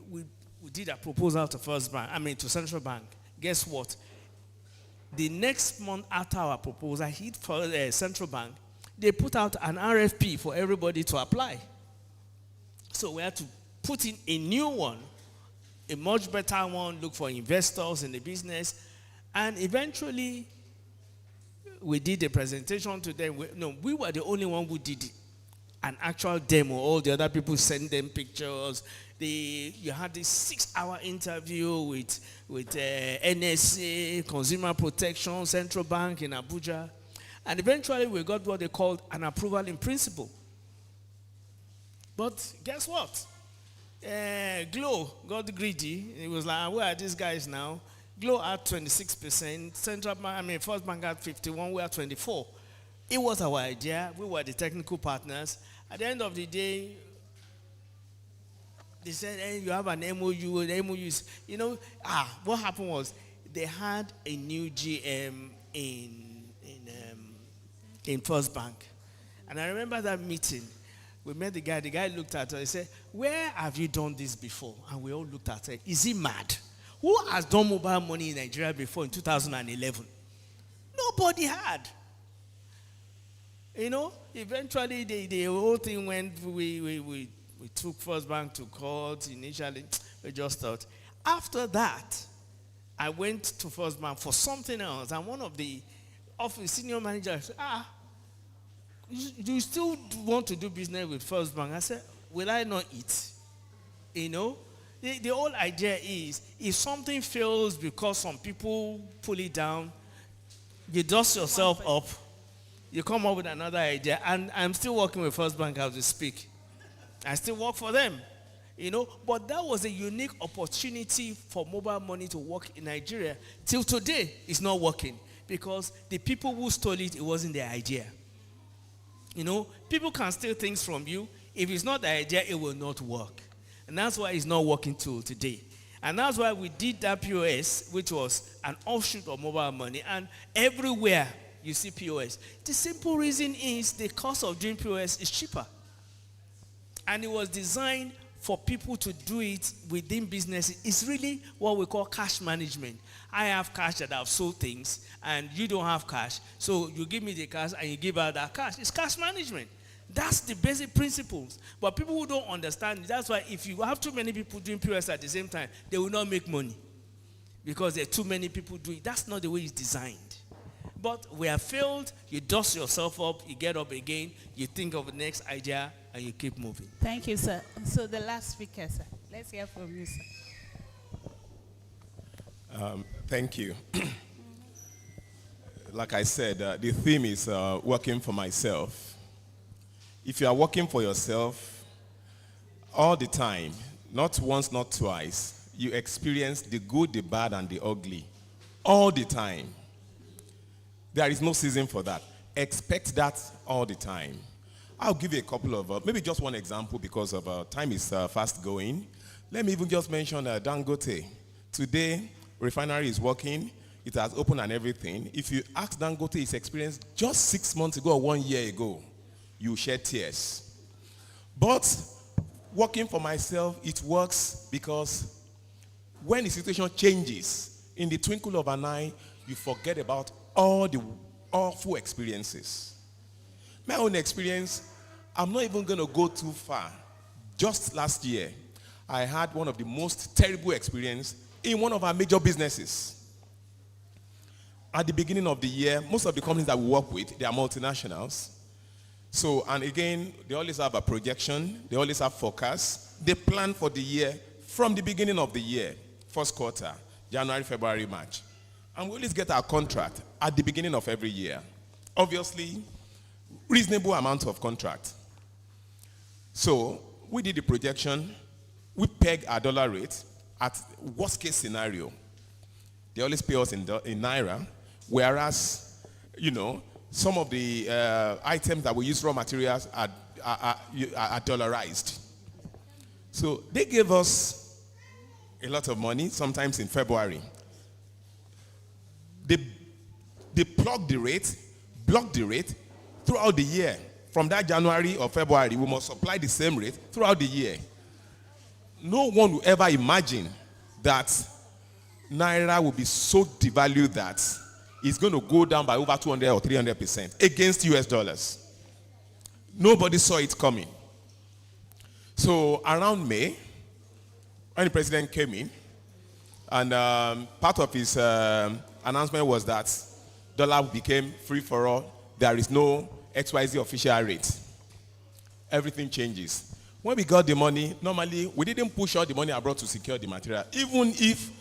did a proposal to Central Bank. Guess what? The next month after our proposal hit for Central Bank, they put out an RFP for everybody to apply. So we had to put in a new one, a much better one, look for investors in the business. And eventually, we did a presentation to them. We were the only one who did an actual demo. All the other people sent them pictures. You had this 6-hour interview with NSA, Consumer Protection, Central Bank in Abuja. And eventually, we got what they called an approval in principle. But guess what? Glo got greedy. It was like, where are these guys now? Glo had 26%. First Bank had 51. We had 24. It was our idea. We were the technical partners. At the end of the day, they said, hey, you have an MOU. The MOU is, what happened was they had a new GM in First Bank. And I remember that meeting. We met the guy. The guy looked at us. He said, where have you done this before? And we all looked at him. Is he mad? Who has done mobile money in Nigeria before in 2011? Nobody had. Eventually the whole thing went, we took First Bank to court. Initially, we just thought. After that, I went to First Bank for something else. And one of the senior managers said, do you still want to do business with First Bank? I said, will I not eat? The whole idea is, if something fails because some people pull it down, you dust yourself up, you come up with another idea. And I'm still working with First Bank as we speak. I still work for them. But that was a unique opportunity for mobile money to work in Nigeria. Till today, it's not working because the people who stole it wasn't their idea. People can steal things from you. If it's not the idea, it will not work. And that's why it's not working till today. And that's why we did that POS, which was an offshoot of mobile money. And everywhere you see POS. The simple reason is the cost of doing POS is cheaper. And it was designed for people to do it within businesses. It's really what we call cash management. I have cash that I've sold things, and you don't have cash. So you give me the cash, and you give out that cash. It's cash management. That's the basic principles. But people who don't understand, that's why if you have too many people doing POS at the same time, they will not make money. Because there are too many people doing it. That's not the way it's designed. But we have failed. You dust yourself up, you get up again, you think of the next idea, and you keep moving. Thank you, sir. So the last speaker, sir. Let's hear from you, sir. Thank you. Like I said, the theme is working for myself. If you are working for yourself all the time, not once, not twice, you experience the good, the bad, and the ugly all the time. There is no season for that. Expect that all the time. I'll give you a couple of, maybe just one example because of time is fast going. Let me even just mention Dangote. Today, refinery is working. It has opened and everything. If you ask Dangote his experience just 6 months ago or 1 year ago, you shed tears. But working for myself, it works because when the situation changes, in the twinkle of an eye, you forget about all the awful experiences. My own experience, I'm not even going to go too far. Just last year, I had one of the most terrible experiences in one of our major businesses. At the beginning of the year, most of the companies that we work with, they are multinationals. So, and again, they always have a projection. They always have forecasts. They plan for the year from the beginning of the year, first quarter, January, February, March. And we always get our contract at the beginning of every year. obviously reasonable amount of contract. So we did the projection. We peg our dollar rate at worst case scenario. They always pay us in naira, whereas, some of the items that we use raw materials are dollarized. So they gave us a lot of money, sometimes in February. They blocked the rate throughout the year. From that January or February, we must supply the same rate throughout the year. No one will ever imagine that naira will be so devalued that it's going to go down by over 200 or 300% against US dollars. Nobody saw it coming. So around May, when the president came in, and part of his announcement was that dollar became free for all. There is no XYZ official rate. Everything changes. When we got the money, normally we didn't push all the money abroad to secure the material. Even if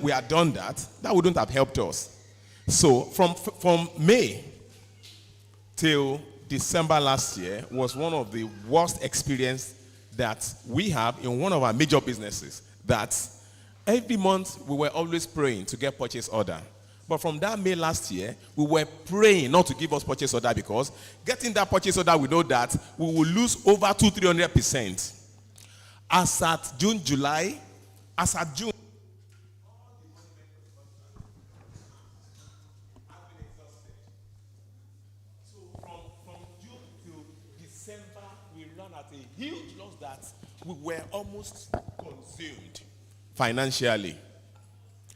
we had done that, that wouldn't have helped us. So from May till December last year was one of the worst experience that we have in one of our major businesses. That every month we were always praying to get purchase order. But from that May last year, we were praying not to give us purchase order, because getting that purchase order, we know that we will lose over 200-300%. As at June, from June to December, we ran at a huge loss that we were almost consumed financially.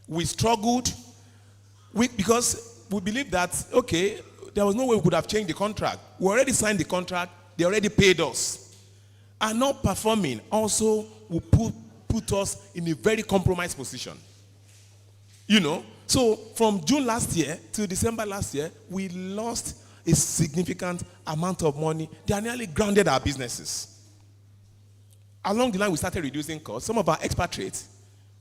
We struggled because we believed that, okay, there was no way we could have changed the contract. We already signed the contract. They already paid us. And not performing also will put us in a very compromised position. So from June last year to December last year, we lost a significant amount of money. They nearly grounded our businesses. Along the line, we started reducing costs. Some of our expatriates,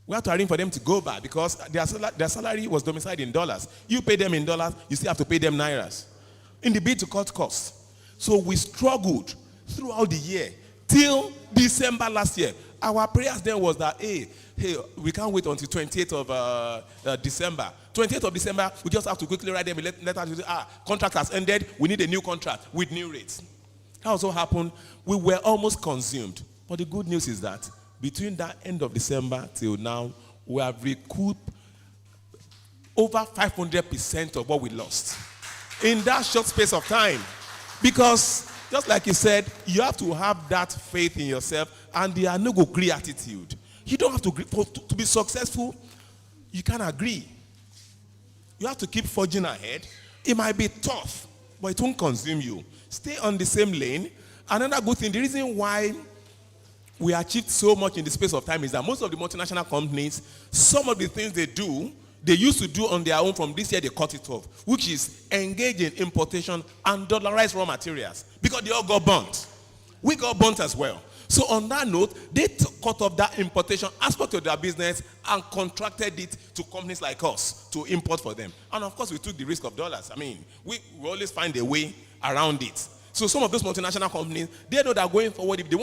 we had to arrange for them to go back because their salary was domiciled in dollars. You pay them in dollars, you still have to pay them nairas in the bid to cut costs. So we struggled throughout the year till December last year. Our prayers then was that, hey, we can't wait until 28th of December. 28th of December, we just have to quickly write them a letter to say, contract has ended, we need a new contract with new rates. That also happened. We were almost consumed. But the good news is that between that end of December till now, we have recouped over 500% of what we lost in that short space of time. Because, just like you said, you have to have that faith in yourself and the no-go-agree attitude. You don't have to agree. To be successful, you can't agree. You have to keep forging ahead. It might be tough, but it won't consume you. Stay on the same lane. Another good thing, the reason why we achieved so much in the space of time is that most of the multinational companies, some of the things they used to do on their own. From this year, they cut it off, which is engage in importation and dollarize raw materials, because they all got burnt. We got burnt as well. So on that note, they cut off that importation aspect of their business and contracted it to companies like us to import for them. And of course, we took the risk of dollars. I mean, we always find a way around it. So some of those multinational companies, they know that going forward, if they don't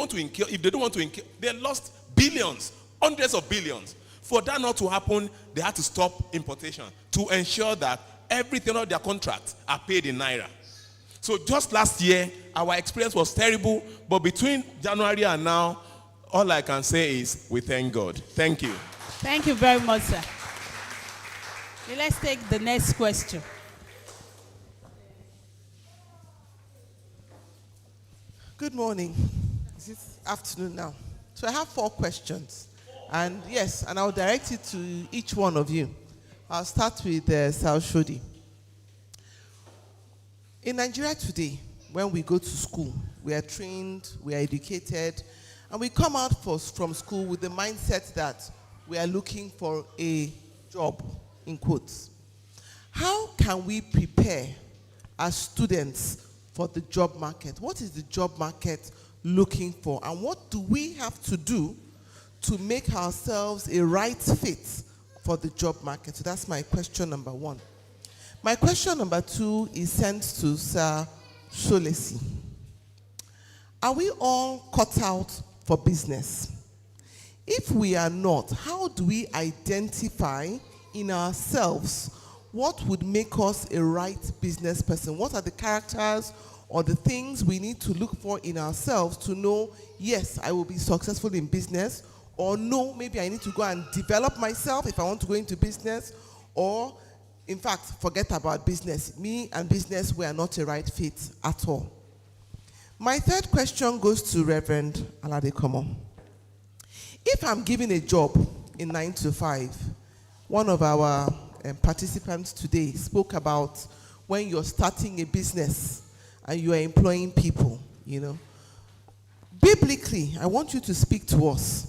want to incur, they lost billions, hundreds of billions. For that not to happen, they had to stop importation to ensure that everything of their contracts are paid in naira. So just last year, our experience was terrible, but between January and now, all I can say is we thank God. Thank you. Thank you very much, sir. Let's take the next question. Good morning. It's afternoon now. So I have 4 questions. And yes, and I'll direct it to each one of you. I'll start with Sir Oshodi. In Nigeria today, when we go to school, we are trained, we are educated, and we come out from school with the mindset that we are looking for a job, in quotes. How can we prepare as students for the job market? What is the job market looking for? And what do we have to do to make ourselves a right fit for the job market? So that's my question number 1. My question number 2 is sent to Sir Solesi. Are we all cut out for business? If we are not, how do we identify in ourselves what would make us a right business person? What are the characters or the things we need to look for in ourselves to know, yes, I will be successful in business, or no, maybe I need to go and develop myself if I want to go into business, or in fact, forget about business. Me and business were not a right fit at all. My third question goes to Reverend Aladekomo. If I'm given a job in 9 to 5, one of our participants today spoke about when you're starting a business and you are employing people, you know. Biblically, I want you to speak to us.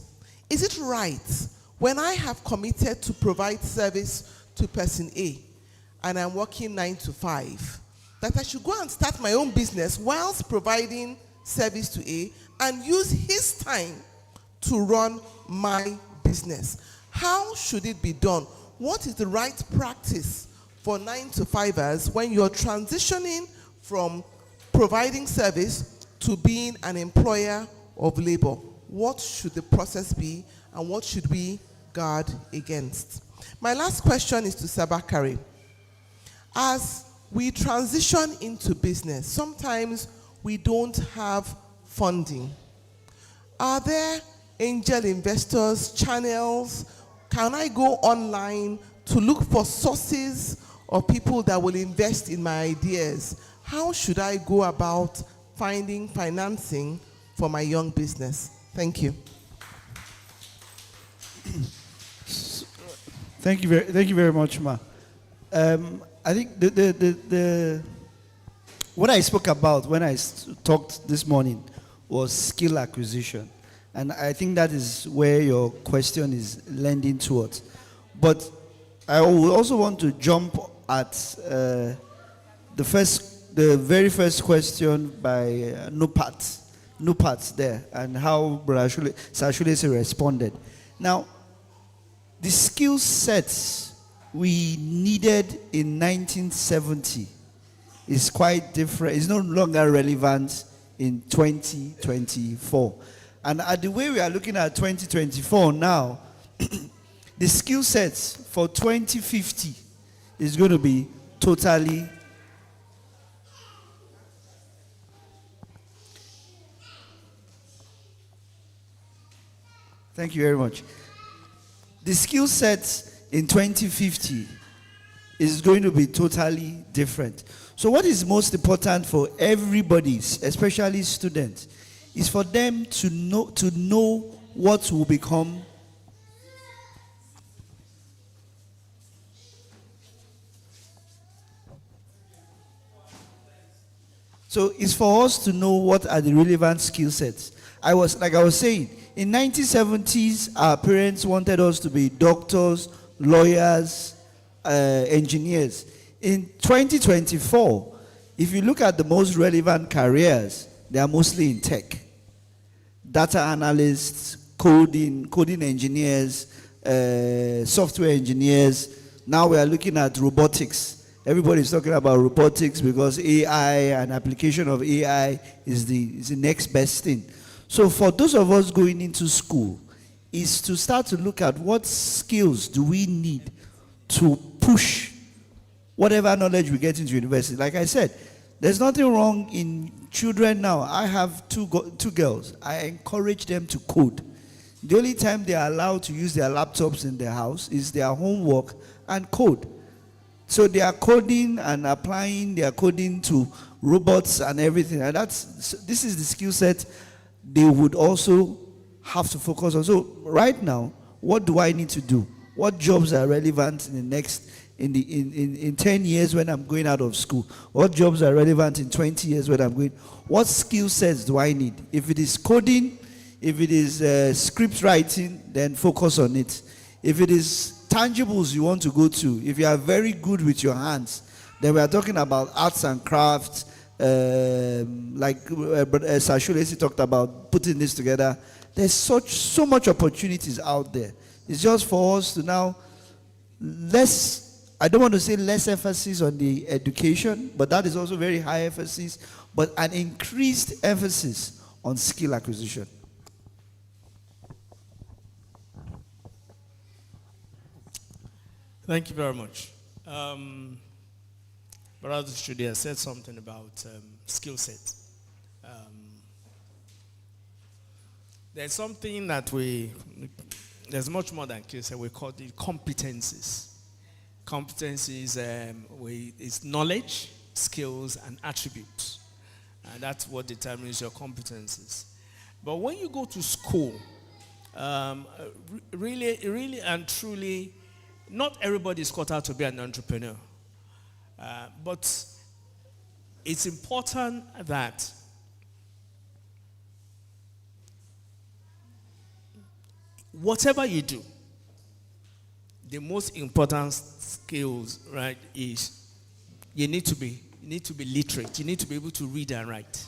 Is it right when I have committed to provide service to person A and I'm working 9 to 5, that I should go and start my own business whilst providing service to A and use his time to run my business? How should it be done? What is the right practice for 9 to 5ers when you're transitioning from providing service to being an employer of labor? What should the process be, and what should we guard against? My last question is to Sir Bakare. As we transition into business, sometimes we don't have funding. Are there angel investors, channels? Can I go online to look for sources of people that will invest in my ideas? How should I go about finding financing for my young business? Thank you. Thank you very much, Ma. I think what I spoke about when I talked this morning was skill acquisition. And I think that is where your question is lending towards. But I would also want to jump at the very first question by Nupat there, and how Sashulese responded. Now, the skill sets we needed in 1970 is quite different. It's no longer relevant in 2024. And at the way we are looking at 2024 now, the skill sets for 2050 is going to be totally Thank you very much. The skill set in 2050 is going to be totally different. So what is most important for everybody, especially students, is for them to know what will become So it's for us to know what are the relevant skill sets. I was saying, in 1970s, our parents wanted us to be doctors, lawyers, engineers. In 2024, if you look at the most relevant careers, they are mostly in tech. Data analysts, coding engineers, software engineers. Now we are looking at robotics. Everybody's talking about robotics because AI and application of AI is the next best thing. So for those of us going into school, is to start to look at what skills do we need to push whatever knowledge we get into university. Like I said, there's nothing wrong in children now. I have two girls. I encourage them to code. The only time they are allowed to use their laptops in their house is their homework and code. So they are coding and applying their coding to robots and everything. And this is the skill set they would also have to focus on. So right now, what do I need to do? What jobs are relevant in the next in 10 years when I'm going out of school? What jobs are relevant in 20 years when I'm going? What skill sets do I need? If it is coding, if it is script writing, then focus on it. If it is tangibles you want to go to, if you are very good with your hands, then we are talking about arts and crafts, like Sashulesi talked about putting this together. There's so much opportunities out there. It's just for us to now, I don't want to say less emphasis on the education, but that is also very high emphasis, but an increased emphasis on skill acquisition. Thank you very much. Brother Oshodi has said something about skill set. There's something that there's much more than skill set. We call it competencies. Competencies is knowledge, skills, and attributes. And that's what determines your competencies. But when you go to school, really and truly, not everybody is cut out to be an entrepreneur. But it's important that whatever you do, the most important skills, right, is you need to be literate. You need to be able to read and write.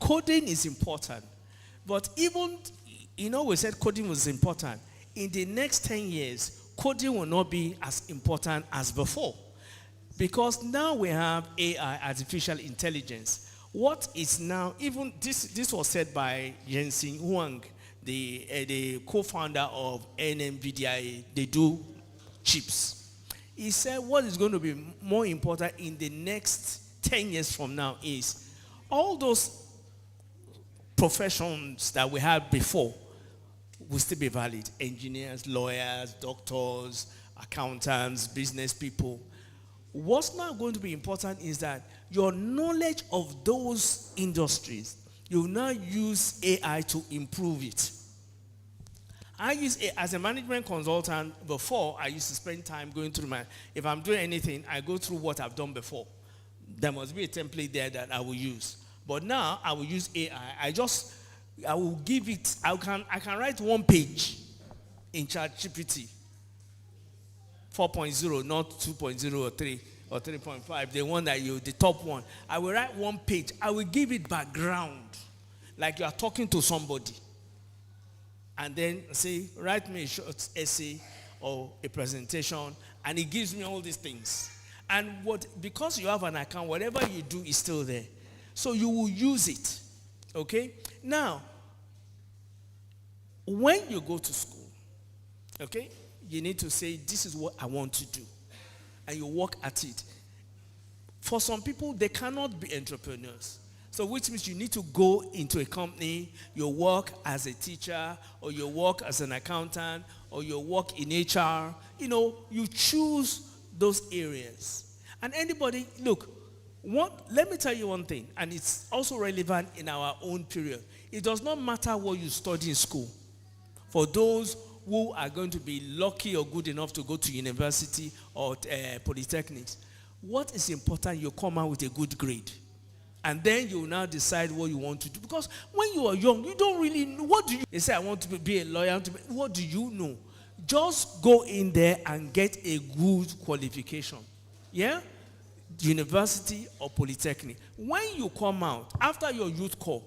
Coding is important, but even, we said coding was important. In the next 10 years, coding will not be as important as before, because now we have AI, artificial intelligence. What is now, even this was said by Jensen Huang, the co-founder of NVIDIA, they do chips. He said what is going to be more important in the next 10 years from now is all those professions that we had before will still be valid. Engineers, lawyers, doctors, accountants, business people. What's now going to be important is that your knowledge of those industries, you now use AI to improve it. I use it as a management consultant. Before, I used to spend time going through if I'm doing anything, I go through what I've done before. There must be a template there that I will use. But now, I will use AI. I will give it, I can write 1 page in ChatGPT. 4.0, not 2.0 or 3 or 3.5, the one that the top one. I will write 1 page. I will give it background, like you are talking to somebody. And then say, write me a short essay or a presentation, and it gives me all these things. And because you have an account, whatever you do is still there. So you will use it. Okay? Now, when you go to school, okay, you need to say, this is what I want to do. And you work at it. For some people, they cannot be entrepreneurs. So which means you need to go into a company, you work as a teacher, or you work as an accountant, or you work in HR. You choose those areas. And anybody, look, let me tell you one thing, and it's also relevant in our own period. It does not matter what you study in school. For those who are going to be lucky or good enough to go to university or polytechnics, what is important, you come out with a good grade. And then you now decide what you want to do. Because when you are young, you don't really know. What do you say? I want to be a lawyer. What do you know? Just go in there and get a good qualification. Yeah? University or polytechnic. When you come out, after your youth corps,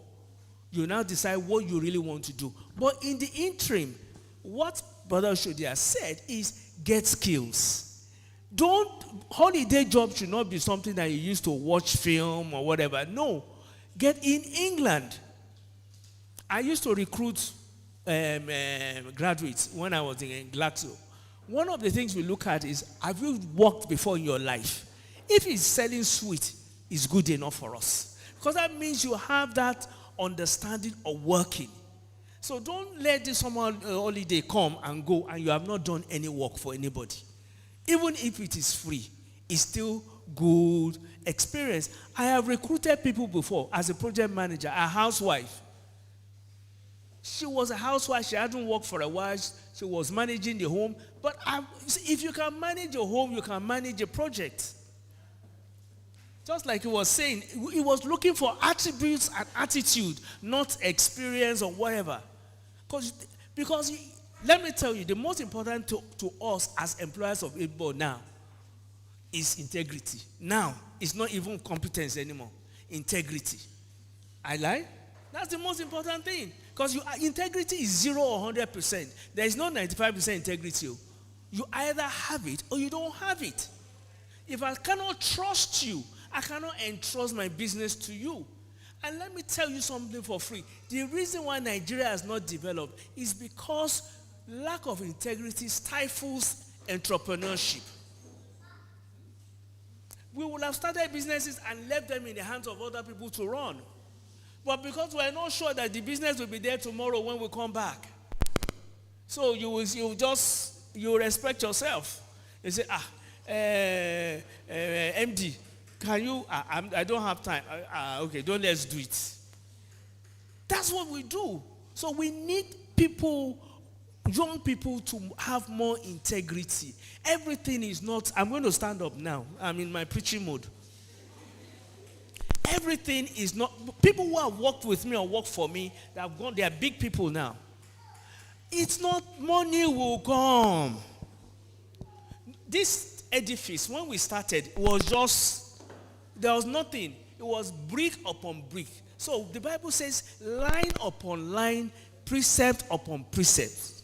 you now decide what you really want to do. But in the interim, what Brother Oshodi has said is get skills. Holiday job should not be something that you used to watch film or whatever. No. Get in England. I used to recruit graduates when I was in Glaxo. One of the things we look at is, have you worked before in your life? If it's selling sweet, it's good enough for us. Because that means you have that understanding of working. So don't let this summer holiday come and go and you have not done any work for anybody. Even if it is free, it's still good experience. I have recruited people before as a project manager, a housewife. She was a housewife. She hadn't worked for a while. She was managing the home. But if you can manage a home, you can manage a project. Just like he was saying, he was looking for attributes and attitude, not experience or whatever. Because let me tell you, the most important to us as employers of Igbo now is integrity. Now, it's not even competence anymore. Integrity. I lie? That's the most important thing. Because integrity is 0 or 100%. There is no 95% integrity. You either have it or you don't have it. If I cannot trust you, I cannot entrust my business to you. And let me tell you something for free. The reason why Nigeria has not developed is because lack of integrity stifles entrepreneurship. We would have started businesses and left them in the hands of other people to run. But because we're not sure that the business will be there tomorrow when we come back. So you respect yourself. You say, MD, can you, I don't have time. Okay, let's do it. That's what we do. So we need people, young people, to have more integrity. Everything is not, I'm going to stand up now. I'm in my preaching mode. Everything is not, people who have worked with me or worked for me, they are big people now. It's not money will come. This edifice, when we started, was just, there was nothing. It was brick upon brick. So the Bible says line upon line, precept upon precept.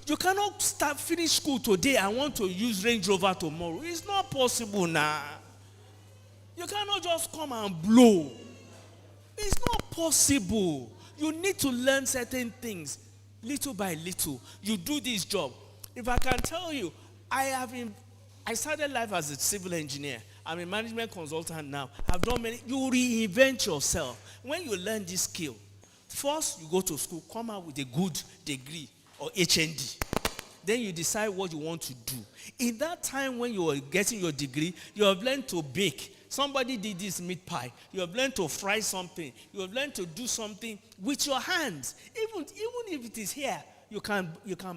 You cannot finish school today and want to use Range Rover tomorrow. It's not possible now. You cannot just come and blow. It's not possible. You need to learn certain things little by little. You do this job. If I can tell you, I started life as a civil engineer. I'm a management consultant now. I've done many. You reinvent yourself. When you learn this skill, first you go to school, come out with a good degree or HND. Then you decide what you want to do. In that time when you are getting your degree, you have learned to bake. Somebody did this meat pie. You have learned to fry something. You have learned to do something with your hands. Even if it is here, you can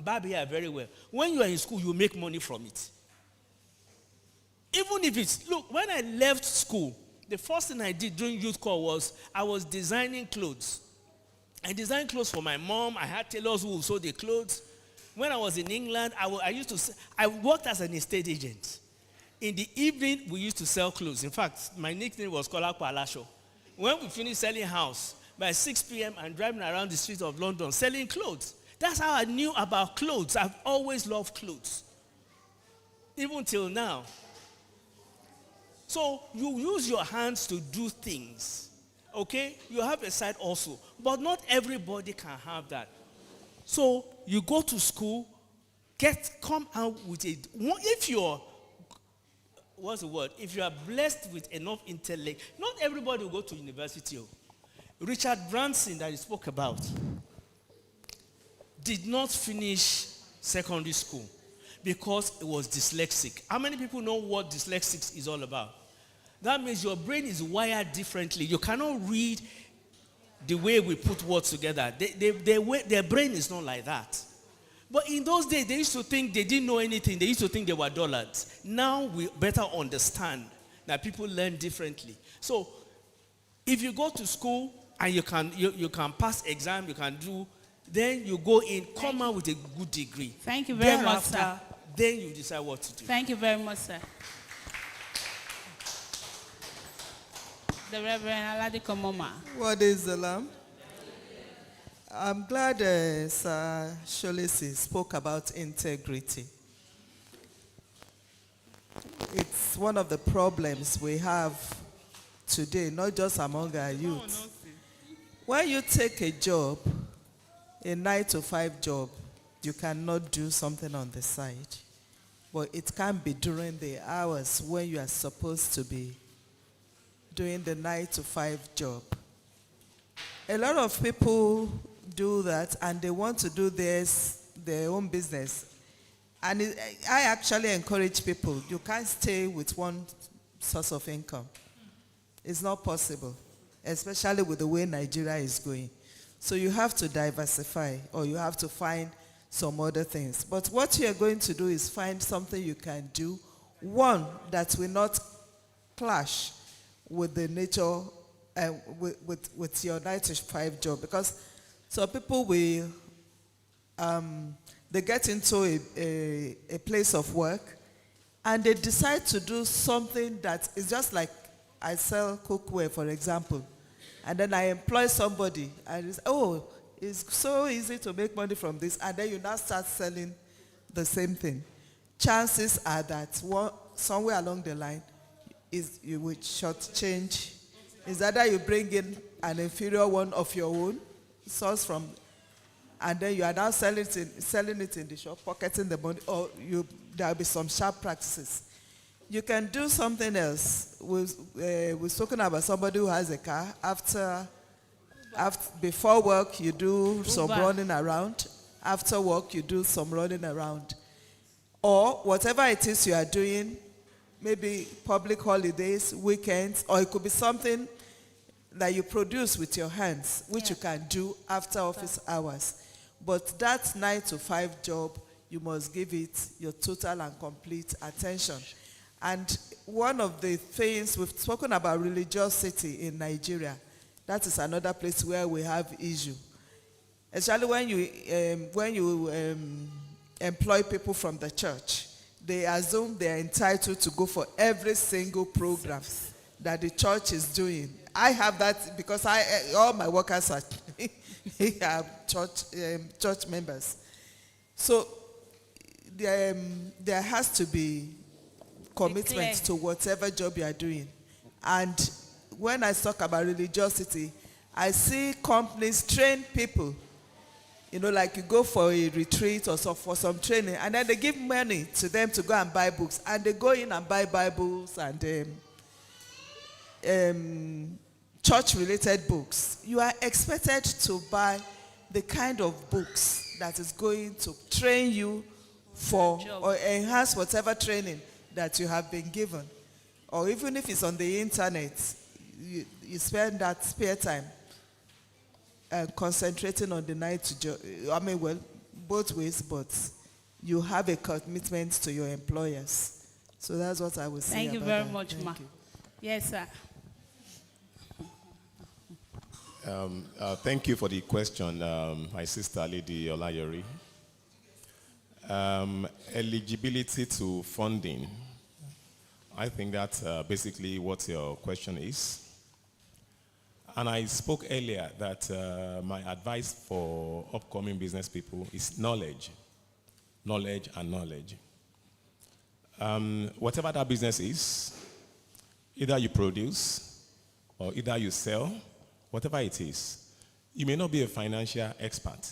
barb hair very well. When you are in school, you make money from it. Even if it's, look, when I left school, the first thing I did during youth corps was I was designing clothes. I designed clothes for my mom. I had tailors who would sew the clothes. When I was in England, I worked as an estate agent. In the evening, we used to sell clothes. In fact, my nickname was Kolapo. When we finished selling house, by 6 p.m., I'm driving around the streets of London selling clothes. That's how I knew about clothes. I've always loved clothes. Even till now. So you use your hands to do things. Okay? You have a side also. But not everybody can have that. So you go to school, come out with a, if you're, what's the word? If you are blessed with enough intellect, not everybody will go to university. Richard Branson that you spoke about did not finish secondary school because he was dyslexic. How many people know what dyslexic is all about? That means your brain is wired differently. You cannot read the way we put words together. Their brain is not like that. But in those days, they used to think they didn't know anything. They used to think they were dullards. Now we better understand that people learn differently. So if you go to school and you can pass exam, you can do, then you go in, come out with a good degree. Thank you very much, sir. Then you decide what to do. Thank you very much, sir. The Reverend Aladiko Moma. What is the lamb? I'm glad Sir Solesi spoke about integrity. It's one of the problems we have today, not just among our youth. When you take a job, a 9-to-5 job, you cannot do something on the side. But it can be during the hours when you are supposed to be doing the 9-to-5 job. A lot of people do that and they want to do their own business. And I actually encourage people, you can't stay with one source of income. It's not possible, especially with the way Nigeria is going. So you have to diversify or you have to find some other things. But what you're going to do is find something you can do, one, that will not clash with the nature, with your 9-to-5 job. Because some people will, they get into a place of work and they decide to do something that is just like I sell cookware, for example. And then I employ somebody and it's, oh, it's so easy to make money from this. And then you now start selling the same thing. Chances are that somewhere along the line, you will shortchange. Is either you bring in an inferior one of your own, source from, and then you are now selling it in the shop, pocketing the money, or there will be some sharp practices. You can do something else. We're talking about somebody who has a car. Before work, you do some running around. After work, you do some running around. Or whatever it is you are doing, maybe public holidays, weekends, or it could be something that you produce with your hands, which you can do after office hours. But that 9 to 5 job, you must give it your total and complete attention. And one of the things, we've spoken about religiosity in Nigeria. That is another place where we have issue. Especially when you employ people from the church, they assume they are entitled to go for every single program that the church is doing. I have that because all my workers are church members. So there has to be commitment to whatever job you are doing. And when I talk about religiosity, I see companies train people. You know, like you go for a retreat or so for some training, and then they give money to them to go and buy books. And they go in and buy Bibles and church-related books. You are expected to buy the kind of books that is going to train you for or enhance whatever training that you have been given. Or even if it's on the internet, you spend that spare time concentrating on the night both ways, but you have a commitment to your employers. So that's what I would say. Thank you very much, Ma. Yes, sir. Thank you for the question, my sister, Lady Olayori. Eligibility to funding. I think that's basically what your question is. And I spoke earlier that my advice for upcoming business people is knowledge. Knowledge and knowledge. Whatever that business is, either you produce or either you sell, whatever it is, you may not be a financial expert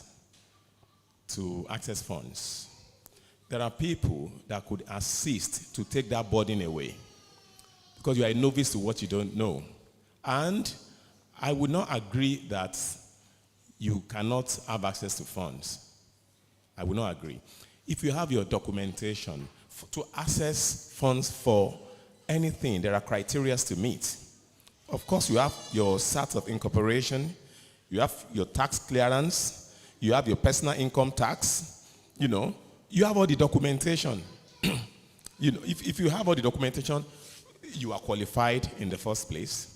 to access funds. There are people that could assist to take that burden away because you are a novice to what you don't know. And I would not agree that you cannot have access to funds. I would not agree. If you have your documentation to access funds for anything, there are criteria to meet. Of course, you have your cert of incorporation, you have your tax clearance, you have your personal income tax, you have all the documentation. If you have all the documentation, you are qualified in the first place.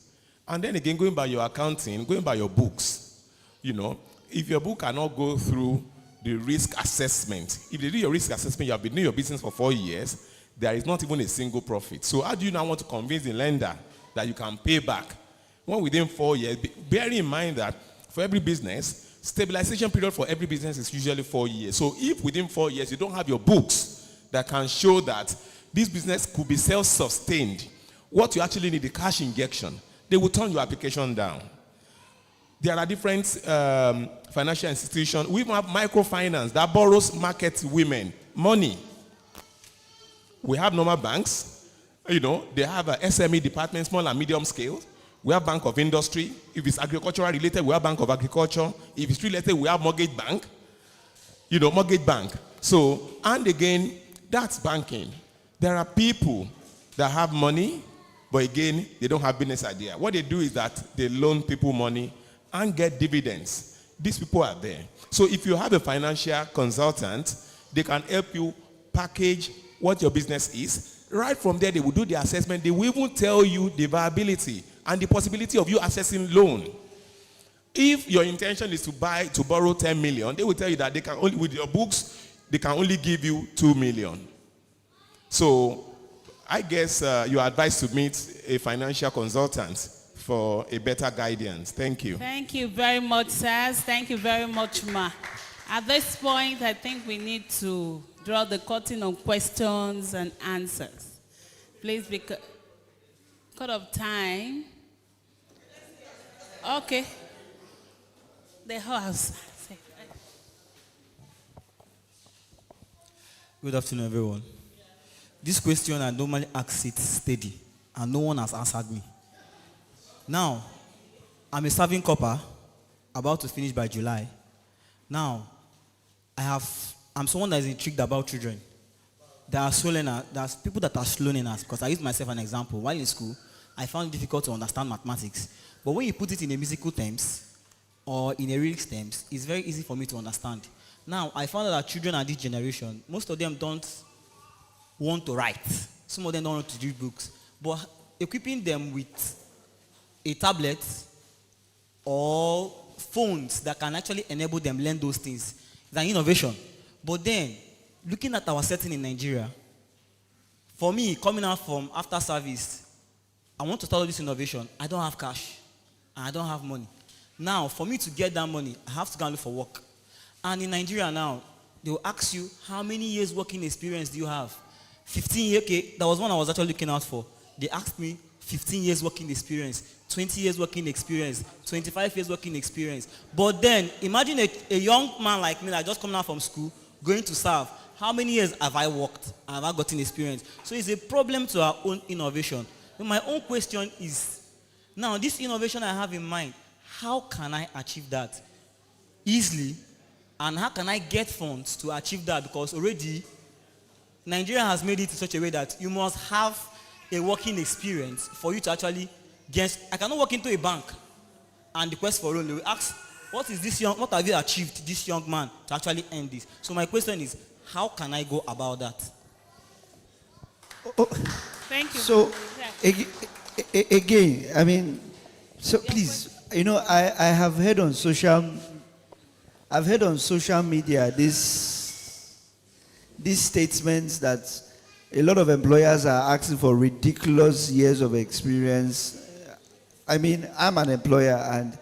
And then again, going by your accounting, going by your books, if your book cannot go through the risk assessment, if they do your risk assessment, you have been doing your business for 4 years, there is not even a single profit. So how do you now want to convince the lender that you can pay back when within 4 years? Bear in mind that for every business, stabilization period for every business is usually 4 years. So if within 4 years you don't have your books that can show that this business could be self-sustained, what you actually need is cash injection. They will turn your application down. There are different financial institutions. We have microfinance that borrows market women money. We have normal banks. They have a SME department, small and medium scale. We have Bank of Industry. If it's agricultural related, we have Bank of Agriculture. If it's related, we have Mortgage Bank. Mortgage Bank. So, and again, that's banking. There are people that have money, but again, they don't have business idea. What they do is that they loan people money and get dividends. These people are there. So if you have a financial consultant, they can help you package what your business is. Right from there, they will do the assessment. They will even tell you the viability and the possibility of you accessing loan. If your intention is to borrow 10 million, they will tell you that they can only, with your books, they can only give you 2 million. So I guess you are advised to meet a financial consultant for a better guidance. Thank you. Thank you very much, sirs. Thank you very much, Ma. At this point, I think we need to draw the curtain on questions and answers. Please, because of time. Okay. The house. Good afternoon, everyone. This question, I normally ask it steady, and no one has answered me. Now, I'm a serving copper, about to finish by July. Now, I'm someone that is intrigued about children. There's people that are slow learners, because I use myself an example. While in school, I found it difficult to understand mathematics. But when you put it in a musical terms, or in a lyrics terms, it's very easy for me to understand. Now, I found out that children at this generation, most of them don't want to write. Some of them don't want to read books. But equipping them with a tablet or phones that can actually enable them learn those things is an innovation. But then, looking at our setting in Nigeria, for me, coming out from after service, I want to start this innovation. I don't have cash, and I don't have money. Now, for me to get that money, I have to go and look for work. And in Nigeria now, they will ask you, how many years working experience do you have? 15 years, okay, that was one I was actually looking out for. They asked me, 15 years working experience, 20 years working experience, 25 years working experience. But then, imagine a young man like me that just coming out from school, going to serve. How many years have I worked? Have I gotten experience? So it's a problem to our own innovation. But my own question is, now this innovation I have in mind, how can I achieve that easily? And how can I get funds to achieve that? Because already, Nigeria has made it in such a way that you must have a working experience for you to actually get. I cannot walk into a bank and request for a loan. They will ask, what have you achieved, this young man, to actually earn this? So my question is, how can I go about that? Thank you. So, again, I mean, so please, I have heard on social media these statements that a lot of employers are asking for ridiculous years of experience. I mean, I'm an employer, and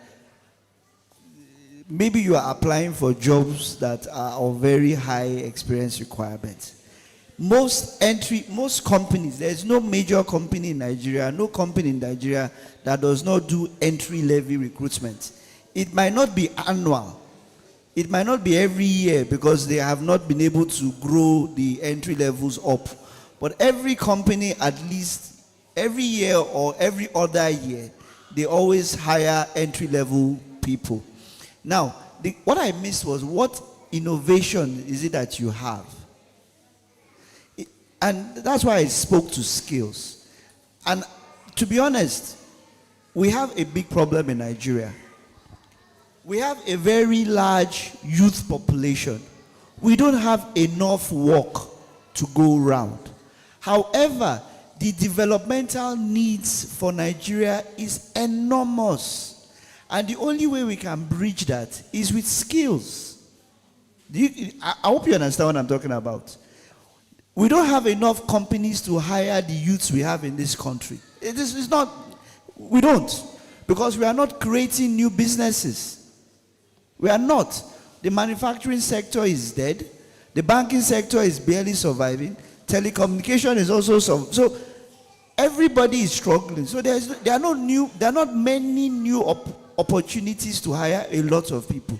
maybe you are applying for jobs that are of very high experience requirements. Most companies, there's no major company in Nigeria, no company in Nigeria that does not do entry-level recruitment. It might not be annual. It might not be every year because they have not been able to grow the entry levels up. But every company, at least every year or every other year, they always hire entry-level people. Now, what I missed was, what innovation is it that you have? And that's why I spoke to skills. And to be honest, we have a big problem in Nigeria. We have a very large youth population. We don't have enough work to go around. However, the developmental needs for Nigeria is enormous. And the only way we can bridge that is with skills. I hope you understand what I'm talking about. We don't have enough companies to hire the youths we have in this country. We don't. Because we are not creating new businesses. We are not. The manufacturing sector is dead. The banking sector is barely surviving. Telecommunication is also so everybody is struggling. So there are not many new opportunities to hire a lot of people.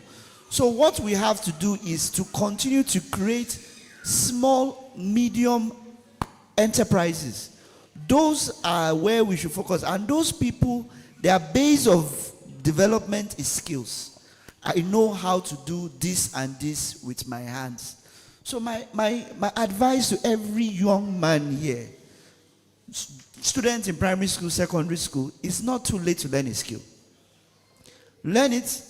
So what we have to do is to continue to create small, medium enterprises. Those are where we should focus. And those people, their base of development is skills. I know how to do this and this with my hands. So my advice to every young man here, students in primary school, secondary school, it's not too late to learn a skill. Learn it.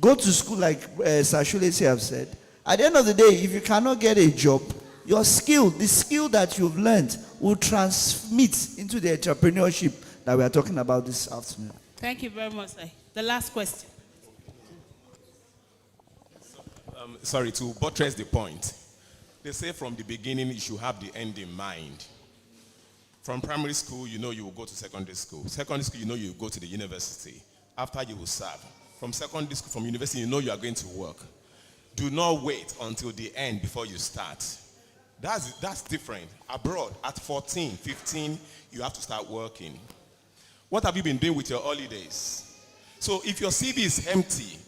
Go to school like Sir Solesi have said. At the end of the day, if you cannot get a job, your skill, the skill that you've learned, will transmit into the entrepreneurship that we are talking about this afternoon. Thank you very much, sir. The last question. Sorry, to buttress the point. They say from the beginning you should have the end in mind. From primary school, you know you will go to secondary school. Secondary school, you know you will go to the university. After you will serve. From secondary school, from university, you know you are going to work. Do not wait until the end before you start. That's different. Abroad, at 14, 15, you have to start working. What have you been doing with your holidays? So if your CV is empty,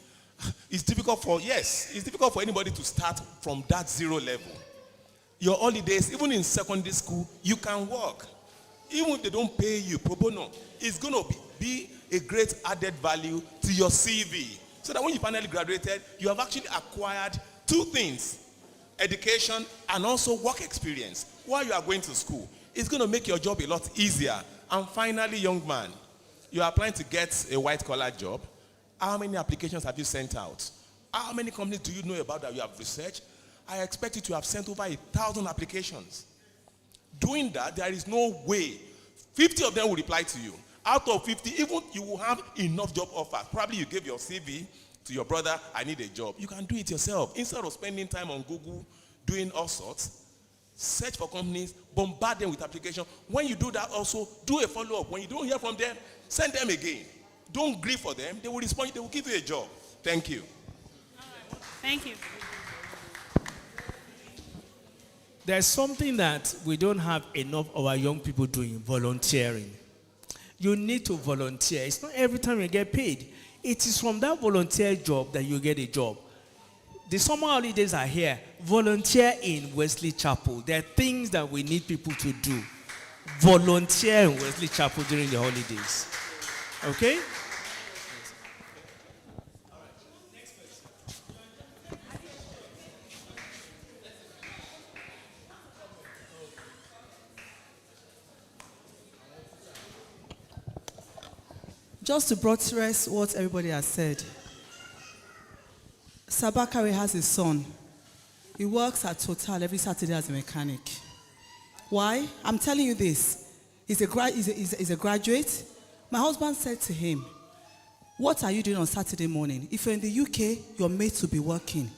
it's difficult for anybody to start from that zero level. Your holidays, even in secondary school, you can work. Even if they don't pay you pro bono, it's going to be a great added value to your CV. So that when you finally graduated, you have actually acquired two things: education and also work experience while you are going to school. It's going to make your job a lot easier. And finally, young man, you are applying to get a white-collar job. How many applications have you sent out? How many companies do you know about that you have researched? I expect you to have sent over 1,000 applications. Doing that, there is no way 50 of them will reply to you. Out of 50, even you will have enough job offers. Probably you gave your CV to your brother, I need a job. You can do it yourself. Instead of spending time on Google doing all sorts, search for companies, bombard them with applications. When you do that also, do a follow-up. When you don't hear from them, send them again. Don't grieve for them. They will respond. They will give you a job. Thank you. All right. Thank you. There's something that we don't have enough of our young people doing: volunteering. You need to volunteer. It's not every time you get paid. It is from that volunteer job that you get a job. The summer holidays are here. Volunteer in Wesley Chapel. There are things that we need people to do. Volunteer in Wesley Chapel during the holidays. Okay? Just to buttress what everybody has said, Bakare has a son. He works at Total every Saturday as a mechanic. Why? I'm telling you this. He's a graduate. My husband said to him, "What are you doing on Saturday morning? If you're in the UK, you're made to be working.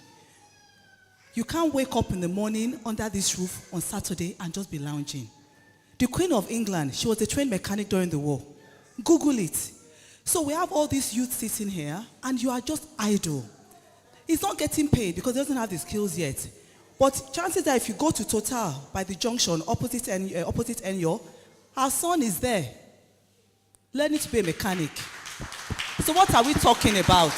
You can't wake up in the morning under this roof on Saturday and just be lounging." The Queen of England, she was a trained mechanic during the war. Google it. So we have all these youth sitting here, and you are just idle. He's not getting paid because he doesn't have the skills yet. But chances are if you go to Total by the junction, opposite Enyo, our son is there, learning to be a mechanic. So what are we talking about?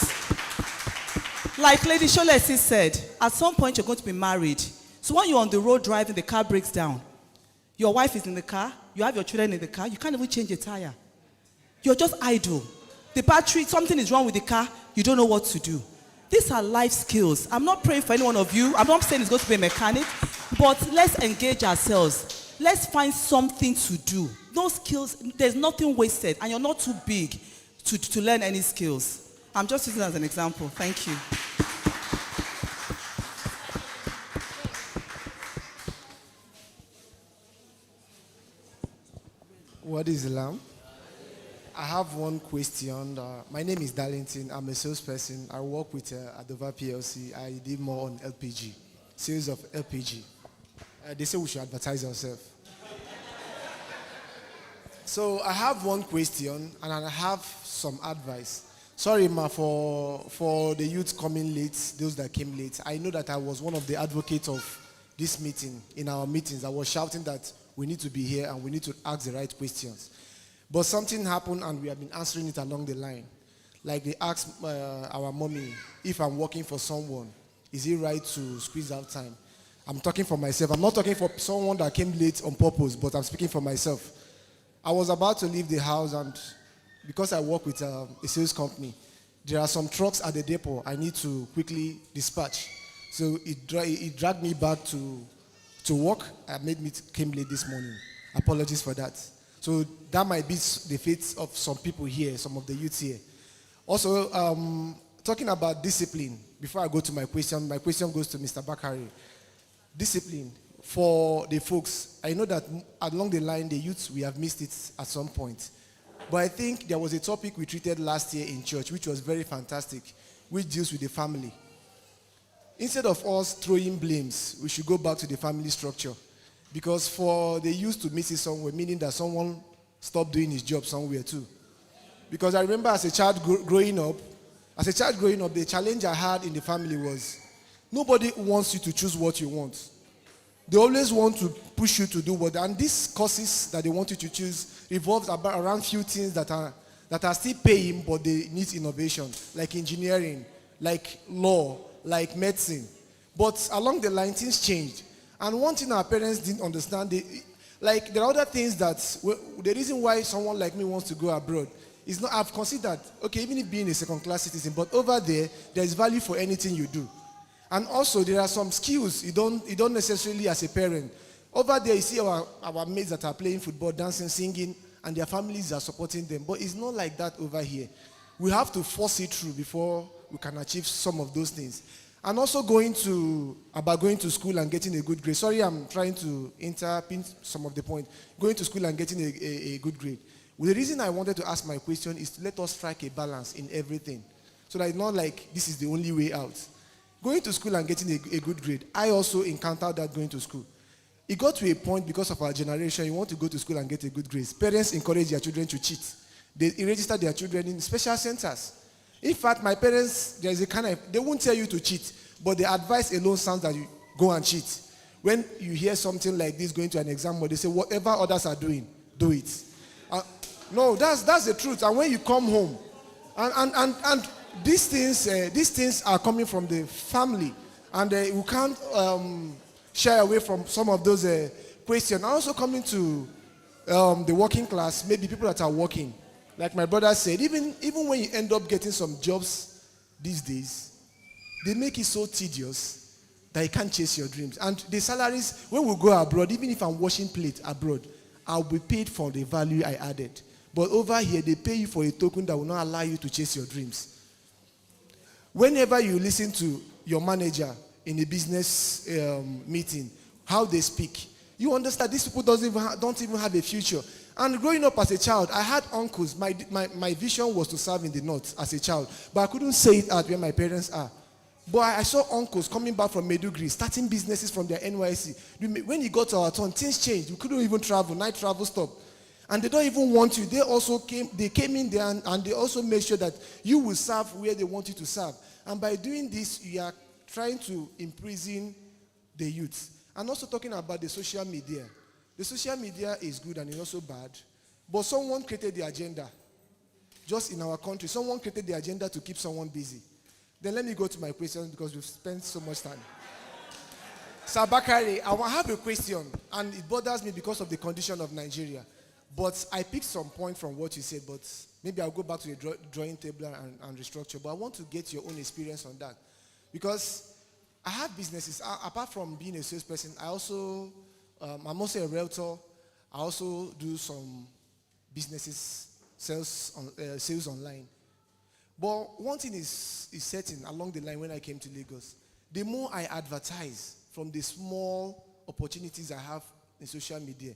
Like Lady Solesi said, at some point you're going to be married. So when you're on the road driving, the car breaks down. Your wife is in the car, you have your children in the car, you can't even change a tire. You're just idle. The battery, something is wrong with the car, you don't know what to do. These are life skills. I'm not praying for any one of you. I'm not saying it's going to be a mechanic, but let's engage ourselves. Let's find something to do. Those skills, there's nothing wasted, and you're not too big to learn any skills. I'm just using it as an example. Thank you. What is Islam? I have one question. My name is Darlington. I'm a salesperson. I work with Adova PLC. I did more on LPG, sales of LPG. They say we should advertise ourselves. So I have one question and I have some advice. Sorry, ma, for the youth coming late, those that came late. I know that I was one of the advocates of this meeting. In our meetings, I was shouting that we need to be here and we need to ask the right questions. But something happened and we have been answering it along the line. Like they asked our mommy, if I'm working for someone, is it right to squeeze out time? I'm talking for myself. I'm not talking for someone that came late on purpose, but I'm speaking for myself. I was about to leave the house and because I work with a sales company, there are some trucks at the depot I need to quickly dispatch. So it dragged me back to work and made me came late this morning. Apologies for that. So that might be the fate of some people here, some of the youths here. Also, talking about discipline, before I go to my question goes to Mr. Bakare. Discipline for the folks. I know that along the line, the youths, we have missed it at some point. But I think there was a topic we treated last year in church, which was very fantastic, which deals with the family. Instead of us throwing blames, we should go back to the family structure. Because for the youth to miss it somewhere, meaning that someone stopped doing his job somewhere too. Because I remember as a child growing up, the challenge I had in the family was Nobody wants you to choose what you want. They always want to push you to do what, and these courses that they want you to choose revolves around few things that are still paying, but they need innovation, like engineering, like law, like medicine. But along the line, things changed. And one thing our parents didn't understand, there are other things that, the reason why someone like me wants to go abroad is not, I've considered, okay, even if being a second-class citizen, but over there is value for anything you do. And also, there are some skills you don't necessarily as a parent. Over there, you see our mates that are playing football, dancing, singing, and their families are supporting them. But it's not like that over here. We have to force it through before we can achieve some of those things. And also going to school and getting a good grade. Sorry, I'm trying to interpin some of the point. Going to school and getting a good grade. Well, the reason I wanted to ask my question is to let us strike a balance in everything. So that it's not like this is the only way out. Going to school and getting a good grade, I also encountered that going to school. It got to a point because of our generation, you want to go to school and get a good grade. Parents encourage their children to cheat. They register their children in special centers. In fact, my parents, they won't tell you to cheat, but the advice alone sounds that you go and cheat. When you hear something like this going to an exam, they say, whatever others are doing, do it. No, that's the truth. And when you come home, and these things are coming from the family, and we can't shy away from some of those questions. Also coming to the working class, maybe people that are working. Like my brother said, even when you end up getting some jobs these days, they make it so tedious that you can't chase your dreams. And the salaries, when we go abroad, even if I'm washing plates abroad, I'll be paid for the value I added. But over here, they pay you for a token that will not allow you to chase your dreams. Whenever you listen to your manager in a business meeting, how they speak, you understand these people don't even have a future. And growing up as a child, I had uncles. My vision was to serve in the north as a child. But I couldn't say it out where my parents are. But I saw uncles coming back from Medugri, starting businesses from their NYC. When you got to our turn, things changed. We couldn't even travel. Night travel stopped. And they don't even want you. They came in there and they also made sure that you will serve where they want you to serve. And by doing this, you are trying to imprison the youth. And also talking about the social media. The social media is good and it's also bad. But someone created the agenda. Just in our country, someone created the agenda to keep someone busy. Then let me go to my questions because we've spent so much time. Sir Bakare, I have a question, and it bothers me because of the condition of Nigeria. But I picked some point from what you said, but maybe I'll go back to the drawing table and restructure. But I want to get your own experience on that. Because I have businesses. Apart from being a salesperson, I'm also a realtor. I also do some businesses, sales online. But one thing is certain along the line when I came to Lagos. The more I advertise from the small opportunities I have in social media,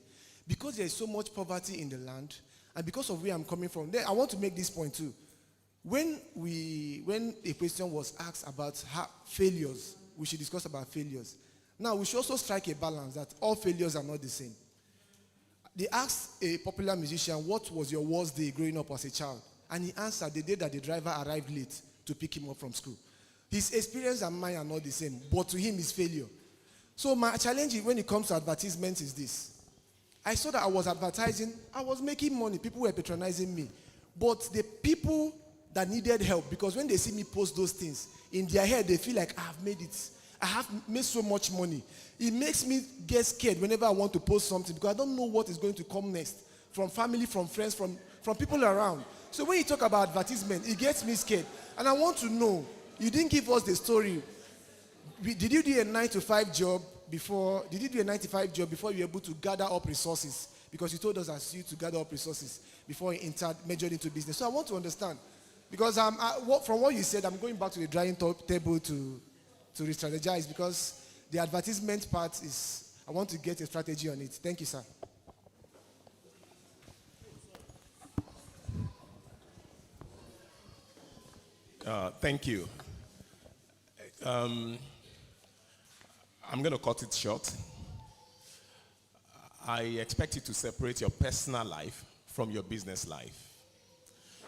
because there is so much poverty in the land, and because of where I'm coming from, I want to make this point too. When a question was asked about failures, we should discuss about failures. Now, we should also strike a balance that all failures are not the same. They asked a popular musician, what was your worst day growing up as a child? And he answered, the day that the driver arrived late to pick him up from school. His experience and mine are not the same, but to him is failure. So my challenge when it comes to advertisements is this. I saw that I was advertising, I was making money, people were patronizing me. But the people that needed help, because when they see me post those things, in their head they feel like, I've made it. I have made so much money. It makes me get scared whenever I want to post something because I don't know what is going to come next. From family, from friends, from people around. So when you talk about advertisement, it gets me scared. And I want to know, you didn't give us the story. Did you do a 9-to-5 job before? Did you do a 9-to-5 job before you were able to gather up resources? Because you told us as you to gather up resources before you majored into business. So I want to understand. Because from what you said, I'm going back to the drawing table to re-strategize because the advertisement part is, I want to get a strategy on it. Thank you, sir. Thank you. I'm going to cut it short. I expect you to separate your personal life from your business life.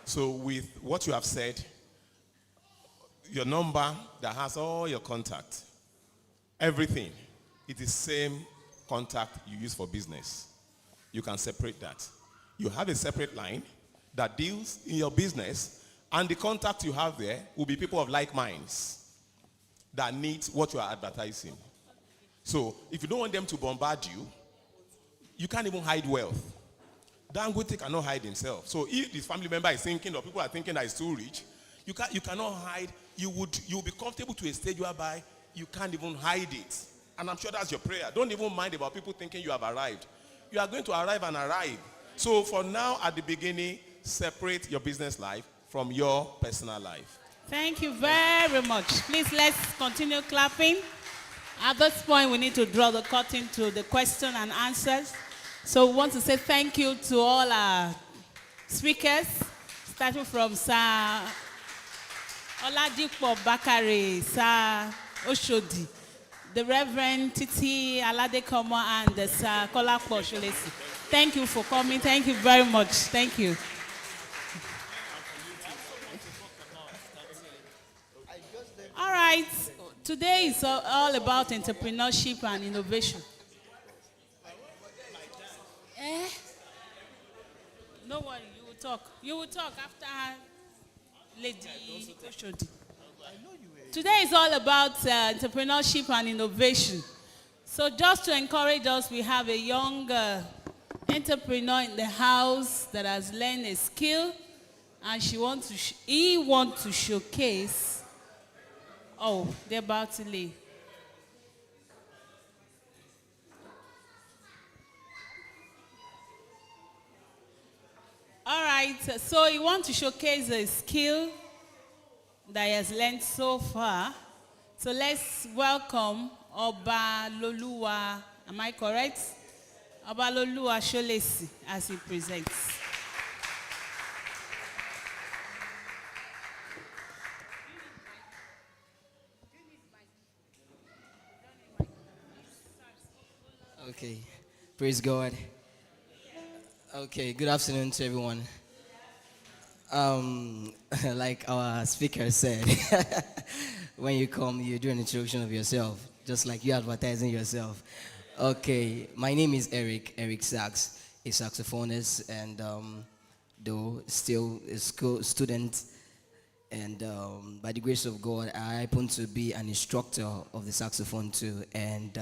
So with what you have said, your number that has all your contact, everything. It is same contact you use for business. You can separate that. You have a separate line that deals in your business, and the contact you have there will be people of like minds that need what you are advertising. So if you don't want them to bombard you, you can't even hide wealth. Dangote cannot hide himself. So if this family member is thinking, or people are thinking that he's too rich, you cannot hide. You'll be comfortable to a stage whereby you can't even hide it. And I'm sure that's your prayer. Don't even mind about people thinking you have arrived. You are going to arrive and arrive. So for now, at the beginning, separate your business life from your personal life. Thank you very much. Please, let's continue clapping. At this point, we need to draw the curtain to the question and answers. So we want to say thank you to all our speakers, starting from Sir Dipo, Bakare, Sir Oshodi, the Reverend Titi Aladekomo, and Sir Kolapo Solesi. Thank you for coming. Thank you very much. Thank you. All right. Today is all about entrepreneurship and innovation. No worry, you will talk. You will talk after Lady Oshodi. Today is all about entrepreneurship and innovation. So just to encourage us, we have a young entrepreneur in the house that has learned a skill, and he wants to showcase. Oh, they're about to leave. All right, so he wants to showcase a skill that he has learned so far. So let's welcome Obaloluwa, am I correct? Obaloluwa Solesi as he presents. Okay, praise God. Okay, good afternoon to everyone. Like our speaker said, when you come, you do an introduction of yourself, just like you advertising yourself. Okay, my name is Eric Sachs, a saxophonist, and though still a school student, and by the grace of God, I happen to be an instructor of the saxophone too, and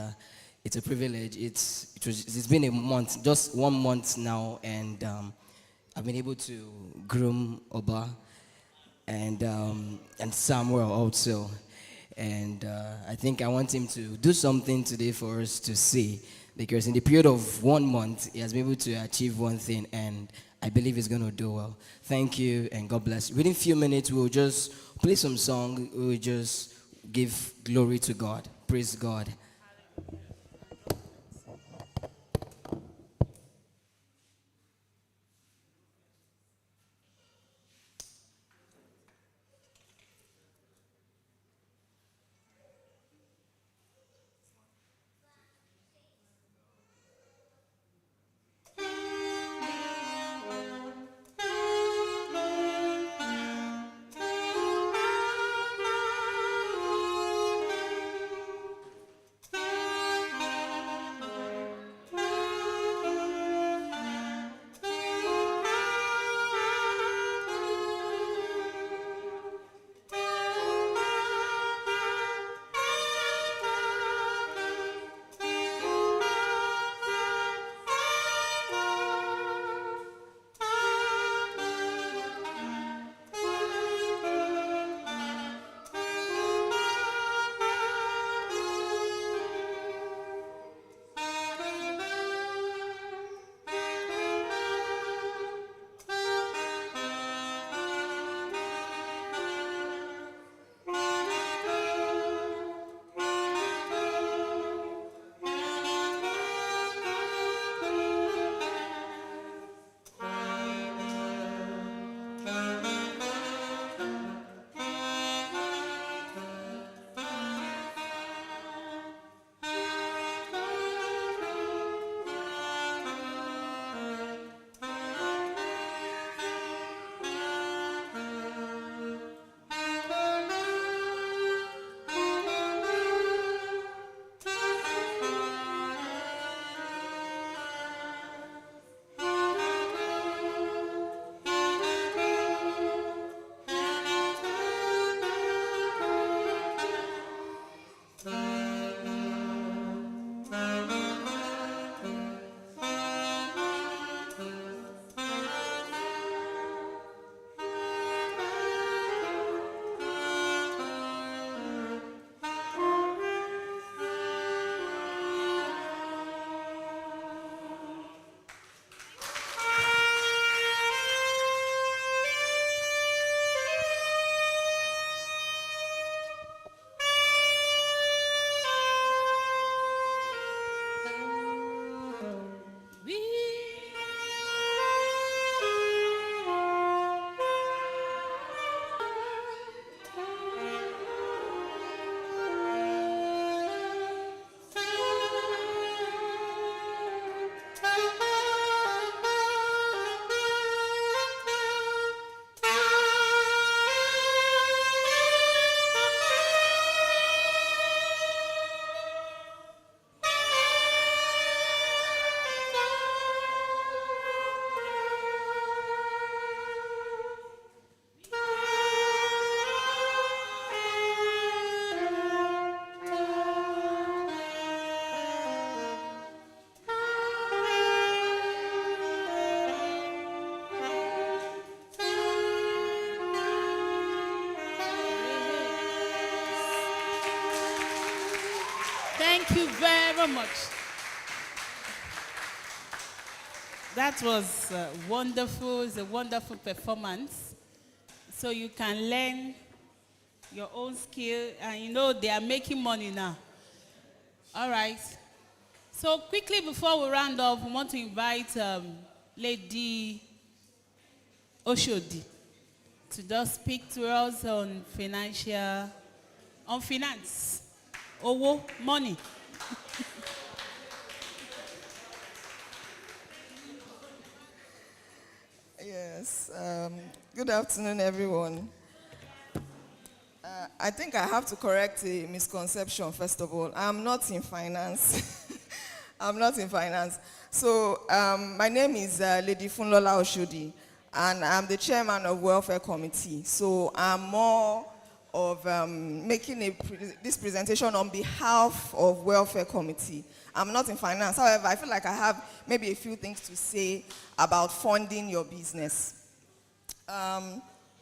it's a privilege. It's been a month, just 1 month now, and I've been able to groom Oba and Samuel also. And I think I want him to do something today for us to see, because in the period of 1 month, he has been able to achieve one thing, and I believe he's going to do well. Thank you, and God bless. Within a few minutes, we'll just play some song. We'll just give glory to God. Praise God. you very much. That was wonderful. It's a wonderful performance. So you can learn your own skill, and you know they are making money now. All right. So quickly before we round off, we want to invite Lady Oshodi to just speak to us on finance, owo, money. Yes. Good afternoon, everyone. I think I have to correct a misconception, first of all. I'm not in finance. I'm not in finance. So my name is Lady Funlola Oshodi, and I'm the chairman of Welfare Committee. So I'm more of making this presentation on behalf of Welfare Committee. I'm not in finance. However, I feel like I have maybe a few things to say about funding your business.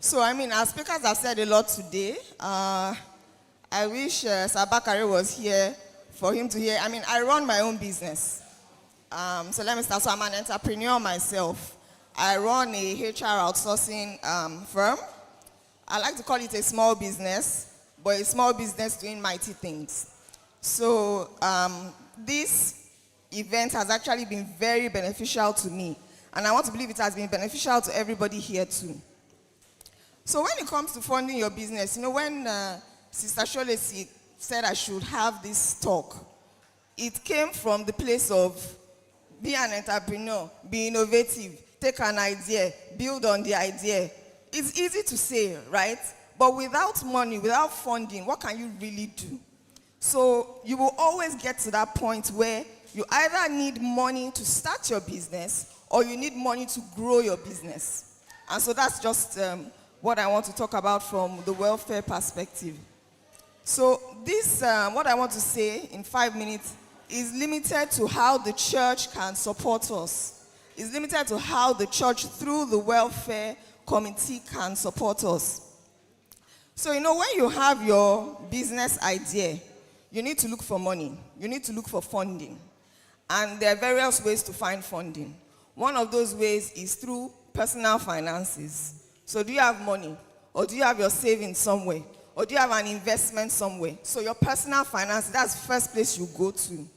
So, I mean, our speakers have said a lot today. I wish Sir Bakare was here for him to hear. I mean, I run my own business. So let me start. So I'm an entrepreneur myself. I run a HR outsourcing firm. I like to call it a small business, but a small business doing mighty things. So this event has actually been very beneficial to me. And I want to believe it has been beneficial to everybody here too. So when it comes to funding your business, you know, when Sister Solesi said I should have this talk, it came from the place of be an entrepreneur, be innovative, take an idea, build on the idea. It's easy to say, right? But without money, without funding, what can you really do? So you will always get to that point where you either need money to start your business or you need money to grow your business. And so that's just what I want to talk about from the welfare perspective. So this, what I want to say in 5 minutes is limited to how the church can support us. It's limited to how the church through the welfare committee can support us. So, you know, when you have your business idea, you need to look for money. You need to look for funding. And there are various ways to find funding. One of those ways is through personal finances. So do you have money? Or do you have your savings somewhere? Or do you have an investment somewhere? So your personal finances, that's the first place you go to.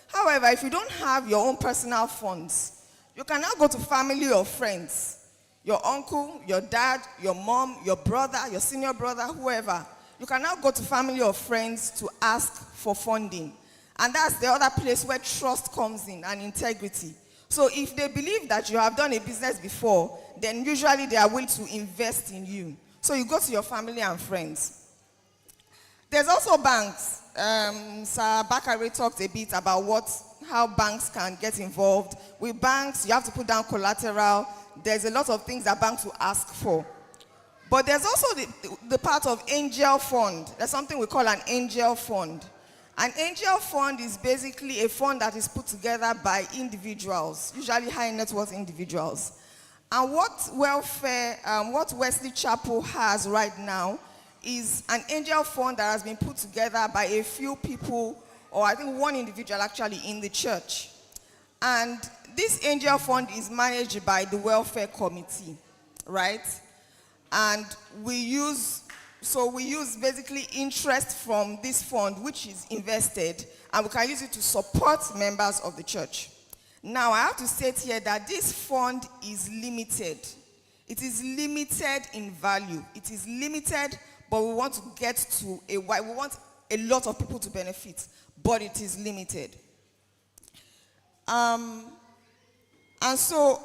However, if you don't have your own personal funds, you can now go to family or friends. Your uncle, your dad, your mom, your brother, your senior brother, whoever. You can now go to family or friends to ask for funding. And that's the other place where trust comes in and integrity. So if they believe that you have done a business before, then usually they are willing to invest in you. So you go to your family and friends. There's also banks. Sir Bakare talked a bit about how banks can get involved. With banks, you have to put down collateral. There's a lot of things that banks will ask for. But there's also the part of angel fund. There's something we call an angel fund. An angel fund is basically a fund that is put together by individuals, usually high net worth individuals. And what Wesley Chapel has right now is an angel fund that has been put together by a few people, or I think one individual actually in the church. And this angel fund is managed by the welfare committee, right? And we use basically interest from this fund, which is invested, and we can use it to support members of the church. Now, I have to state here that this fund is limited. It is limited in value. It is limited, but we want to get to we want a lot of people to benefit, but it is limited. And so,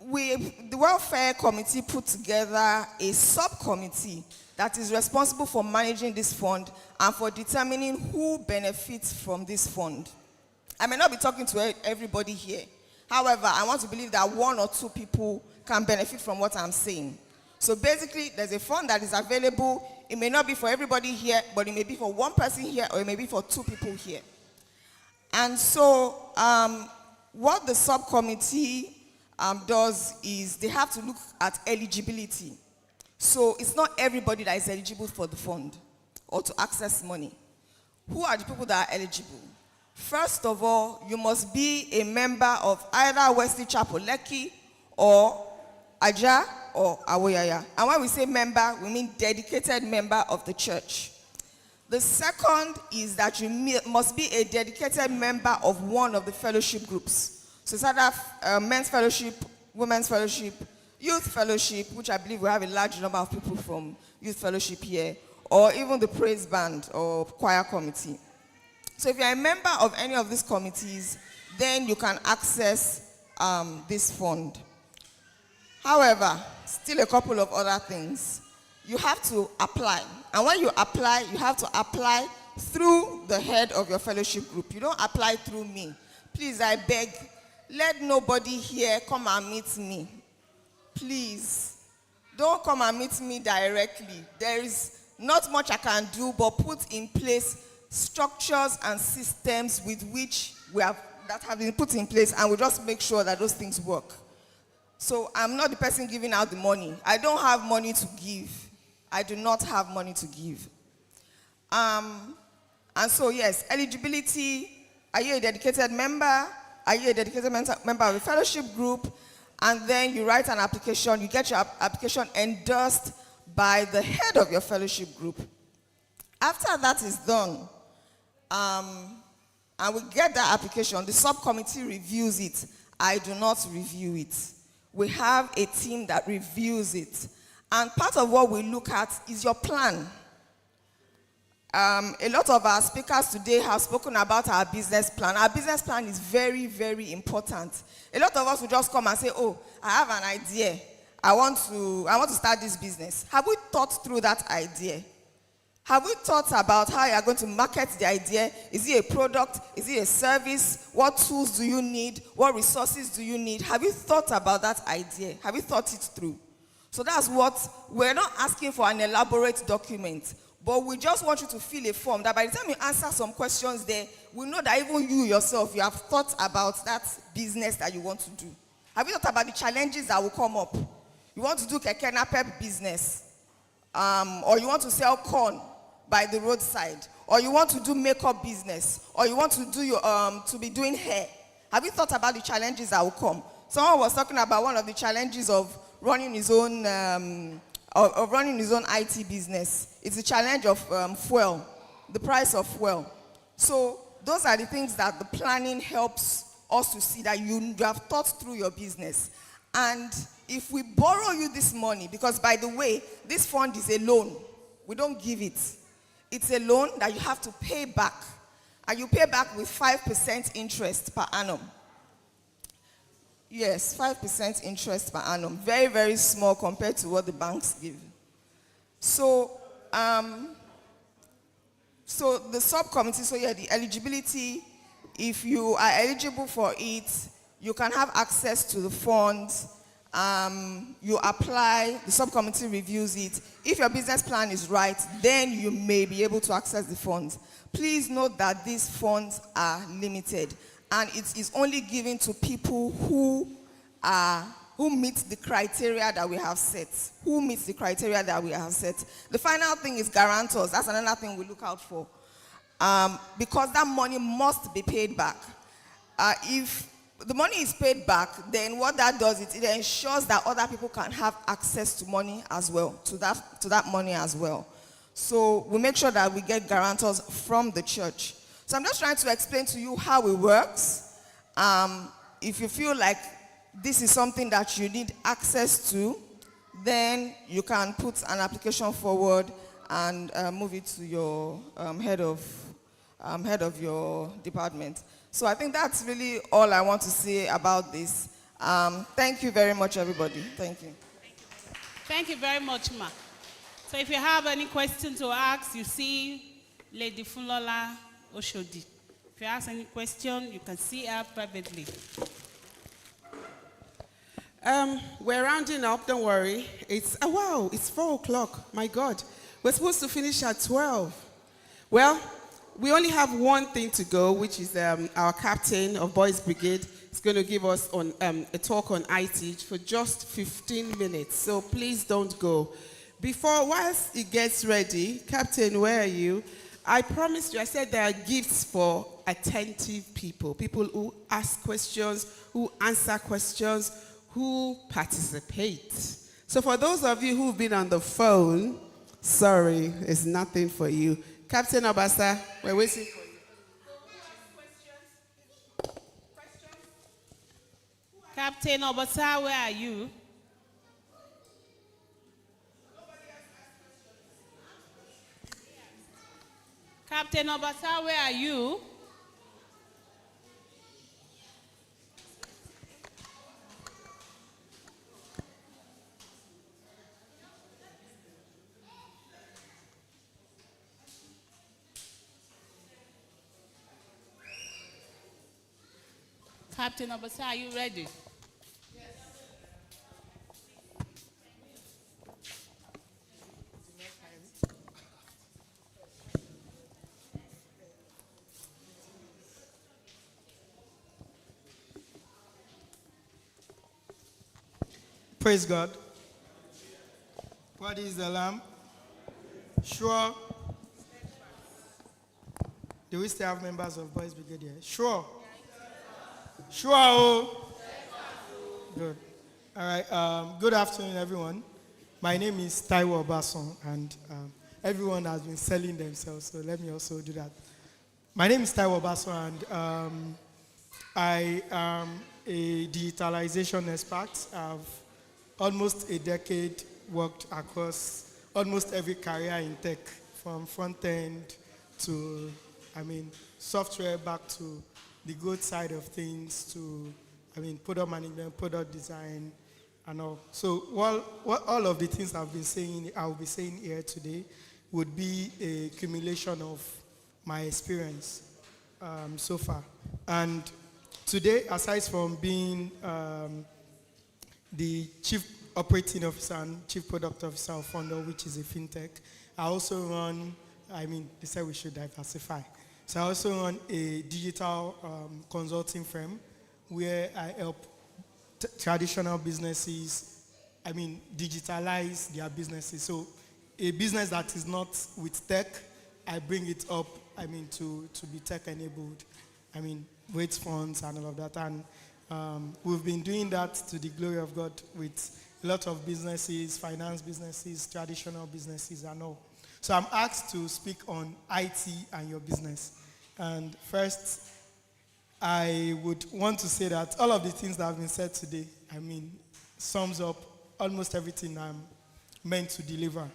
the welfare committee put together a subcommittee that is responsible for managing this fund and for determining who benefits from this fund. I may not be talking to everybody here. However, I want to believe that 1 or 2 people can benefit from what I'm saying. So basically, there's a fund that is available. It may not be for everybody here, but it may be for 1 person here, or it may be for 2 people here. And so, what the subcommittee does is they have to look at eligibility. So it's not everybody that is eligible for the fund or to access money. Who are the people that are eligible? First of all, you must be a member of either Wesley Chapel Lekki or Aja or Awoyaya. And when we say member, we mean dedicated member of the church. The second is that you must be a dedicated member of one of the fellowship groups. So it's either men's fellowship, women's fellowship, youth fellowship, which I believe we have a large number of people from youth fellowship here, or even the praise band or choir committee. So if you're a member of any of these committees, then you can access this fund. However, still a couple of other things. You have to apply. And when you apply, you have to apply through the head of your fellowship group. You don't apply through me. Please, I beg, let nobody here come and meet me. Please, don't come and meet me directly. There is not much I can do but put in place structures and systems with which that have been put in place, and we just make sure that those things work. So I'm not the person giving out the money. I don't have money to give. I do not have money to give. And so yes, eligibility, are you a dedicated member? Are you a dedicated member of a fellowship group? And then you write an application, you get your application endorsed by the head of your fellowship group. After that is done, and we get that application, the subcommittee reviews it. I do not review it. We have a team that reviews it. And part of what we look at is your plan. A lot of our speakers today have spoken about our business plan. Our business plan is very, very important. A lot of us will just come and say, oh, I have an idea. I want to start this business. Have we thought through that idea? Have we thought about how you are going to market the idea? Is it a product? Is it a service? What tools do you need? What resources do you need? Have you thought about that idea? Have you thought it through? So that's what, we're not asking for an elaborate document, but we just want you to fill a form that by the time you answer some questions there, we know that even you yourself, you have thought about that business that you want to do. Have you thought about the challenges that will come up? You want to do keke napep business, or you want to sell corn by the roadside, or you want to do makeup business, or you want to do to be doing hair. Have you thought about the challenges that will come? Someone was talking about one of the challenges of running his own IT business. It's the challenge of fuel, the price of fuel. So those are the things that the planning helps us to see that you have thought through your business. And if we borrow you this money, because by the way, this fund is a loan. We don't give it. It's a loan that you have to pay back. And you pay back with 5% interest per annum. Yes, 5% interest per annum. Very, very small compared to what the banks give. So, so the subcommittee, so yeah, the eligibility, if you are eligible for it, you can have access to the funds. You apply, the subcommittee reviews it. If your business plan is right, then you may be able to access the funds. Please note that these funds are limited, and it is only given to people who meet the criteria that we have set. Who meets the criteria that we have set. The final thing is guarantors. That's another thing we look out for. Because that money must be paid back. If the money is paid back, then what that does is it ensures that other people can have access to money as well, to that money as well. So we make sure that we get guarantors from the church. So I'm just trying to explain to you how it works. If you feel like this is something that you need access to, then you can put an application forward and move it to your head of your department. So I think that's really all I want to say about this. Thank you very much, everybody. Thank you. Thank you very much, Ma. So if you have any questions to ask, you see Lady Funlola Oshodi. If you ask any question, you can see her privately. We're rounding up, don't worry. It's 4 o'clock, my God. We're supposed to finish at 12. Well, we only have one thing to go, which is our captain of Boys Brigade is going to give us a talk on IT for just 15 minutes. So please don't go. Whilst he gets ready, Captain, where are you? I promised you, I said there are gifts for attentive people, people who ask questions, who answer questions, who participate. So for those of you who've been on the phone, sorry, it's nothing for you. Captain Obasan, we're waiting for you. Captain Obasan, where are you? Captain Obasan, where are you? Captain Obasan, are you ready? Praise God. What is the lamb? Sure. Do we still have members of Boys Brigade here? Sure. Sure. Oh. Good. All right. Good afternoon, everyone. My name is Taiwo Obasan, and everyone has been selling themselves, so let me also do that. My name is Taiwo Obasan, and I am a digitalization expert. I've almost a decade worked across almost every career in tech, from front end to, software back to the good side of things to, product management, product design, and all. So all of the things I'll be saying here today would be a accumulation of my experience so far. And today, aside from being the Chief Operating Officer and Chief Product Officer of Funlola, which is a fintech, I also run, they said we should diversify. So I also run a digital consulting firm where I help traditional businesses, digitalize their businesses. So a business that is not with tech, I bring it up, to be tech enabled. Raise funds and all of that. And we've been doing that to the glory of God with a lot of businesses, finance businesses, traditional businesses and all. So I'm asked to speak on IT and your business. And first, I would want to say that all of the things that have been said today, sums up almost everything I'm meant to deliver.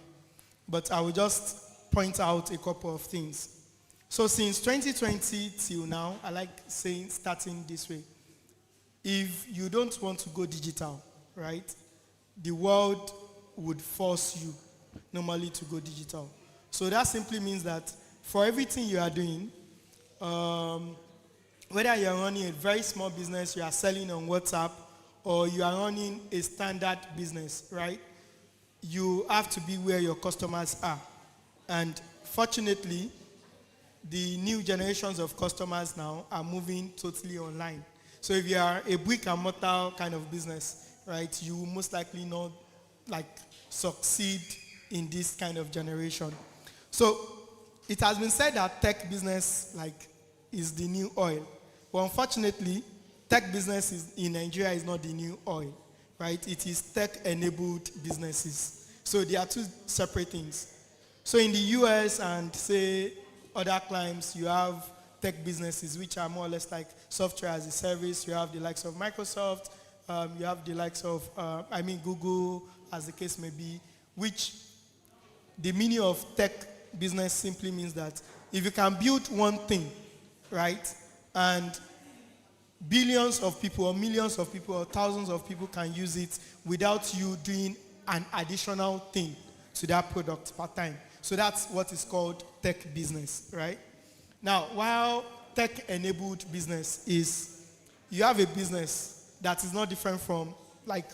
But I will just point out a couple of things. So since 2020 till now, I like saying, starting this way. If you don't want to go digital, right, the world would force you normally to go digital. So that simply means that for everything you are doing, whether you are running a very small business, you are selling on WhatsApp, or you are running a standard business, right, you have to be where your customers are. And fortunately, the new generations of customers now are moving totally online. So if you are a brick and mortar kind of business, right, you will most likely not succeed in this kind of generation. So it has been said that tech business is the new oil. But unfortunately, tech business in Nigeria is not the new oil, right? It is tech-enabled businesses. So they are two separate things. So in the US and say other climes, you have tech businesses which are more or less like software as a service. You have the likes of Microsoft, you have the likes of, Google, as the case may be, which the meaning of tech business simply means that if you can build one thing, right, and billions of people or millions of people or thousands of people can use it without you doing an additional thing to that product per time. So that's what is called tech business, right? Now, while tech-enabled business is, you have a business that is not different from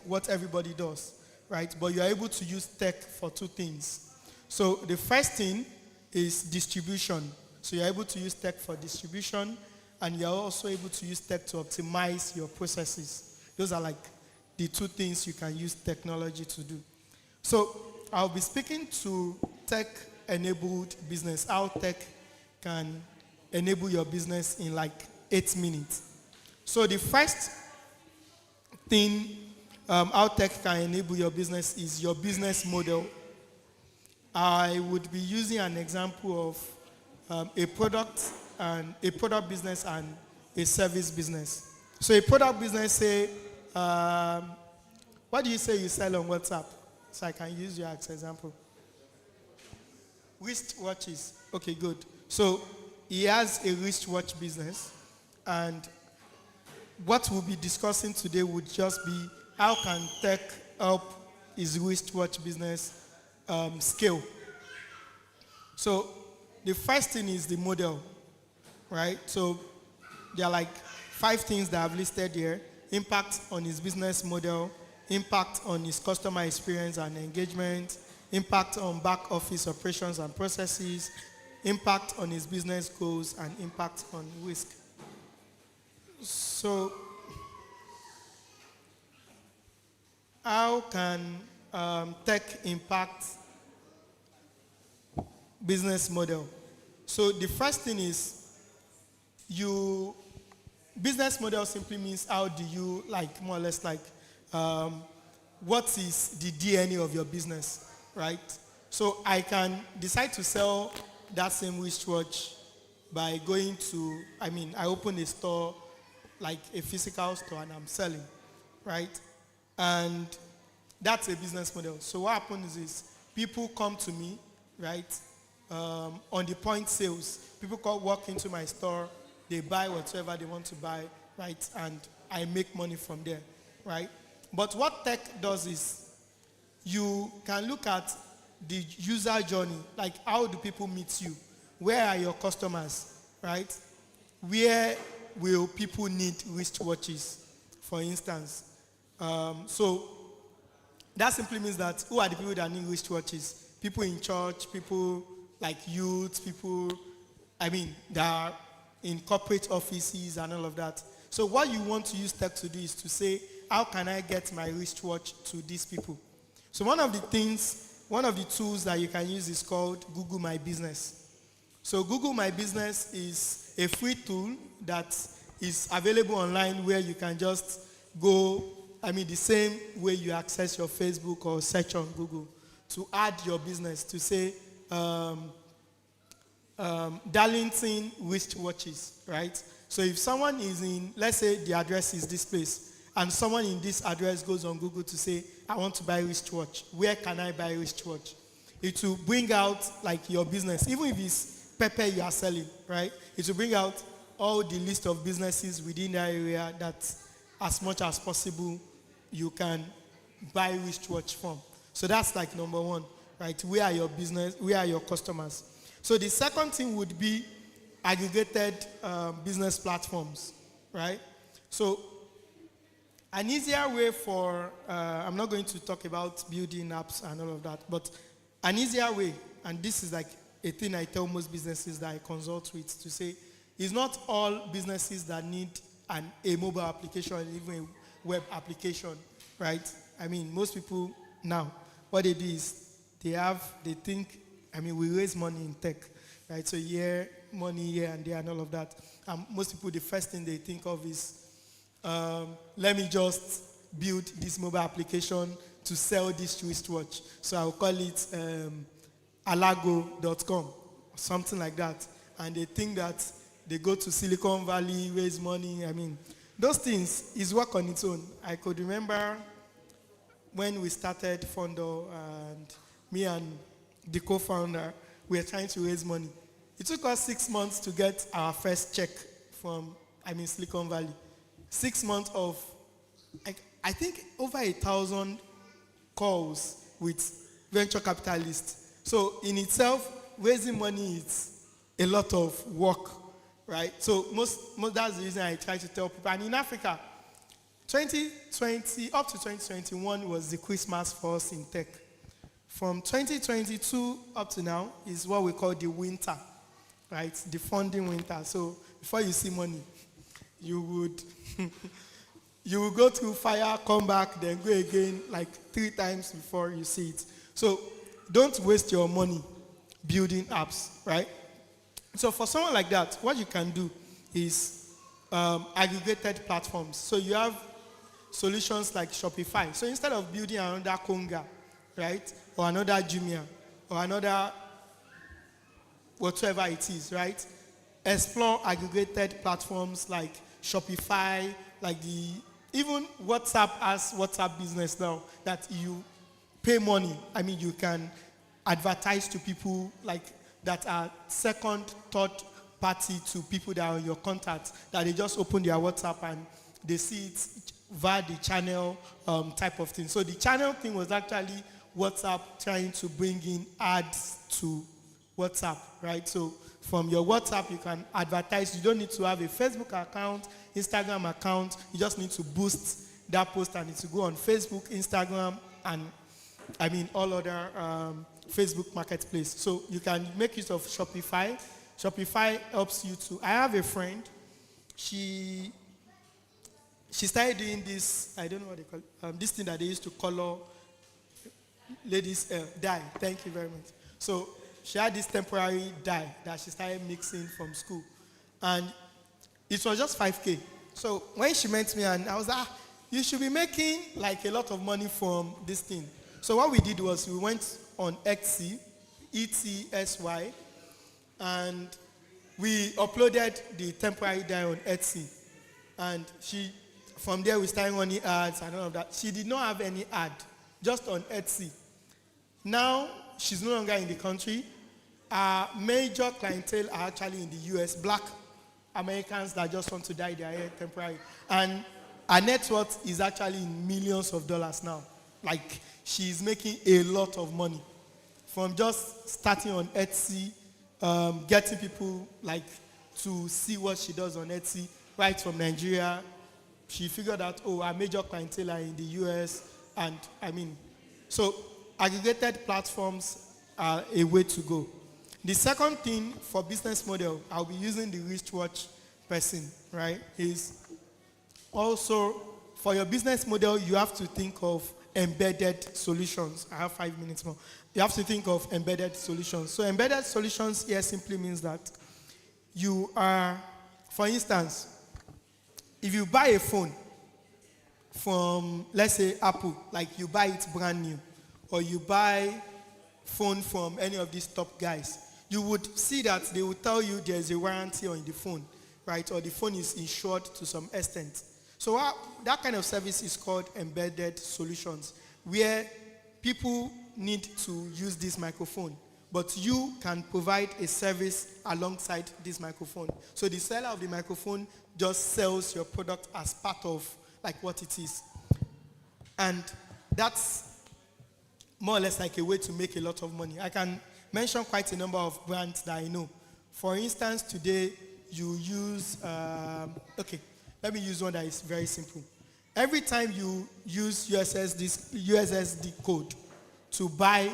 what everybody does, right? But you are able to use tech for two things. So the first thing is distribution. So you're able to use tech for distribution, and you're also able to use tech to optimize your processes. Those are the two things you can use technology to do. So I'll be speaking to tech-enabled business, how tech can enable your business in like 8 minutes. So the first thing how tech can enable your business is your business model. I would be using an example of a product business and a service business. So a product business, say, what do you say you sell on WhatsApp? So I can use you as an example. Wristwatches. Okay, good. So he has a wristwatch business, and what we'll be discussing today would just be how can tech help his wristwatch business scale. So the first thing is the model, right? So there are like 5 things that I've listed here: impact on his business model, impact on his customer experience and engagement, impact on back office operations and processes, impact on his business goals, and impact on risk. So how can tech impact business model? So the first thing is business model simply means how do you, like, more or less like, what is the DNA of your business, right? So I can decide to sell that same wristwatch by going to, I open a store, like a physical store, and I'm selling, right? And that's a business model. So what happens is people come to me, right, on the point sales. People walk into my store, they buy whatever they want to buy, right, and I make money from there, right? But what tech does is you can look at the user journey, like how do people meet you? Where are your customers, right? Where will people need wristwatches, for instance? So that simply means that who are the people that need wristwatches? People in church, people like youth, people, that are in corporate offices and all of that. So what you want to use tech to do is to say, how can I get my wristwatch to these people? So one of the tools that you can use is called Google My Business. So Google My Business is a free tool that is available online where you can just go, the same way you access your Facebook or search on Google to add your business, to say, Darlington wristwatches, right? So if someone is in, let's say the address is this place, and someone in this address goes on Google to say, I want to buy a wristwatch. Where can I buy a wristwatch? It will bring out like your business, even if it's pepper you are selling, right? It will bring out all the list of businesses within that area that as much as possible you can buy wristwatch from. So that's like number one, right? Where are your business? Where are your customers? So the second thing would be aggregated business platforms, right? So an easier way for, I'm not going to talk about building apps and all of that, but an easier way, and this is like a thing I tell most businesses that I consult with, to say, it's not all businesses that need a mobile application, even a web application, right? Most people now, what they do is they think, we raise money in tech, right? So money here and there and all of that. And most people, the first thing they think of is, let me just build this mobile application to sell this wristwatch. So I'll call it alago.com, something like that. And they think that they go to Silicon Valley, raise money. Those things is work on its own. I could remember when we started Funlola, and me and the co-founder, we were trying to raise money. It took us 6 months to get our first check from, Silicon Valley. 6 months of, I think, over 1,000 calls with venture capitalists. So in itself, raising money is a lot of work, right? So most that's the reason I try to tell people. And in Africa, 2020 up to 2021 was the Christmas for us in tech. From 2022 up to now is what we call the winter, right? The funding winter. So before you see money, you would go through fire, come back, then go again like 3 times before you see it. So don't waste your money building apps, right? So for someone like that, what you can do is aggregated platforms. So you have solutions like Shopify. So instead of building another Konga, right, or another Jumia, or another whatever it is, right, explore aggregated platforms like Shopify, like even WhatsApp as WhatsApp business now, that you pay money. I mean, you can advertise to people like that are second, third party to people that are in your contacts, that they just open their WhatsApp and they see it via the channel type of thing. So the channel thing was actually WhatsApp trying to bring in ads to WhatsApp, right? So from your WhatsApp, you can advertise. You don't need to have a Facebook account, Instagram account. You just need to boost that post and it will go on Facebook, Instagram, and I mean all other Facebook marketplace. So you can make use of Shopify. Shopify helps you to. I have a friend. She started doing this. I don't know what they call it, this thing that they used to color ladies' dye. Thank you very much. So she had this temporary dye that she started mixing from school, and it was just 5K. So when she met me, and I was like, you should be making like a lot of money from this thing. So what we did was we went on Etsy, ETSY, and we uploaded the temporary dye on Etsy. And from there we started running ads and all of that. She did not have any ad, just on Etsy. Now she's no longer in the country. Our major clientele are actually in the US, black Americans that just want to dye their hair temporarily. And our net worth is actually in millions of dollars now. Like, she's making a lot of money from just starting on Etsy, getting people like to see what she does on Etsy right from Nigeria. She figured out, our major clientele are in the US, and I mean, so aggregated platforms are a way to go. The second thing for business model, I'll be using the wristwatch person, right, is also for your business model, you have to think of embedded solutions. I have 5 minutes more. You have to think of embedded solutions. So embedded solutions here simply means that you are, for instance, if you buy a phone from, let's say, Apple, like you buy it brand new, or you buy phone from any of these top guys, you would see that they will tell you there's a warranty on the phone, right? Or the phone is insured to some extent. So that kind of service is called embedded solutions, where people need to use this microphone, but you can provide a service alongside this microphone. So the seller of the microphone just sells your product as part of like what it is. And that's more or less like a way to make a lot of money. I can mention quite a number of brands that I know. For instance, today you use, let me use one that is very simple. Every time you use USSD code to buy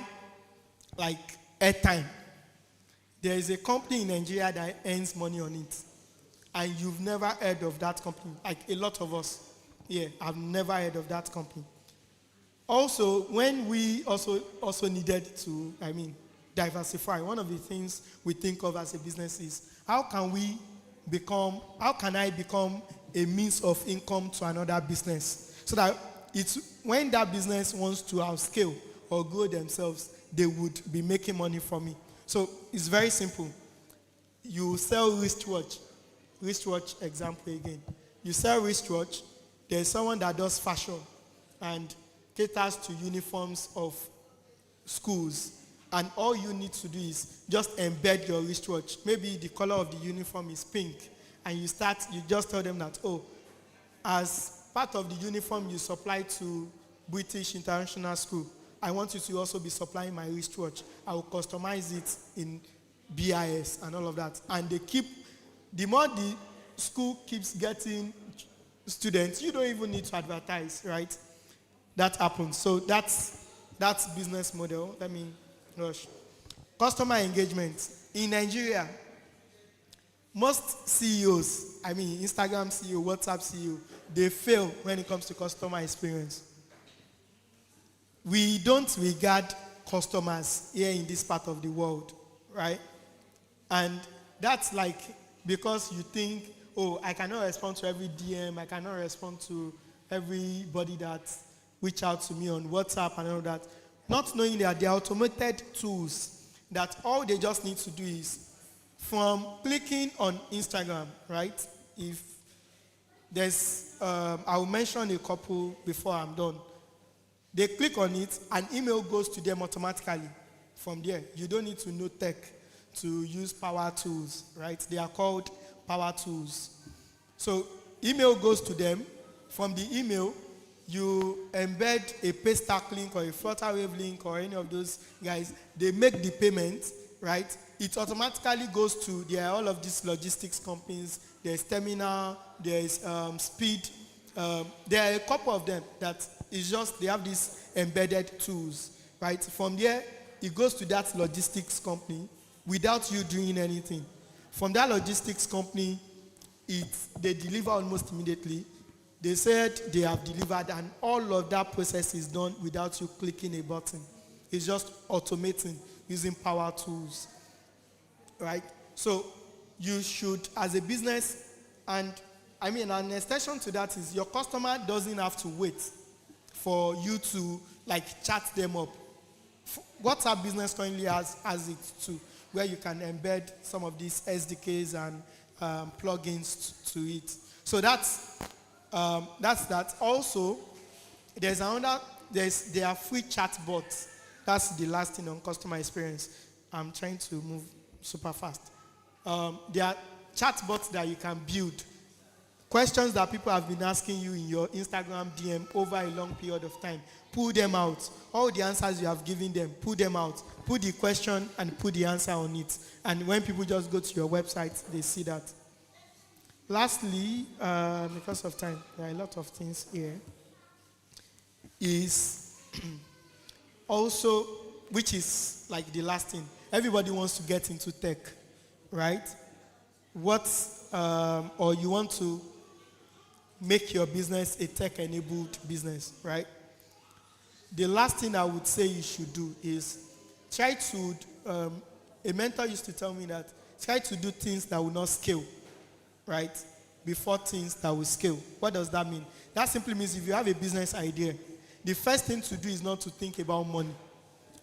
like airtime, there is a company in Nigeria that earns money on it. And you've never heard of that company. Like a lot of us here have never heard of that company. Also, when we also needed to, diversify, one of the things we think of as a business is how can I become a means of income to another business, so that when that business wants to upscale or grow themselves, they would be making money from me. So it's very simple. You sell wristwatch example again. You sell wristwatch, there's someone that does fashion and caters to uniforms of schools, and all you need to do is just embed your wristwatch. Maybe the color of the uniform is pink, and you just tell them that, as part of the uniform you supply to British International School, I want you to also be supplying my wristwatch. I will customize it in BIS and all of that. And the more the school keeps getting students, you don't even need to advertise, right? That happens. So that's business model. Let me rush. Customer engagement. In Nigeria, most CEOs, Instagram CEO, WhatsApp CEO, they fail when it comes to customer experience. We don't regard customers here in this part of the world, right? And that's like because you think, oh, I cannot respond to every DM, I cannot respond to everybody that reach out to me on WhatsApp and all that. Not knowing that they are automated tools that all they just need to do is from clicking on Instagram, right? If there's, I'll mention a couple before I'm done. They click on it, an email goes to them automatically from there. You don't need to know tech to use power tools, right? They are called power tools. So email goes to them. From the email, you embed a Paystack link or a Flutterwave link or any of those guys. They make the payment, right? It automatically goes to, there are all of these logistics companies. There's Terminal, there's Speed. There are a couple of them that is just, they have these embedded tools, right? From there, it goes to that logistics company without you doing anything. From that logistics company, they deliver almost immediately. They said they have delivered, and all of that process is done without you clicking a button. It's just automating using power tools, right? So you should, as a business, and I mean, an extension to that is your customer doesn't have to wait for you to like chat them up. WhatsApp Business currently has it too, where you can embed some of these SDKs and plugins to it. So that's that. Also, there are free chatbots. That's the last thing on customer experience. I'm trying to move super fast. There are chatbots that you can build. Questions that people have been asking you in your Instagram DM over a long period of time. Pull them out. All the answers you have given them, pull them out. Put the question and put the answer on it. And when people just go to your website, they see that. Lastly, because of time, there are a lot of things here, is also, which is like the last thing. Everybody wants to get into tech, right? Or you want to make your business a tech-enabled business, right? The last thing I would say you should do is try to, a mentor used to tell me that, try to do things that will not scale, right? Before things that will scale. What does that mean? That simply means if you have a business idea, the first thing to do is not to think about money.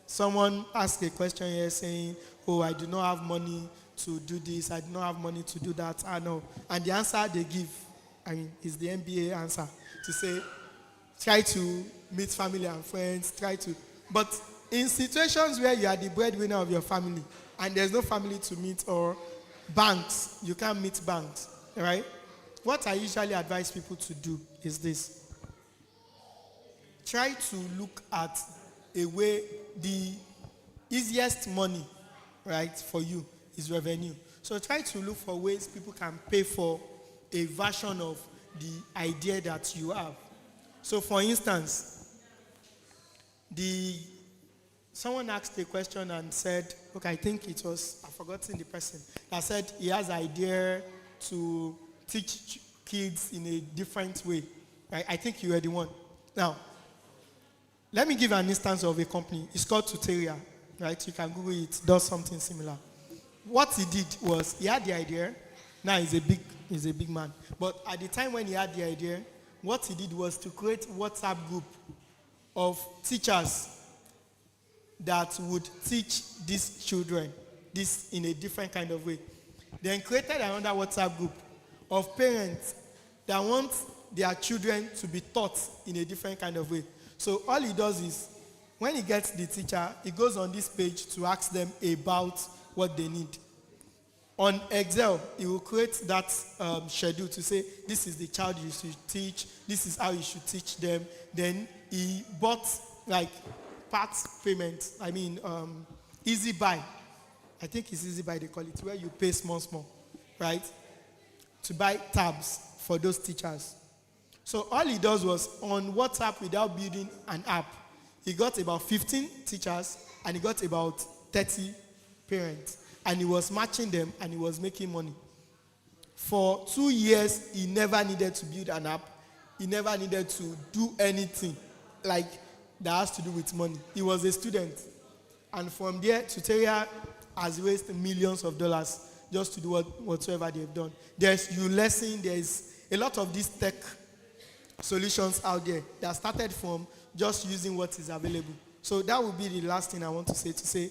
Someone asked a question here saying, oh, I do not have money to do this, I do not have money to do that, I know. And the answer they give, is the MBA answer, to say, try to meet family and friends, but in situations where you are the breadwinner of your family, and there's no family to meet, or banks, you can't meet banks, right? What I usually advise people to do is this. Try to look at a way, the easiest money, right, for you is revenue. So try to look for ways people can pay for a version of the idea that you have. So for instance, someone asked a question and said, okay, I think it was, I've forgotten the person, that said he has an idea to teach kids in a different way. Right? I think you were the one. Now, let me give an instance of a company. It's called Tuteria, right? You can Google it, it does something similar. What he did was, he had the idea. Now he's a big man. But at the time when he had the idea, what he did was to create a WhatsApp group of teachers that would teach these children this in a different kind of way. Then created another WhatsApp group of parents that want their children to be taught in a different kind of way. So all he does is, when he gets the teacher, he goes on this page to ask them about what they need. On Excel, he will create that schedule to say, this is the child you should teach, this is how you should teach them. Then he bought like part payment, easy buy. I think it's easy buy they call it, where you pay small, right? To buy tabs for those teachers. So all he does was, on WhatsApp without building an app, he got about 15 teachers and he got about 30 parents. And he was matching them and he was making money. For 2 years, he never needed to build an app. He never needed to do anything like that has to do with money. He was a student. And from there, Tuteria has raised millions of dollars just to do whatsoever they've done. There's Ulysses, there's a lot of these tech solutions out there that started from just using what is available. So that would be the last thing I want to say,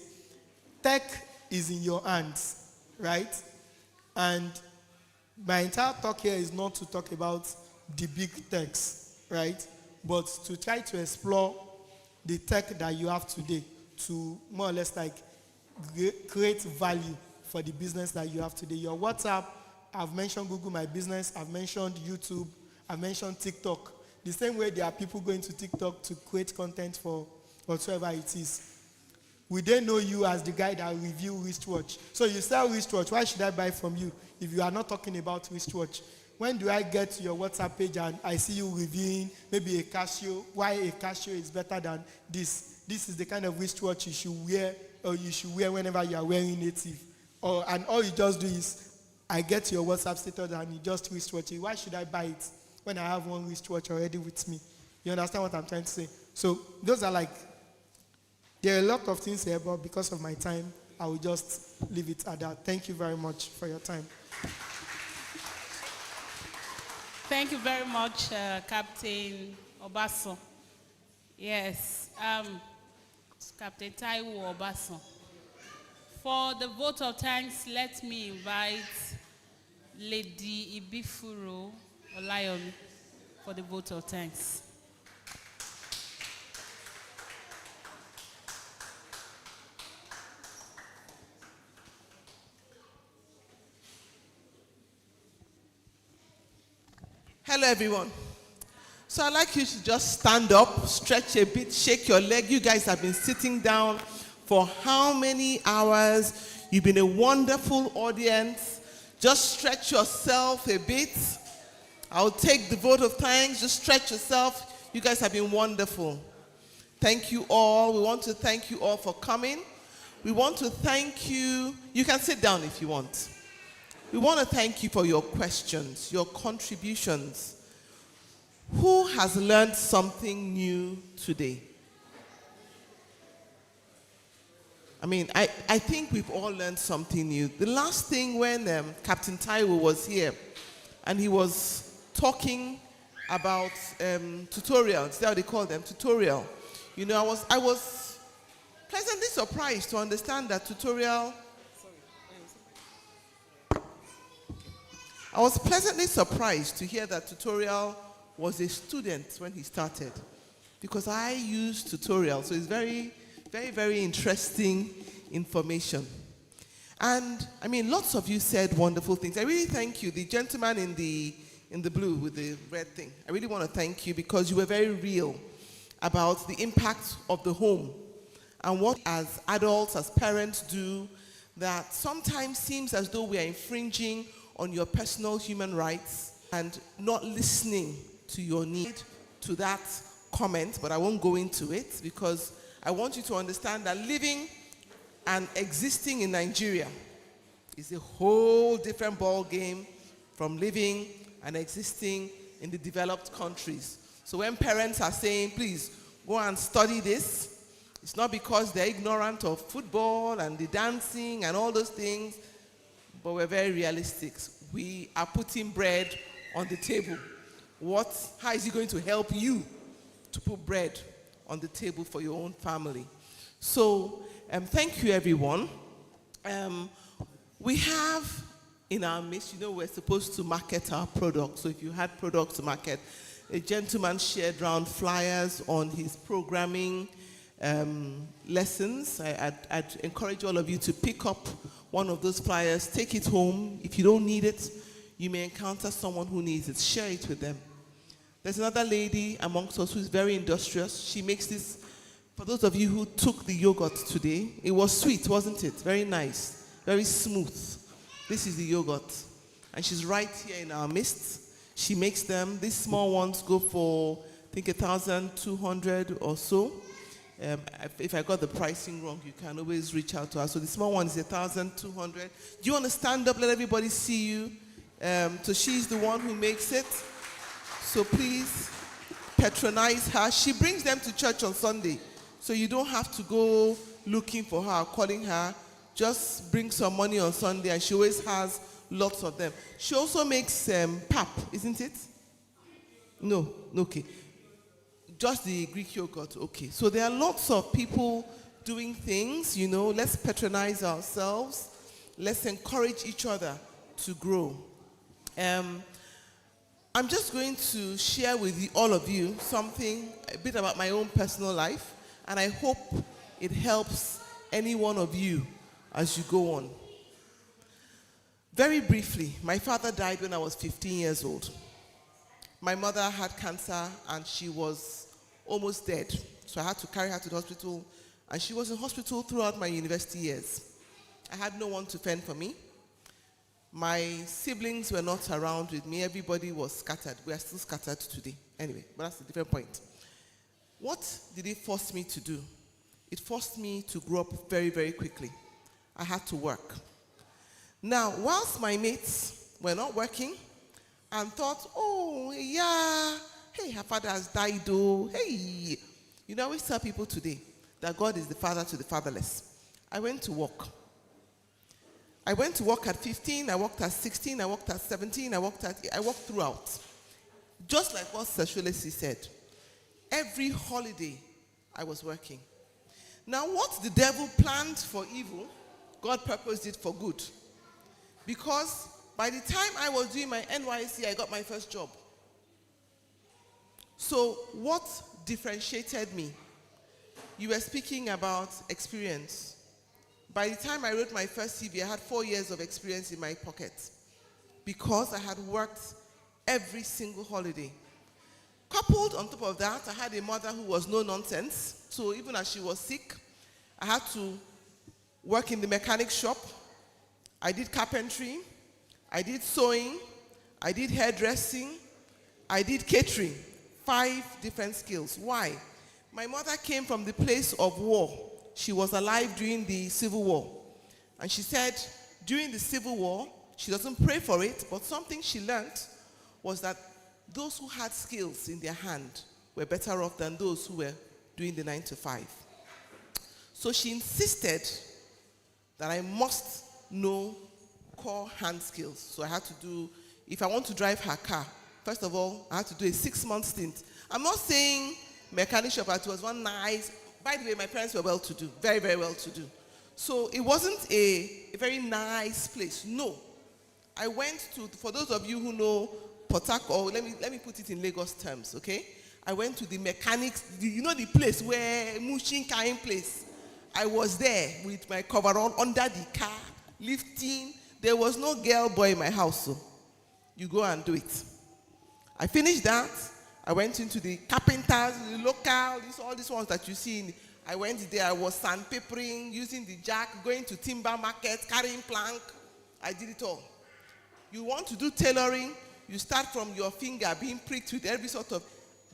tech is in your hands, right? And my entire talk here is not to talk about the big techs, right? But to try to explore the tech that you have today to more or less like create value for the business that you have today. Your WhatsApp, I've mentioned Google My Business, I've mentioned YouTube, I've mentioned TikTok. The same way there are people going to TikTok to create content for whatsoever it is. We don't know you as the guy that review wristwatch. So you sell wristwatch, why should I buy from you if you are not talking about wristwatch? When do I get to your WhatsApp page and I see you reviewing maybe a Casio, why a Casio is better than this? This is the kind of wristwatch you should wear, or you should wear whenever you are wearing native. And all you just do is, I get your WhatsApp status and you just wristwatch it. Why should I buy it when I have one wristwatch already with me? You understand what I'm trying to say? So those are like, there are a lot of things here, but because of my time, I will just leave it at that. Thank you very much for your time. Thank you very much, Captain Obasan. Yes, Captain Taiwo Obasan. For the vote of thanks, let me invite Lady Ibifuro Olayomi for the vote of thanks. Hello, everyone. So I'd like you to just stand up, stretch a bit, shake your leg. You guys have been sitting down for how many hours? You've been a wonderful audience. Just stretch yourself a bit. I'll take the vote of thanks. Just stretch yourself. You guys have been wonderful. Thank you all. We want to thank you all for coming. We want to thank you. You can sit down if you want. We want to thank you for your questions, your contributions. Who has learned something new today? I mean, I think we've all learned something new. The last thing when Captain Taiwo was here and he was talking about tutorials, that's how they call them, tutorial. You know, I was pleasantly surprised to understand that tutorial. I was pleasantly surprised to hear that tutorial was a student when he started, because I use tutorial, so it's very, very, very interesting information. And I mean, lots of you said wonderful things. I really thank you. The gentleman in the blue with the red thing, I really want to thank you because you were very real about the impact of the home and what as adults, as parents do that sometimes seems as though we are infringing on your personal human rights and not listening to your need to that comment, but I won't go into it because I want you to understand that living and existing in Nigeria is a whole different ball game from living and existing in the developed countries. So when parents are saying, please go and study this, it's not because they're ignorant of football and the dancing and all those things, but we're very realistic. We are putting bread on the table. How is it going to help you to put bread on the table for your own family? So thank you, everyone. We have in our midst, you know, we're supposed to market our products. So if you had products to market, a gentleman shared round flyers on his programming lessons. I'd encourage all of you to pick up one of those flyers, take it home. If you don't need it, you may encounter someone who needs it. Share it with them. There's another lady amongst us who's very industrious. She makes this, for those of you who took the yogurt today, it was sweet, wasn't it? Very nice, very smooth. This is the yogurt. And she's right here in our midst. She makes them. These small ones go for, I think, 1,200 or so. If I got the pricing wrong, you can always reach out to us. So the small one is 1,200. Do you want to stand up, let everybody see you? So she's the one who makes it. So please patronize her. She brings them to church on Sunday. So you don't have to go looking for her, calling her. just bring some money on Sunday, and she always has lots of them. She also makes pap, isn't it? No, okay. Just the Greek yogurt, okay. So there are lots of people doing things, you know. Let's patronize ourselves. Let's encourage each other to grow. I'm just going to share with all of you something, a bit about my own personal life, and I hope it helps any one of you as you go on. Very briefly, my father died when I was 15 years old. My mother had cancer and she was almost dead. So I had to carry her to the hospital, and she was in hospital throughout my university years. I had no one to fend for me. My siblings were not around with me. Everybody was scattered. We are still scattered today. Anyway, but that's a different point. What did it force me to do? It forced me to grow up very, very quickly. I had to work. Now, whilst my mates were not working and thought, oh, yeah, hey, her father has died, oh, hey. You know, I always tell people today that God is the father to the fatherless. I went to work. I went to work at 15, I worked at 16, I worked at 17, I worked throughout. Just like what Solesi said, every holiday I was working. Now what the devil planned for evil, God purposed it for good. Because by the time I was doing my NYSC, I got my first job. So what differentiated me? You were speaking about experience. By the time I wrote my first CV, I had 4 years of experience in my pocket because I had worked every single holiday. Coupled on top of that, I had a mother who was no nonsense. So even as she was sick, I had to work in the mechanic shop. I did carpentry. I did sewing. I did hairdressing. I did catering. 5 different skills. Why? My mother came from the place of war. She was alive during the Civil War. And she said during the Civil War, she doesn't pray for it, but something she learned was that those who had skills in their hand were better off than those who were doing the 9 to 5. So she insisted that I must know core hand skills. So I had to do, if I want to drive her car, first of all, I had to do a 6-month stint. I'm not saying mechanic shop, it was one nice. By the way, my parents were well-to-do, very, very well-to-do. So it wasn't a very nice place. No. I went to, for those of you who know Port Harcourt, let me put it in Lagos terms, okay? I went to the mechanics, you know the place where Mushin Kain place. I was there with my coverall under the car, lifting. There was no girl boy in my house, so you go and do it. I finished that. I went into the carpenters, the local, all these ones that you see. I went there, I was sandpapering, using the jack, going to timber market, carrying plank. I did it all. You want to do tailoring, you start from your finger being pricked with every sort of,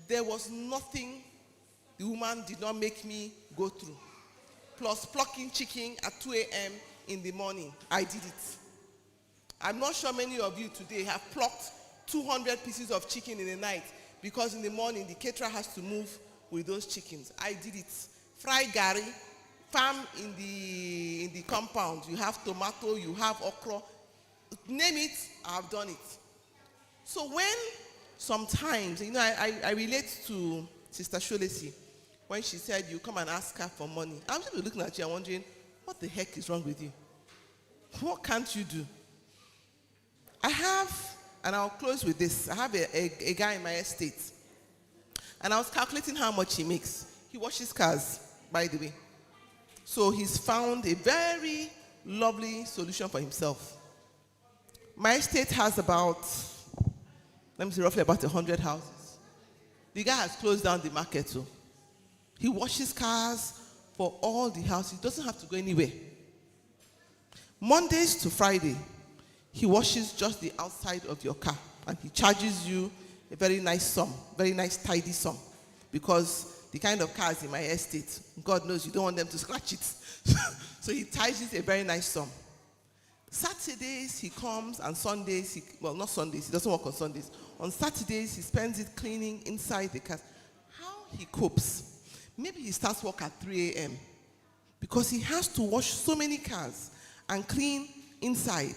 there was nothing the woman did not make me go through. Plus plucking chicken at 2 a.m. in the morning. I did it. I'm not sure many of you today have plucked 200 pieces of chicken in the night because in the morning the caterer has to move with those chickens. I did it. Fry gari, farm in the compound. You have tomato, you have okra. Name it, I've done it. So when sometimes, you know, I relate to Sister Solesi when she said you come and ask her for money. I'm just looking at you and wondering, what the heck is wrong with you? What can't you do? I have, and I'll close with this, I have a guy in my estate. And I was calculating how much he makes. He washes cars, by the way. So he's found a very lovely solution for himself. My estate has about, let me say roughly about 100 houses. The guy has closed down the market, so he washes cars for all the houses. He doesn't have to go anywhere. Mondays to Friday, he washes just the outside of your car, and he charges you a very nice sum, very nice tidy sum, because the kind of cars in my estate, God knows you don't want them to scratch it. So he charges a very nice sum. Saturdays he comes, and Sundays, well, not Sundays, he doesn't work on Sundays. On Saturdays he spends it cleaning inside the car. How he copes? Maybe he starts work at 3 a.m. because he has to wash so many cars and clean inside.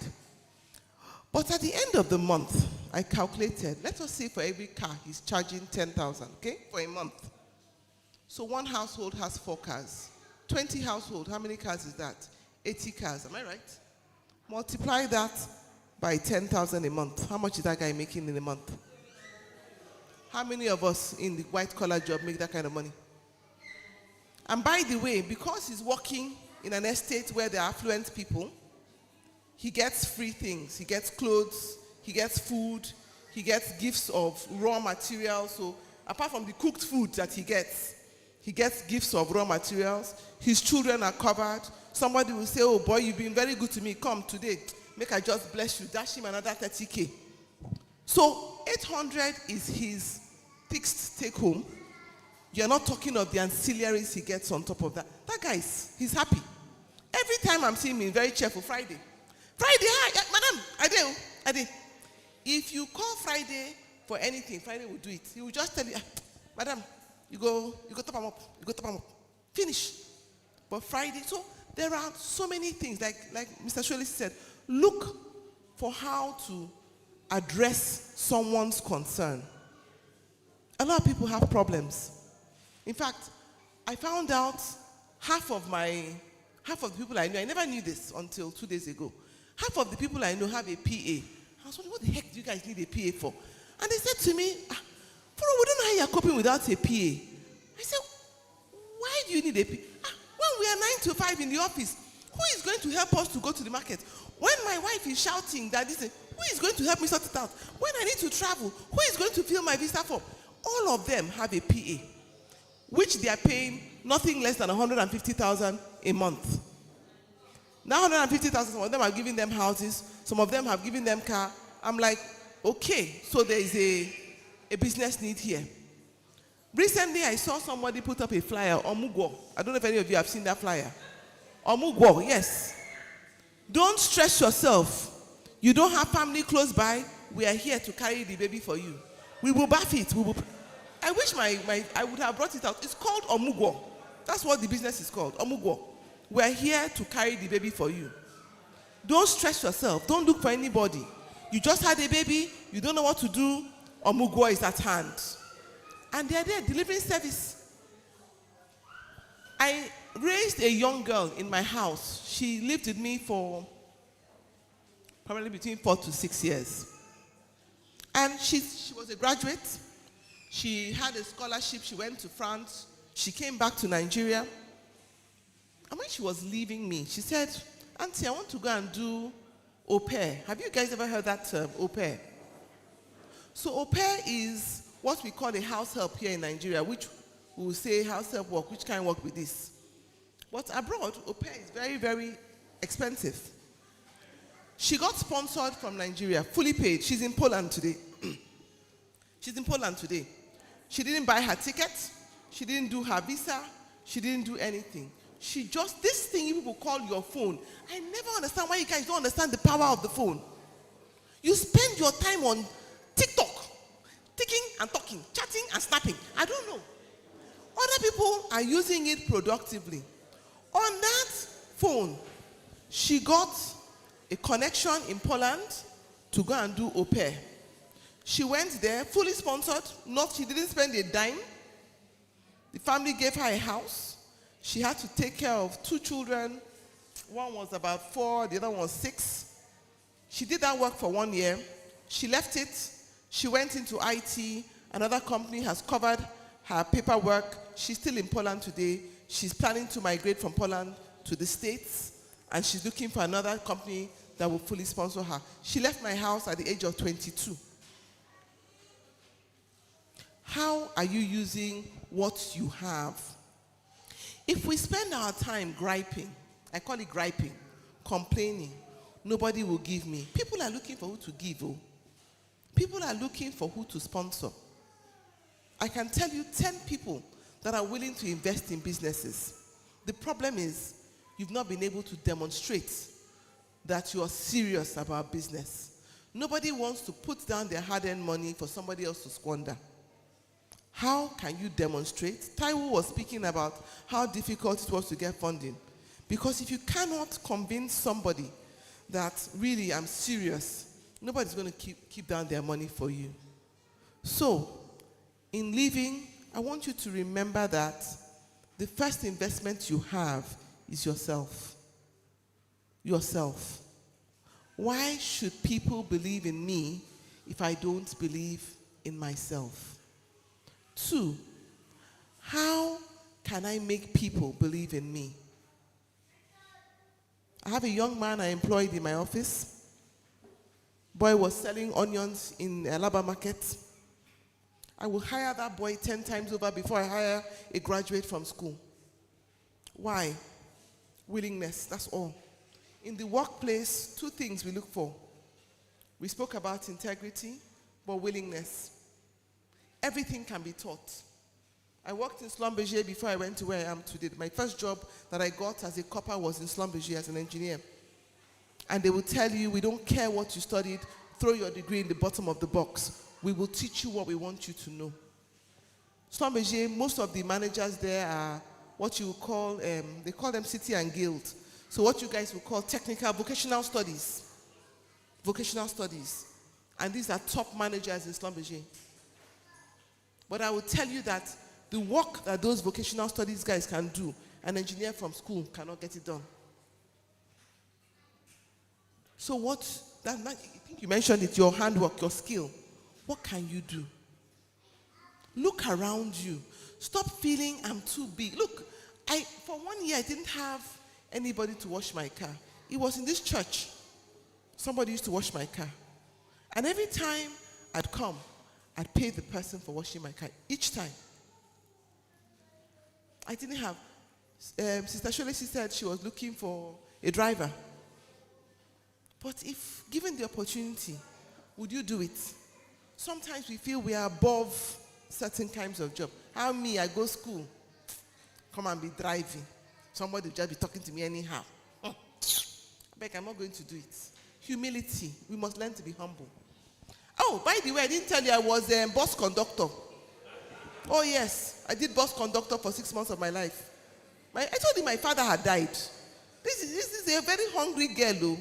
But at the end of the month, I calculated, let us say for every car he's charging 10,000, okay, for a month. So one household has 4 cars. 20 household, how many cars is that? 80 cars, am I right? Multiply that by 10,000 a month. How much is that guy making in a month? How many of us in the white-collar job make that kind of money? And by the way, because he's working in an estate where there are affluent people, he gets free things. He gets clothes, he gets food, he gets gifts of raw materials. So apart from the cooked food that he gets gifts of raw materials. His children are covered. Somebody will say, oh boy, you've been very good to me. Come today, make I just bless you. Dash him another 30K. So 800 is his fixed take home. You're not talking of the ancillaries he gets on top of that. That guy he's happy. Every time I'm seeing him, very cheerful. Friday, hi, madam, I did. If you call Friday for anything, Friday will do it. He will just tell you, madam, you go top him up. Finish. But Friday, so there are so many things, like Mr. Solesi said, look for how to address someone's concern. A lot of people have problems. In fact, I found out half of the people I know, I never knew this until 2 days ago. Half of the people I know have a PA. I was wondering, what the heck do you guys need a PA for? And they said to me, we don't know how you're coping without a PA. I said, why do you need a PA? When we are 9 to 5 in the office, who is going to help us to go to the market? When my wife is shouting that this, who is going to help me sort it out? When I need to travel, who is going to fill my visa form? All of them have a PA, which they are paying nothing less than 150,000 a month. Now 150,000, some of them are giving them houses, some of them have given them car. I'm like, okay, so there is a business need here. Recently, I saw somebody put up a flyer, Omugwo. I don't know if any of you have seen that flyer. Omugwo, yes. Don't stress yourself. You don't have family close by. We are here to carry the baby for you. We will bath it. I wish I would have brought it out. It's called Omugwo. That's what the business is called, Omugwo. We are here to carry the baby for you. Don't stress yourself. Don't look for anybody. You just had a baby. You don't know what to do. Omugwo is at hand. And they are there delivering service. I raised a young girl in my house. She lived with me for probably between 4 to 6 years. And she was a graduate. She had a scholarship. She went to France. She came back to Nigeria. And when she was leaving me, she said, Auntie, I want to go and do au pair. Have you guys ever heard that term, au pair? So au pair is what we call a house help here in Nigeria, which we will say house help work, which kind of work with this. But abroad, au pair is very, very expensive. She got sponsored from Nigeria, fully paid. She's in Poland today. She's in Poland today. She didn't buy her ticket. She didn't do her visa. She didn't do anything. She just, this thing you people call your phone. I never understand why you guys don't understand the power of the phone. You spend your time on TikTok, ticking and talking, chatting and snapping. I don't know. Other people are using it productively. On that phone, she got a connection in Poland to go and do au pair. She went there, fully sponsored. She didn't spend a dime. The family gave her a house. She had to take care of 2 children. One was about 4, the other one was 6. She did that work for 1 year. She left it. She went into IT. Another company has covered her paperwork. She's still in Poland today. She's planning to migrate from Poland to the States, and she's looking for another company that will fully sponsor her. She left my house at the age of 22. How are you using what you have? If we spend our time griping, I call it griping, complaining, nobody will give me. People are looking for who to give. Oh. People are looking for who to sponsor. I can tell you 10 people that are willing to invest in businesses. The problem is you've not been able to demonstrate that you are serious about business. Nobody wants to put down their hard-earned money for somebody else to squander. How can you demonstrate? Taiwo was speaking about how difficult it was to get funding. Because if you cannot convince somebody that really I'm serious, nobody's going to keep down their money for you. So, in leaving, I want you to remember that the first investment you have is yourself. Yourself. Why should people believe in me if I don't believe in myself? 2, how can I make people believe in me? I have a young man I employed in my office. Boy was selling onions in Alaba market. I will hire that boy 10 times over before I hire a graduate from school. Why? Willingness, that's all. In the workplace, 2 things we look for. We spoke about integrity, but willingness. Everything can be taught. I worked in Schlumberger before I went to where I am today. My first job that I got as a copper was in Schlumberger as an engineer. And they will tell you, we don't care what you studied, throw your degree in the bottom of the box. We will teach you what we want you to know. Schlumberger, most of the managers there are what you would call, they call them city and guild. So what you guys would call technical, vocational studies. Vocational studies. And these are top managers in Schlumberger. But I will tell you that the work that those vocational studies guys can do, an engineer from school cannot get it done. So I think you mentioned it, your handwork, your skill. What can you do? Look around you. Stop feeling I'm too big. Look, for 1 year I didn't have anybody to wash my car. It was in this church. Somebody used to wash my car. And every time I'd come, I'd pay the person for washing my car. Each time. I didn't have. Sister Solesi said she was looking for a driver. But if given the opportunity, would you do it? Sometimes we feel we are above certain kinds of job. How me, I go school, come and be driving. Somebody will just be talking to me anyhow. I beg, I'm not going to do it. Humility. We must learn to be humble. Oh, by the way, I didn't tell you I was a bus conductor. Oh yes, I did bus conductor for 6 months of my life. I told you my father had died. This is a very hungry girl, though.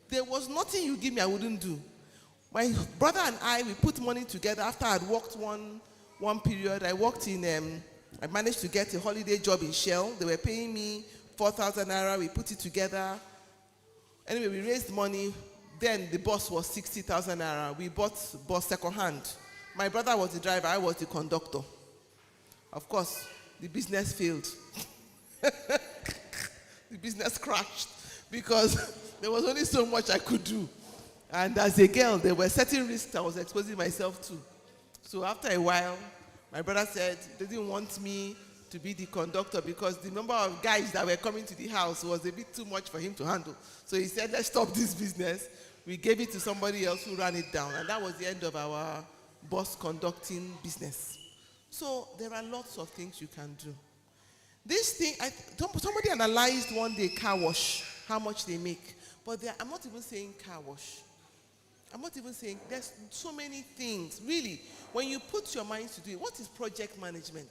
There was nothing you give me I wouldn't do. My brother and I, we put money together after I'd worked one period. I worked in, I managed to get a holiday job in Shell. They were paying me 4,000 naira. We put it together. Anyway, we raised money. Then the bus was 60,000 naira. We bought bus second hand. My brother was the driver. I was the conductor. Of course, the business failed. The business crashed because there was only so much I could do. And as a girl, there were certain risks I was exposing myself to. So after a while, my brother said he didn't want me to be the conductor because the number of guys that were coming to the house was a bit too much for him to handle. So he said, let's stop this business. We gave it to somebody else who ran it down. And that was the end of our bus conducting business. So there are lots of things you can do. This thing, somebody analyzed one day car wash, how much they make. But I'm not even saying car wash. I'm not even saying, there's so many things. Really, when you put your mind to do it, what is project management?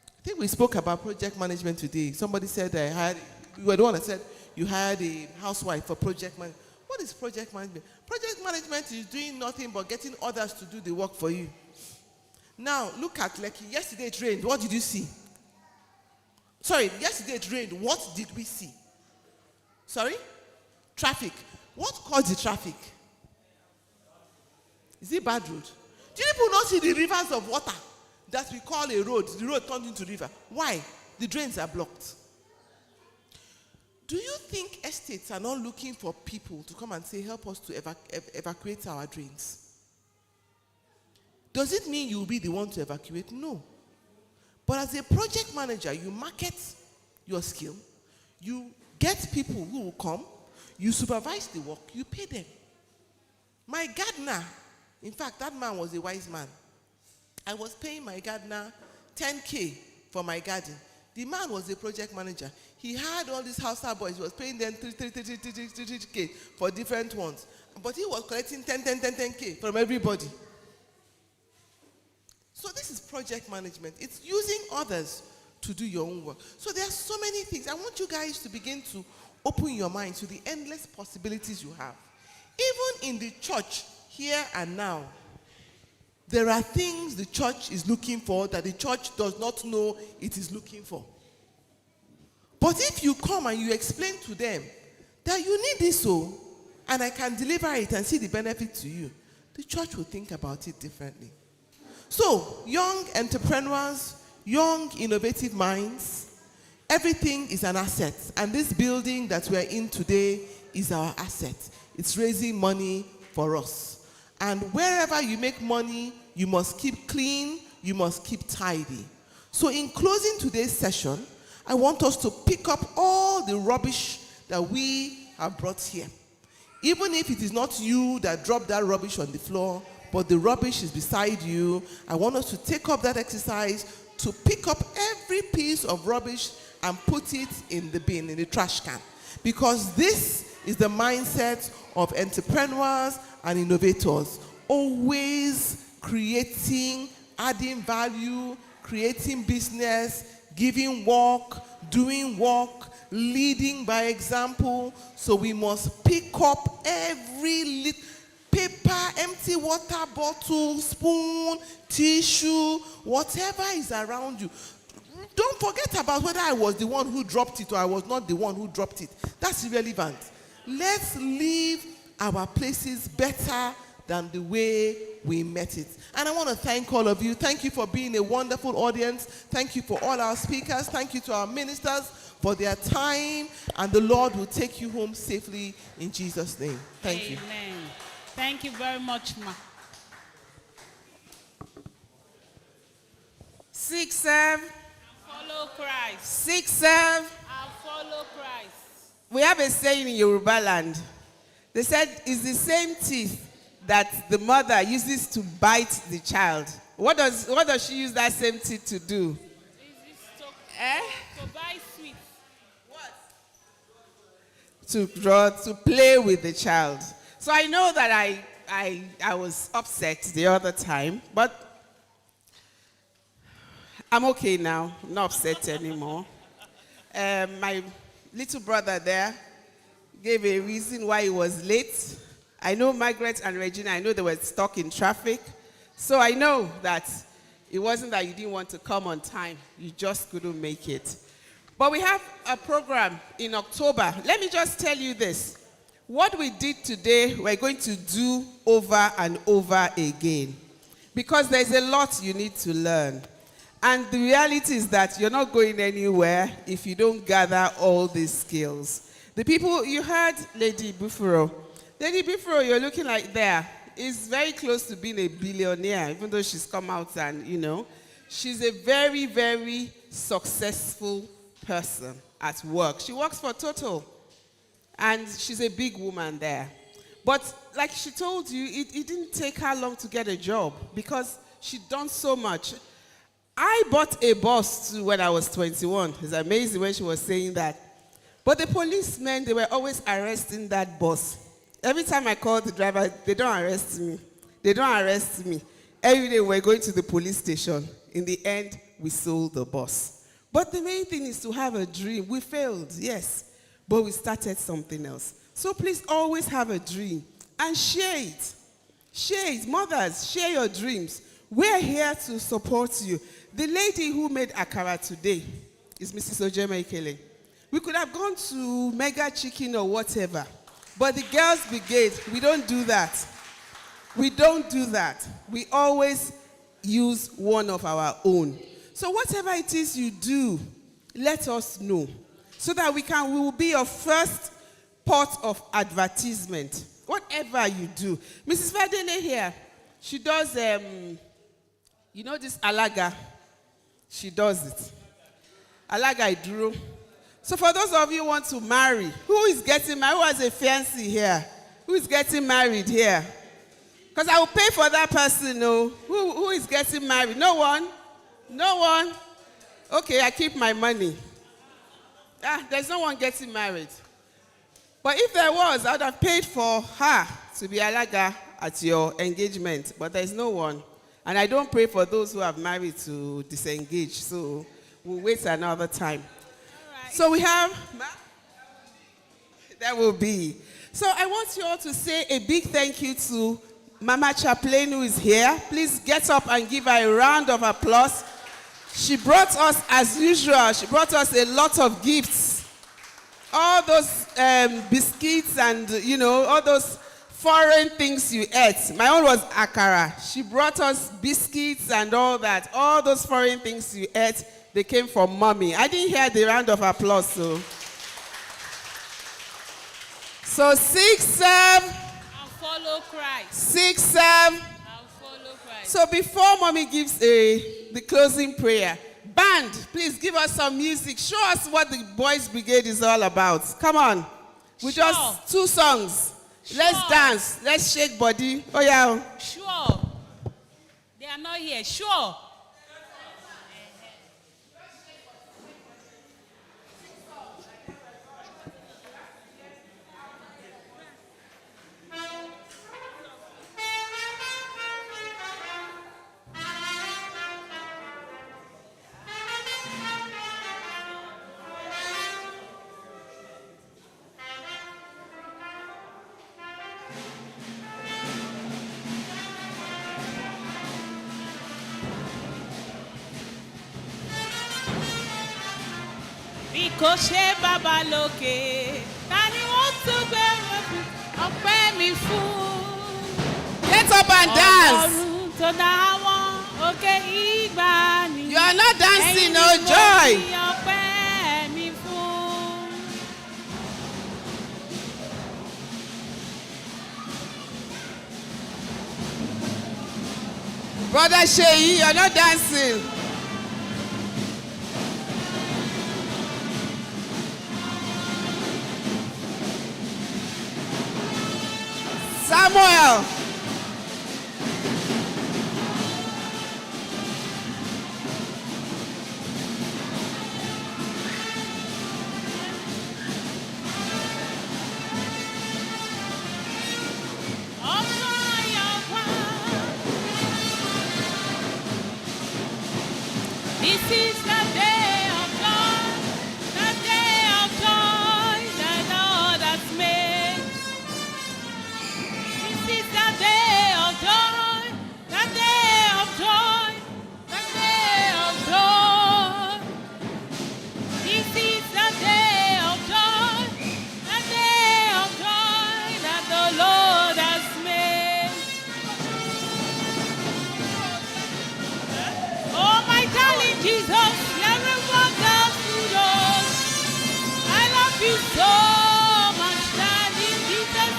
I think we spoke about project management today. Somebody said you were the one that said you hired a housewife for project management. What is project management? Project management is doing nothing but getting others to do the work for you. Now, look at Lekki. Yesterday it rained. What did you see? Sorry, yesterday it rained. What did we see? Sorry? Traffic. What caused the traffic? Is it bad road? Do you people not see the rivers of water that we call a road? The road turned into river. Why? The drains are blocked. Do you think estates are not looking for people to come and say, help us to evacuate our drains? Does it mean you will be the one to evacuate? No. But as a project manager, you market your skill, you get people who will come, you supervise the work, you pay them. My gardener, in fact, that man was a wise man. I was paying my gardener 10K for my garden. The man was a project manager. He had all these household boys. He was paying them 3K for different ones. But he was collecting 10K from everybody. So this is project management. It's using others to do your own work. So there are so many things. I want you guys to begin to open your mind to the endless possibilities you have. Even in the church, here and now, there are things the church is looking for that the church does not know it is looking for. But if you come and you explain to them that you need this, and I can deliver it and see the benefit to you, the church will think about it differently. So, young entrepreneurs, young innovative minds, everything is an asset. And this building that we're in today is our asset. It's raising money for us. And wherever you make money, you must keep clean, you must keep tidy. So in closing today's session, I want us to pick up all the rubbish that we have brought here. Even if it is not you that dropped that rubbish on the floor, but the rubbish is beside you, I want us to take up that exercise to pick up every piece of rubbish and put it in the bin, in the trash can. Because this is the mindset of entrepreneurs and innovators. Always creating, adding value, creating business, giving work, doing work, leading by example. So we must pick up every little paper, empty water bottle, spoon, tissue, whatever is around you. Don't forget about whether I was the one who dropped it or I was not the one who dropped it. That's irrelevant. Let's leave our places better than the way we met it. And I want to thank all of you. Thank you for being a wonderful audience. Thank you for all our speakers. Thank you to our ministers for their time. And the Lord will take you home safely in Jesus' name. Thank you. Amen. Thank you very much, ma. 6 serve. Follow Christ. 6 serve. I'll follow Christ. We have a saying in Yoruba land. They said it's the same teeth that the mother uses to bite the child. What does she use that same teeth to do? To buy sweets. To play with the child. So I know that I was upset the other time, but I'm okay now. I'm not upset anymore. My little brother there gave a reason why he was late. I know Margaret and Regina, I know they were stuck in traffic. So I know that it wasn't that you didn't want to come on time. You just couldn't make it. But we have a program in October. Let me just tell you this. What we did today, we're going to do over and over again. Because there's a lot you need to learn. And the reality is that you're not going anywhere if you don't gather all these skills. The people, you heard Lady Bufuro. Lady Bufuro, you're looking like there, is very close to being a billionaire, even though she's come out and, she's a very, very successful person at work. She works for Total, and she's a big woman there. But like she told you, it didn't take her long to get a job because she'd done so much. I bought a bus too when I was 21. It's amazing when she was saying that. But the policemen, they were always arresting that bus. Every time I call the driver, they don't arrest me. They don't arrest me. Every day we're going to the police station. In the end, we sold the bus. But the main thing is to have a dream. We failed, yes, but we started something else. So please always have a dream and share it. Share it. Mothers, share your dreams. We're here to support you. The lady who made akara today is Mrs. Ojema Ikele. We could have gone to Mega Chicken or whatever. But the Girls Brigade, we don't do that. We don't do that. We always use one of our own. So whatever it is you do, let us know. So that we will be your first port of advertisement. Whatever you do. Mrs. Fadele here, she does, this alaga. She does it. Alaga iduro. So for those of you who want to marry, who is getting married? Who has a fiancé here? Who is getting married here? Because I will pay for that person, no. Who is getting married? No one? No one? Okay, I keep my money. There's no one getting married. But if there was, I would have paid for her to be alaga at your engagement. But there's no one. And I don't pray for those who have married to disengage. So We'll wait another time. So we have, that will be. So I want you all to say a big thank you to Mama Chaplain who is here. Please get up and give her a round of applause. She brought us, as usual, she brought us a lot of gifts. All those biscuits and, you know, all those foreign things you ate. My own was akara. She brought us biscuits and all that. All those foreign things you ate, they came from Mommy. I didn't hear the round of applause, so. So 6, I'll follow Christ. 6, I'll follow Christ. So before Mommy gives the closing prayer, band, please give us some music. Show us what the Boys Brigade is all about. Come on. With just 2 songs. Let's dance. Let's shake body. Oh, yeah. Sure. They are not here. Sure. Bíkọ́ṣe bàbá lókè, ta ni wọ́n tún gbé ọpẹ́ mi fún? Get up and dance. Ọlọ́run tó dá wọn òkè ìgbàanì. You are not dancing, no joy. Ẹ̀yin ni mo fi ọpẹ́ mi fún. Brother Sheyi, you are not dancing. Samuel. This is the day of joy, the day of joy the Lord has made. This is the day of joy, the day of joy, the day of joy. This is the day of joy, the day of joy that the Lord has made. Oh, my darling Jesus, you're a wonderful Lord. I love you so much, darling Jesus.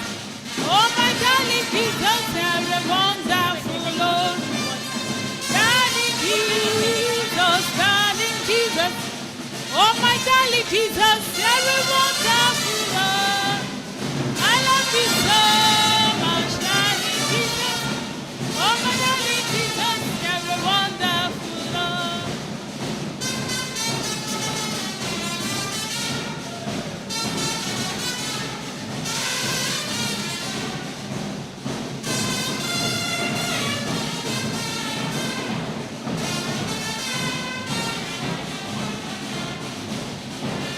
Oh, my darling Jesus, you're a wonderful Lord. Darling Jesus, darling Jesus. Oh, my darling Jesus, you're a wonderful Lord. I love you so much, darling Jesus. Oh, my darling Jesus, you're a wonderful Lord.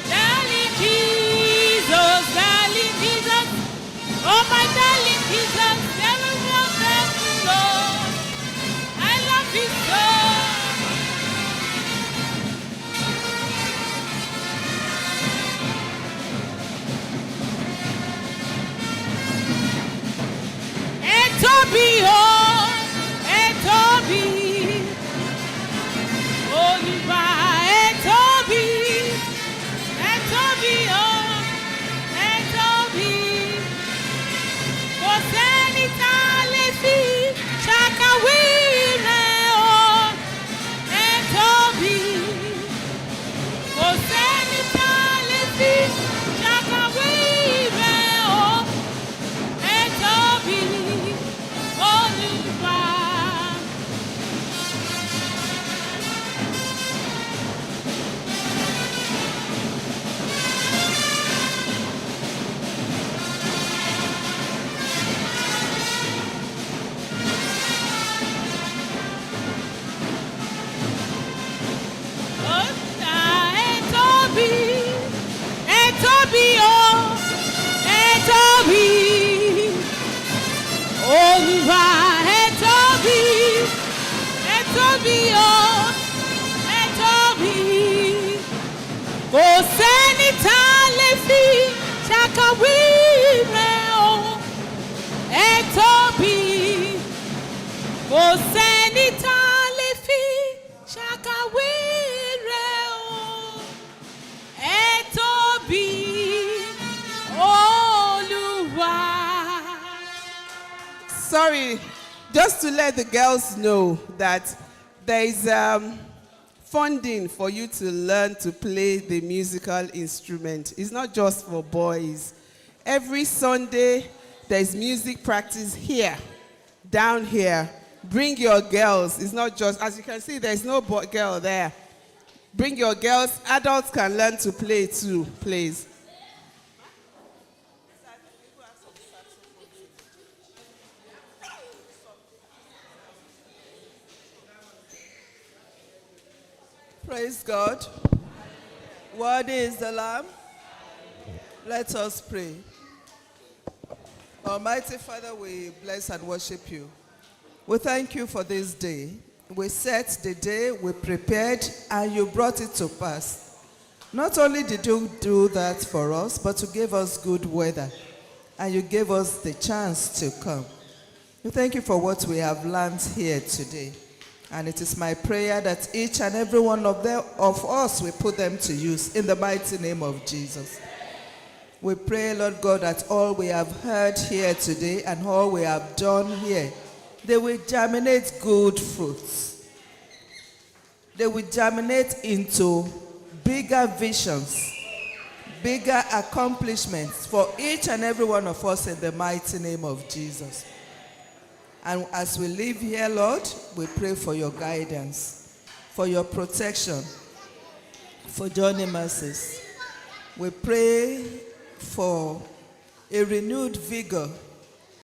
Darling Jesus, sorry, just to let the girls know that there is funding for you to learn to play the musical instrument. It's not just for boys. Every Sunday, there's music practice here, down here. Bring your girls. It's not just, as you can see, there's no girl there. Bring your girls. Adults can learn to play too, please. Praise God. Worthy is the Lamb. Let us pray. Almighty Father, we bless and worship you. We thank you for this day. We set the day, we prepared, and you brought it to pass. Not only did you do that for us, but you gave us good weather, and you gave us the chance to come. We thank you for what we have learned here today. And it is my prayer that each and every one of us will put them to use in the mighty name of Jesus. We pray, Lord God, that all we have heard here today and all we have done here, they will germinate good fruits. They will germinate into bigger visions, bigger accomplishments for each and every one of us in the mighty name of Jesus. And as we live here, Lord, we pray for your guidance, for your protection, for journey mercies. We pray for a renewed vigor